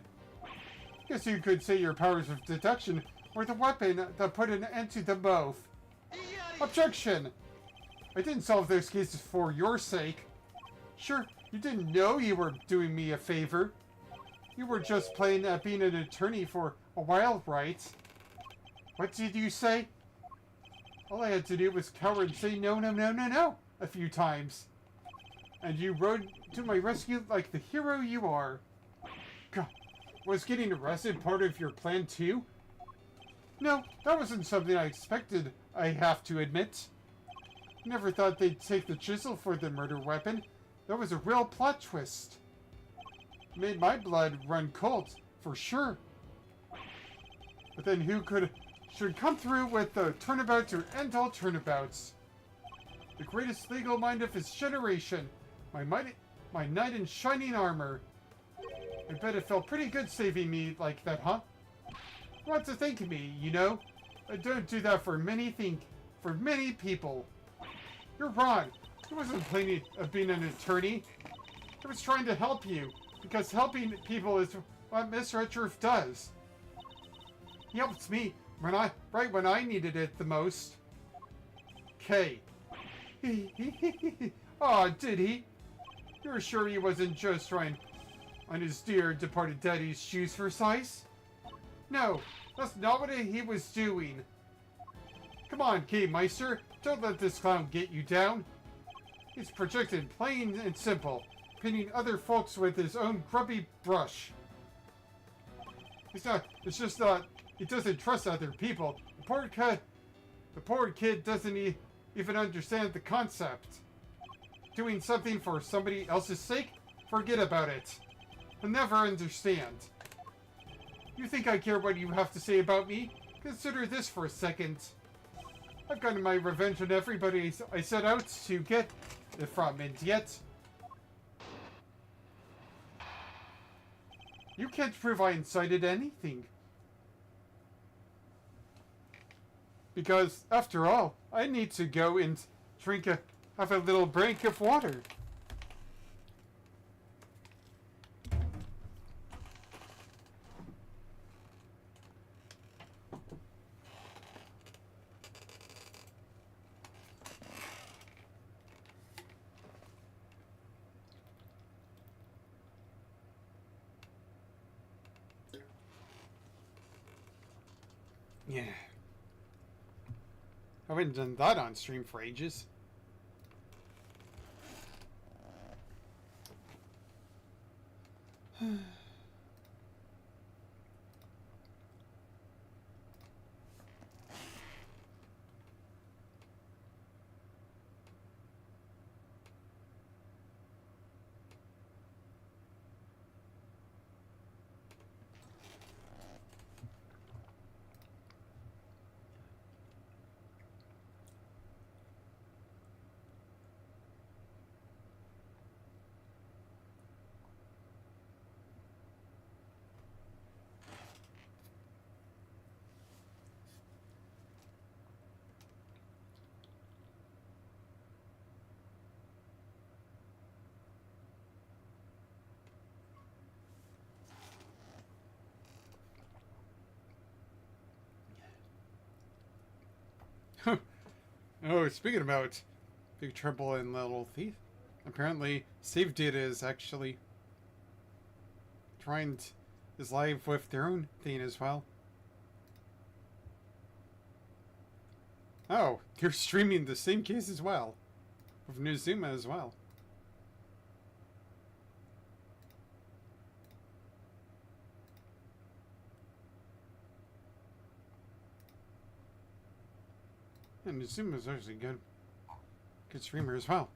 Guess you could say your powers of deduction were the weapon that put an end to them both. Objection! I didn't solve those cases for your sake. Sure, you didn't know you were doing me a favor. You were just playing at being an attorney for a while, right? What did you say? All I had to do was cower and say no, no, no, no, no a few times. And you rode to my rescue like the hero you are. God, was getting arrested part of your plan too? No, that wasn't something I expected, I have to admit. Never thought they'd take the chisel for the murder weapon. That was a real plot twist. Made my blood run cold, for sure. But then who should come through with the turnabout to end all turnabouts? The greatest legal mind of his generation. My knight in shining armor. I bet it felt pretty good saving me like that, huh? You want to thank me, you know? I don't do that for many people. You're wrong. I wasn't planning of being an attorney. I was trying to help you, because helping people is what Miss Redruth does. He helped me right when I needed it the most. K. Aw, did he? You're sure he wasn't just trying on his dear departed daddy's shoes for size? No, that's not what he was doing. Come on, K-Meister. Don't let this clown get you down. He's projected plain and simple, painting other folks with his own grubby brush. It's just that he doesn't trust other people. The poor kid doesn't even understand the concept. Doing something for somebody else's sake? Forget about it. He'll never understand. You think I care what you have to say about me? Consider this for a second. I've gotten my revenge on everybody I set out to get it from, and yet... You can't prove I incited anything. Because, after all, I need to go and have a little break of water. Yeah. I haven't done that on stream for ages. Oh, speaking about Big Trouble in Little Thief, apparently save data is actually is live with their own thing as well. Oh, they're streaming the same case as well, with Nozuma as well. And Nozuma's actually good streamer as well.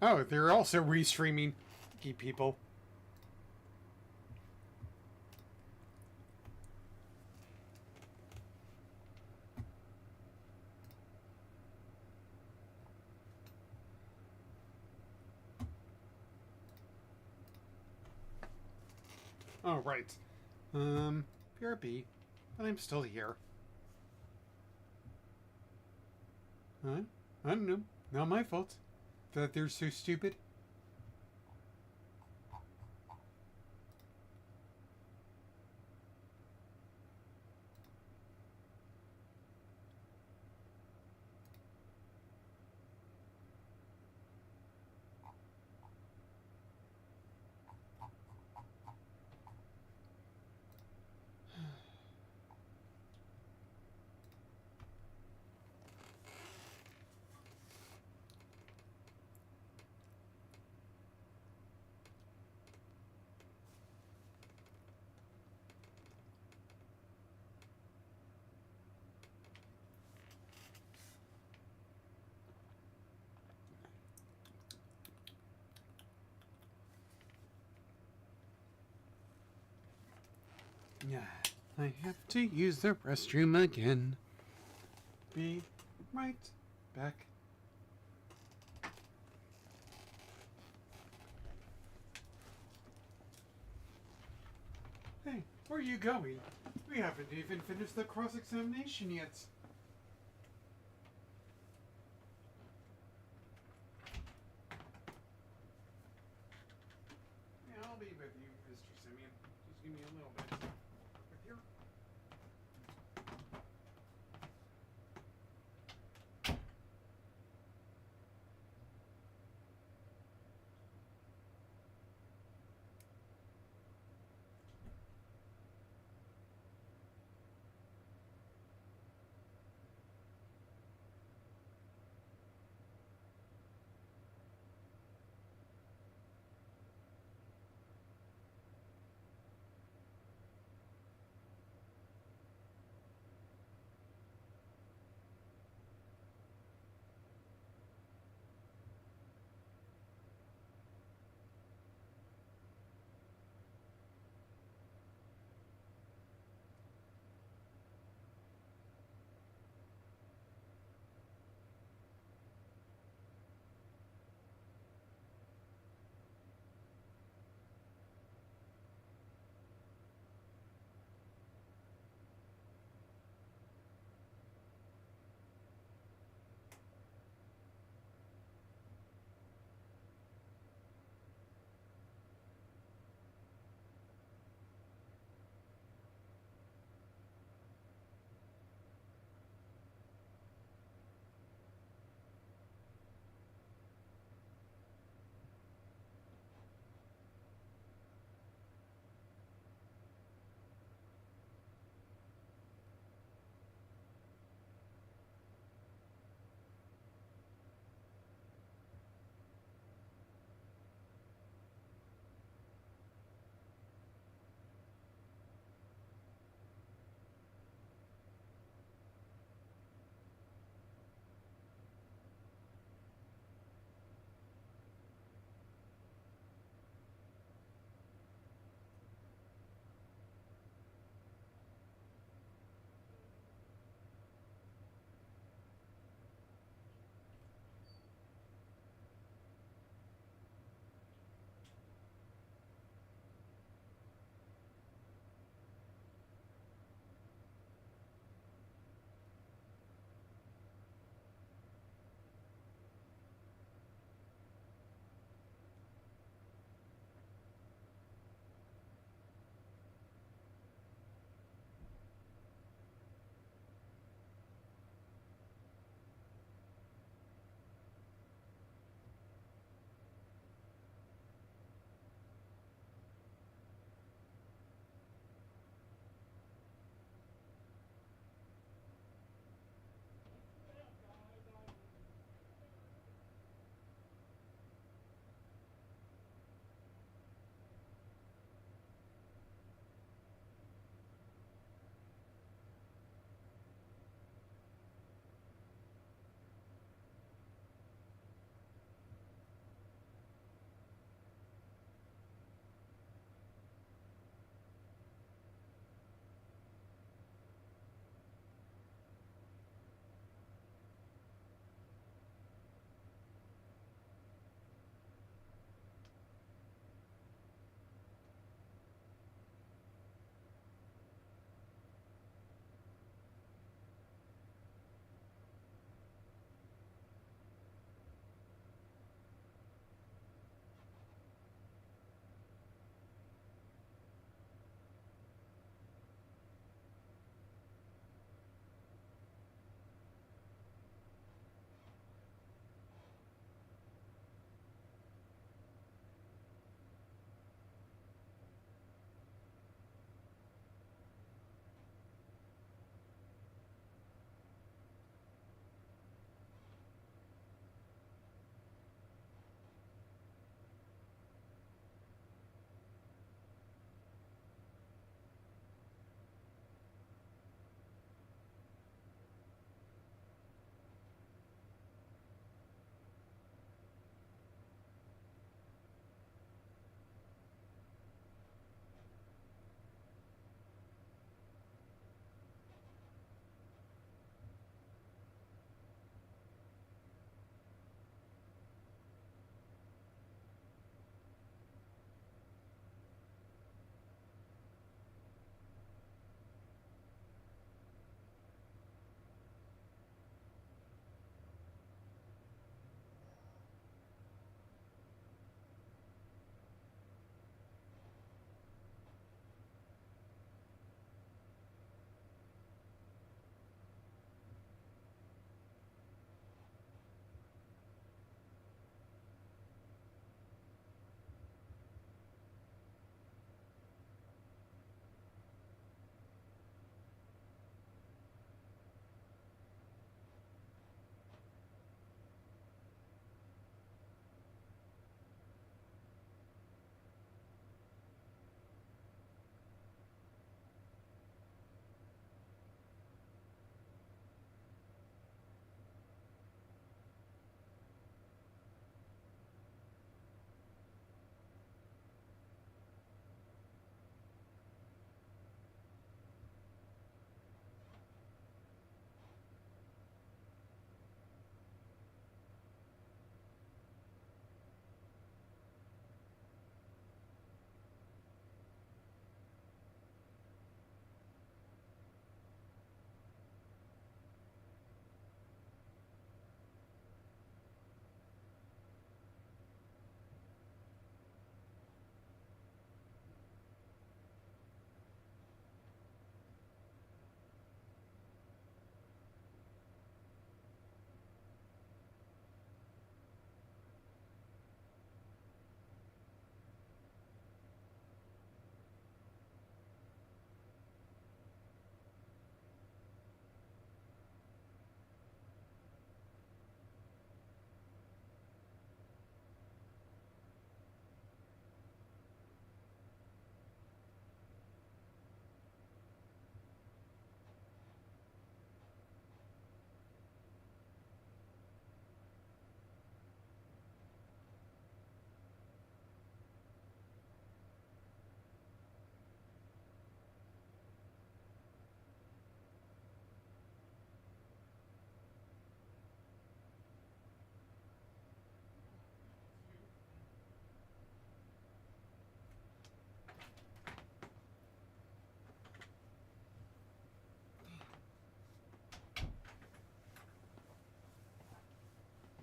Oh, they're also restreaming. Lucky people. Oh, right. BRB. But I'm still here. Huh? I don't know. Not my fault. That they're so stupid. Yeah, I have to use the restroom again. Be right back. Hey, where are you going? We haven't even finished the cross-examination yet. Yeah, I'll be with you, Mr. Simeon. Just give me a little bit. Right here.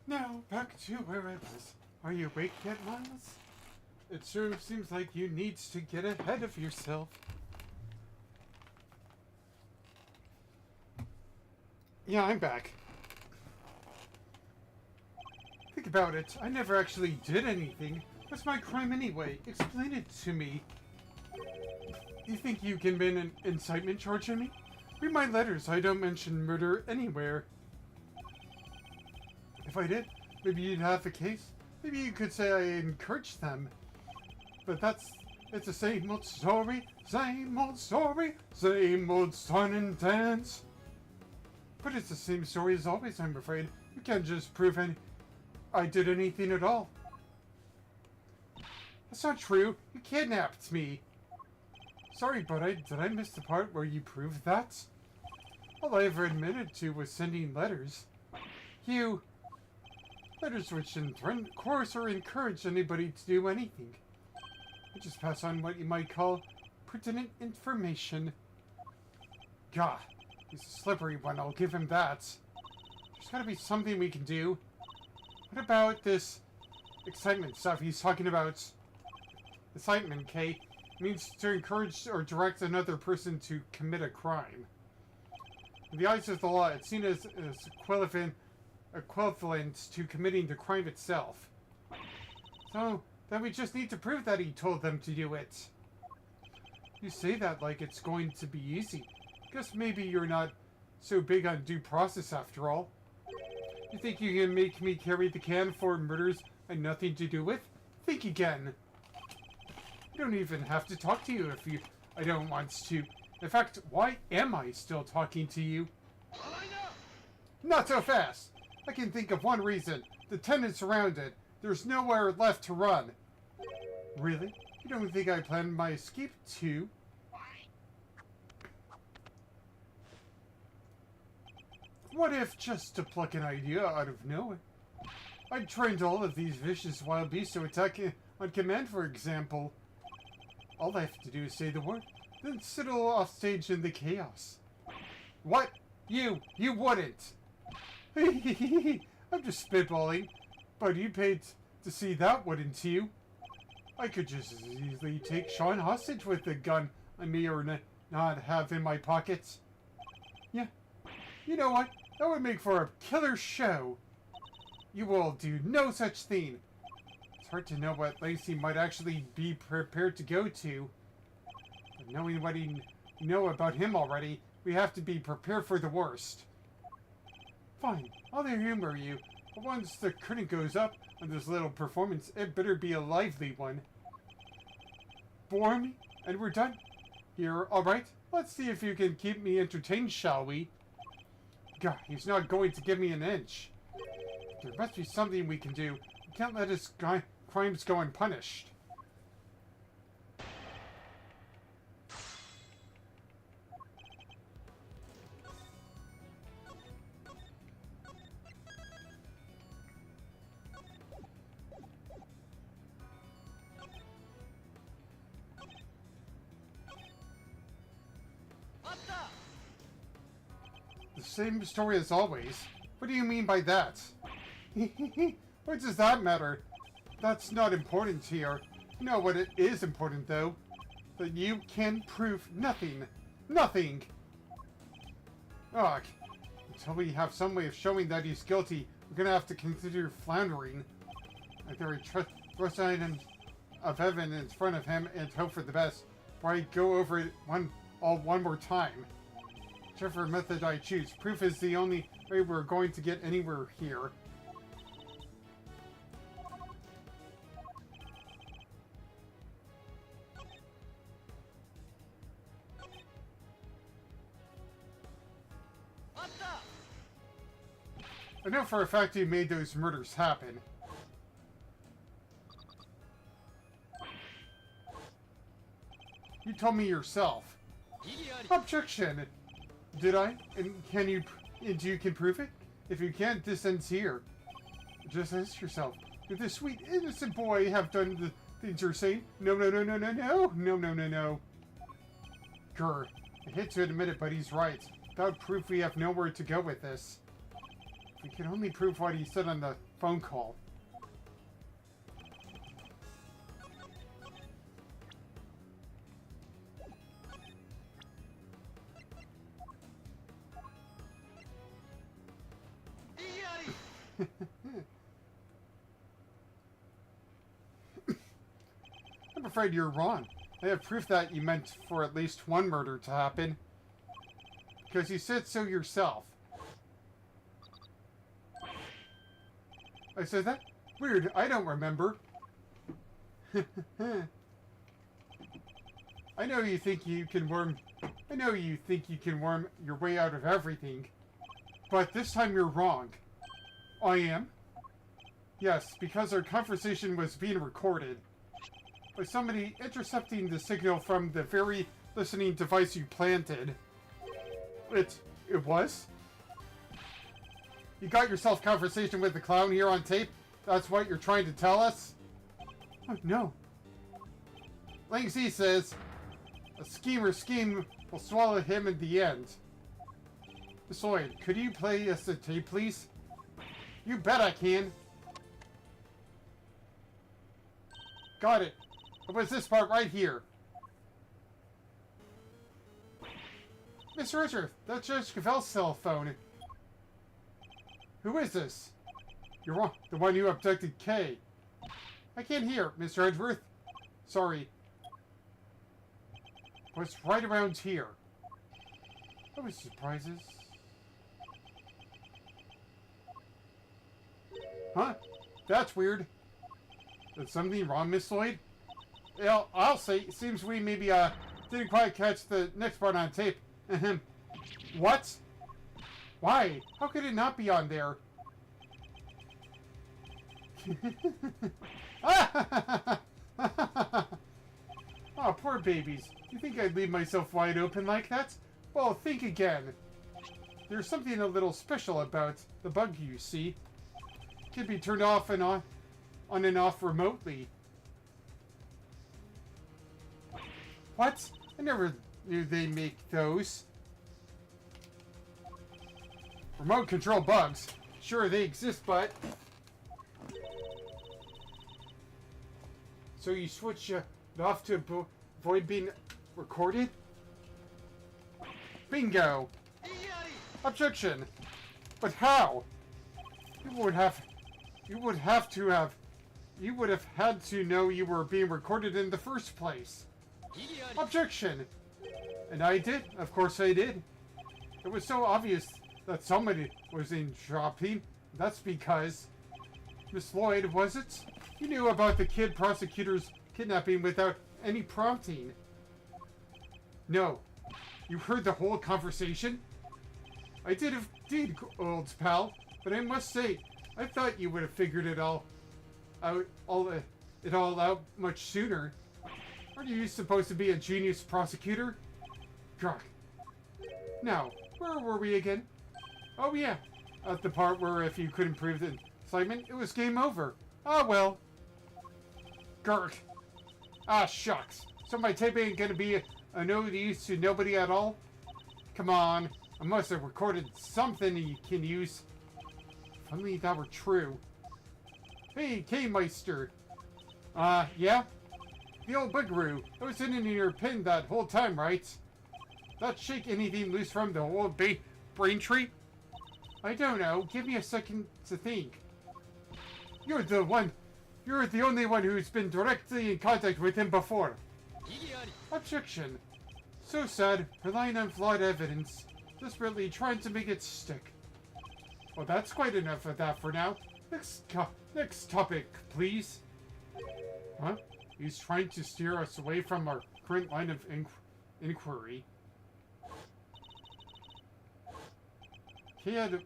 Now, back to where I was. Are you awake yet, Miles? It sure seems like you need to get ahead of yourself. Yeah, I'm back. Think about it. I never actually did anything. What's my crime anyway? Explain it to me. You think you can win an incitement charge on me? Read my letters. I don't mention murder anywhere. If I did, maybe you'd have a case. Maybe you could say I encouraged them. But it's the same old story, same old story, same old song and dance. But it's the same story as always, I'm afraid. You can't just prove I did anything at all. That's not true. You kidnapped me. Sorry, but did I miss the part where you proved that? All I ever admitted to was sending letters. Letters which in turn, course, or encourage anybody to do anything. I just pass on what you might call pertinent information. Gah, he's a slippery one, I'll give him that. There's gotta be something we can do. What about this excitement stuff he's talking about? Excitement, Kay, means to encourage or direct another person to commit a crime. In the eyes of the law, it's seen as equivalent to committing the crime itself. So, then we just need to prove that he told them to do it. You say that like it's going to be easy. Guess maybe you're not so big on due process after all. You think you can make me carry the can for murders I had nothing to do with? Think again. I don't even have to talk to you if I don't want to. In fact, why am I still talking to you? Not so fast! I can think of one reason. The tenant's surrounded. There's nowhere left to run. Really? You don't think I planned my escape too? What if, just to pluck an idea out of nowhere, I trained all of these vicious wild beasts to attack on command, for example? All I have to do is say the word, then settle off stage in the chaos. What? You wouldn't! I'm just spitballing, but you paid to see that, wouldn't you? I could just as easily take Sean hostage with the gun I may or not have in my pockets. Yeah, you know what? That would make for a killer show. You will do no such thing. It's hard to know what Lacey might actually be prepared to go to. But knowing what we know about him already, we have to be prepared for the worst. Fine, I'll humor you, but once the curtain goes up on this little performance, it better be a lively one. Bore me, and we're done. You're alright? Let's see if you can keep me entertained, shall we? God, he's not going to give me an inch. There must be something we can do. We can't let his crimes go unpunished. The same story as always. What do you mean by that? What does that matter? That's not important here. You know what it is important, though? That you can prove nothing. Nothing! Ugh. Until we have some way of showing that he's guilty, we're gonna have to consider floundering. Either thrust items of evidence in front of him and hope for the best, or I go over it one more time. Whichever method I choose, proof is the only way we're going to get anywhere here. I know for a fact you made those murders happen. You told me yourself. Objection! Did I? And you can prove it? If you can't, this ends here. Just ask yourself, did this sweet innocent boy have done the things you're saying? No. Grr. I hate to admit it, but he's right. Without proof, we have nowhere to go with this. we can only prove what he said on the phone call. I'm afraid you're wrong. I have proof that you meant for at least one murder to happen. Because you said so yourself. I said that? Weird, I don't remember. I know you think you can worm your way out of everything. But this time you're wrong. I am? Yes, because our conversation was being recorded. By somebody intercepting the signal from the very listening device you planted. It was? You got yourself conversation with the clown here on tape? That's what you're trying to tell us? Oh, no. Lang Z says, a schemer scheme will swallow him in the end. Miss Lloyd, could you play us the tape, please? You bet I can. Got it. It was this part right here. Mr. Richard, that's Judge Cavell's cell phone. Who is this? You're wrong. The one who abducted Kay. I can't hear, Mr. Edgeworth. Sorry. What's right around here? That was surprises. Huh? That's weird. Is something wrong, Miss Lloyd? Well, I'll say, it seems we maybe, didn't quite catch the next part on tape. Ahem. What? Why? How could it not be on there? Oh, poor babies. You think I'd leave myself wide open like that? Well, think again. There's something a little special about the bug, you see. It can be turned off and on and off remotely. What? I never knew they make those. Remote control bugs. Sure, they exist, but... So you switch it off to avoid being recorded? Bingo! Objection! But how? You would have had to know you were being recorded in the first place. Objection! And I did. Of course I did. It was so obvious that somebody was eavesdropping. That's because... Miss Lloyd, was it? You knew about the prosecutor's kidnapping without any prompting. No. You heard the whole conversation? I did indeed, old pal. But I must say, I thought you would have figured it all out much sooner. Aren't you supposed to be a genius prosecutor? Gah. Now, where were we again? Oh yeah, at the part where if you couldn't prove the incitement, it was game over. Ah well. Gurk. Ah shucks. So my tape ain't gonna be a no use to nobody at all? Come on, I must have recorded something you can use. If only that were true. Hey, K-Meister. Yeah? The old bugaroo. I was sitting in your pen that whole time, right? Not shake anything loose from the old brain tree? I don't know. Give me a second to think. You're the only one who's been directly in contact with him before. Objection. So sad, relying on flawed evidence, desperately trying to make it stick. Well, that's quite enough of that for now. Next topic, please. Huh? He's trying to steer us away from our current line of inquiry. He had a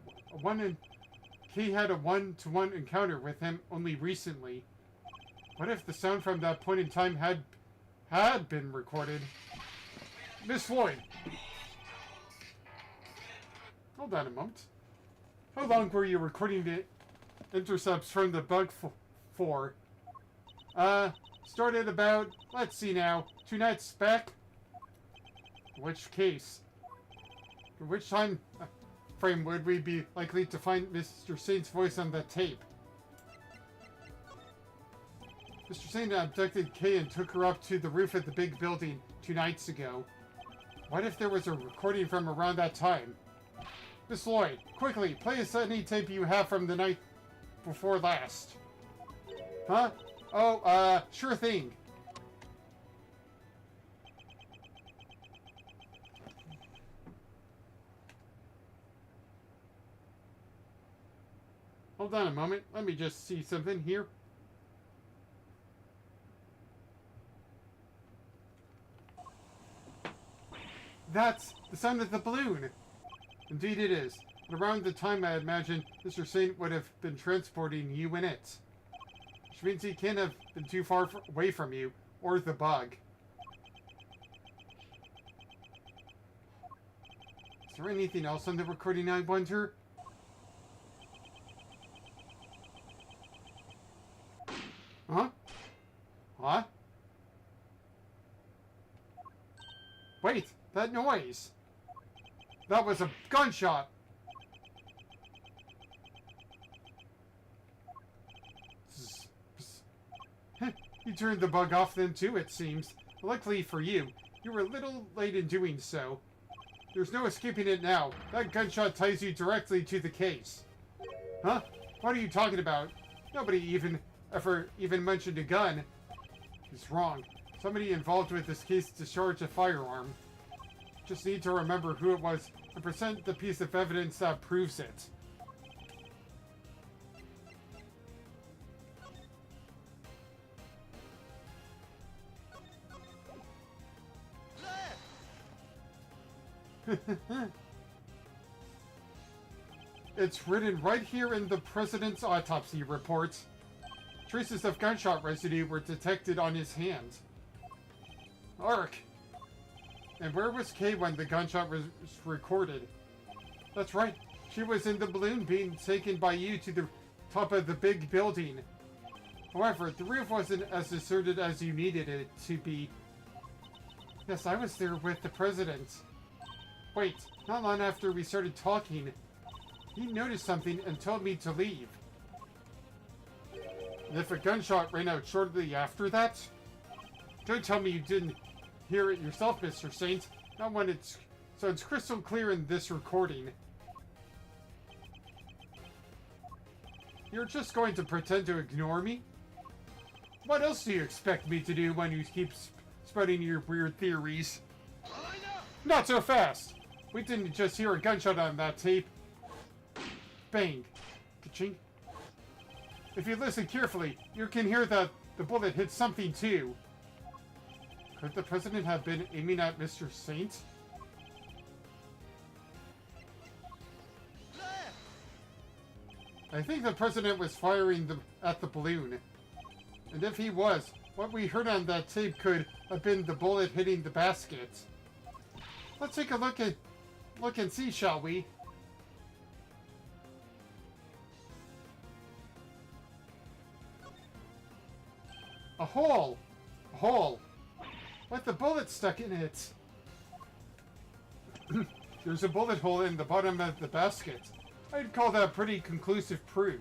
one-to-one encounter with him only recently. What if the sound from that point in time had been recorded? Miss Lloyd! Hold on a moment. How long were you recording the intercepts from the bug for? Started about, let's see now, 2 nights back? In which case? In which time... frame would we be likely to find Mr. Saint's voice on the tape? Mr. Saint abducted Kay and took her up to the roof of the big building 2 nights ago. What if there was a recording from around that time? Miss Lloyd, quickly, play us any tape you have from the night before last. Huh? Oh, sure thing. Hold on a moment. Let me just see something here. That's the sound of the balloon. Indeed it is. And around the time I imagine Mr. Saint would have been transporting you in it. Which means he can't have been too far away from you, or the bug. Is there anything else on the recording, I wonder? Huh? What? Wait, that noise! That was a gunshot! You turned the bug off then too, it seems. Luckily for you, you were a little late in doing so. There's no escaping it now. That gunshot ties you directly to the case. Huh? What are you talking about? Nobody ever mentioned a gun. He's wrong. Somebody involved with this case discharged a firearm. Just need to remember who it was and present the piece of evidence that proves it. It's written right here in the president's autopsy report. Traces of gunshot residue were detected on his hand. Ark! And where was Kay when the gunshot was recorded? That's right. She was in the balloon being taken by you to the top of the big building. However, the roof wasn't as deserted as you needed it to be. Yes, I was there with the president. Wait, not long after we started talking, he noticed something and told me to leave. And if a gunshot rang out shortly after that? Don't tell me you didn't hear it yourself, Mr. Saint. Not when it's crystal clear in this recording. You're just going to pretend to ignore me? What else do you expect me to do when you keep spreading your weird theories? Not so fast! We didn't just hear a gunshot on that tape. Bang. Ka-ching. If you listen carefully, you can hear that the bullet hit something too. Could the president have been aiming at Mr. Saint? I think the president was firing at the balloon. And if he was, what we heard on that tape could have been the bullet hitting the basket. Let's take a look and see, shall we? A hole! A hole! With the bullet stuck in it! There's a bullet hole in the bottom of the basket. I'd call that pretty conclusive proof.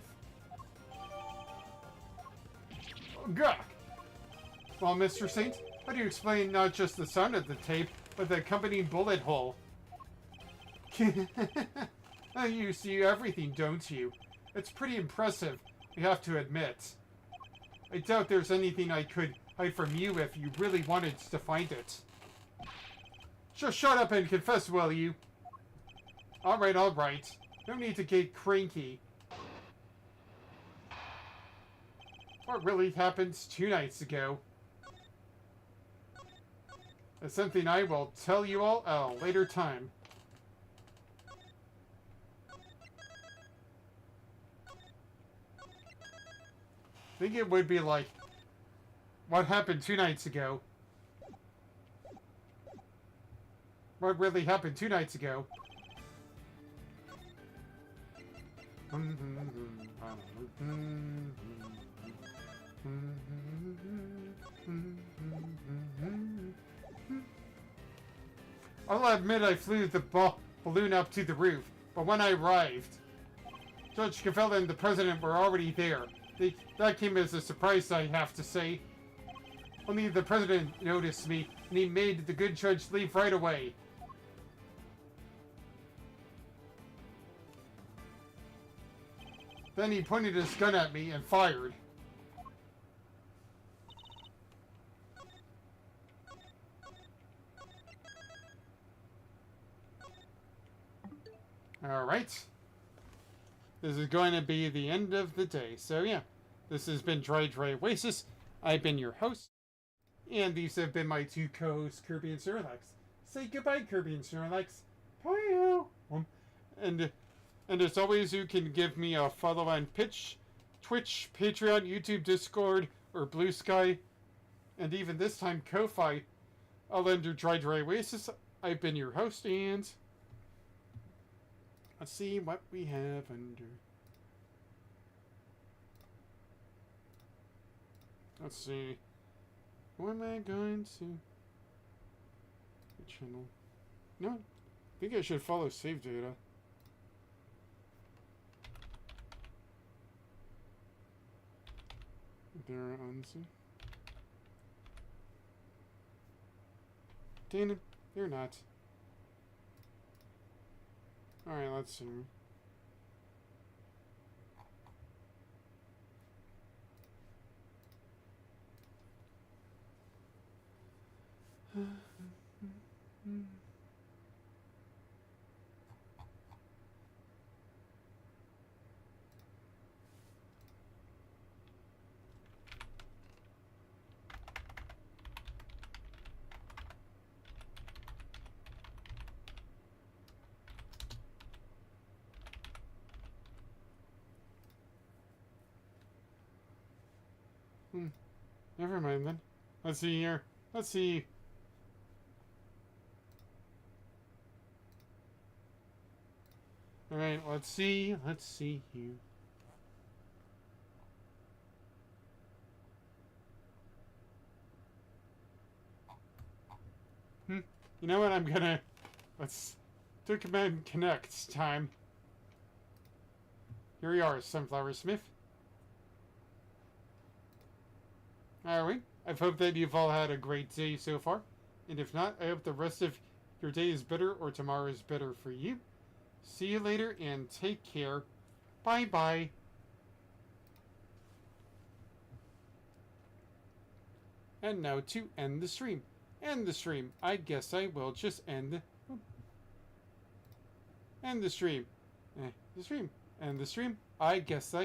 Gah! Well, Mr. Saint, how do you explain not just the sound of the tape, but the accompanying bullet hole? You see everything, don't you? It's pretty impressive, you have to admit. I doubt there's anything I could hide from you if you really wanted to find it. Just shut up and confess, will you? Alright, alright. No need to get cranky. What really happened 2 nights ago? That's something I will tell you all at a later time. I think it would be like, what happened 2 nights ago? What really happened 2 nights ago? I'll admit I flew the balloon up to the roof, But when I arrived, Judge Cavella and the President were already there. That came as a surprise, I have to say. Only the President noticed me, and he made the good judge leave right away. Then he pointed his gun at me and fired. Alright. This is going to be the end of the day. So yeah, this has been Dry Oasis. I've been your host. And these have been my two co-hosts, Kirby and Snorlax. Say goodbye, Kirby and Snorlax. Bye. And as always, you can give me a follow on Twitch, Patreon, YouTube, Discord, or Blue Sky. And even this time, Ko-Fi. I'll enter Dry Oasis. I've been your host, and let's see what we have under. Let's see. Who am I going to? The channel. No, I think I should follow save data. They're on. Dang it, they're not. Alright, let's see. Never mind then. Let's see here. Let's see. Alright, let's see. Let's see here. You know what? Let's do Command Connect time. Here we are, Sunflower Smith. Alright, I hope that you've all had a great day so far. And if not, I hope the rest of your day is better or tomorrow is better for you. See you later and take care. Bye-bye. And now to end the stream. End the stream. I guess I will just end the stream. The stream. End the stream. I guess I'll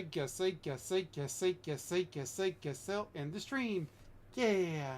end the stream. Yeah.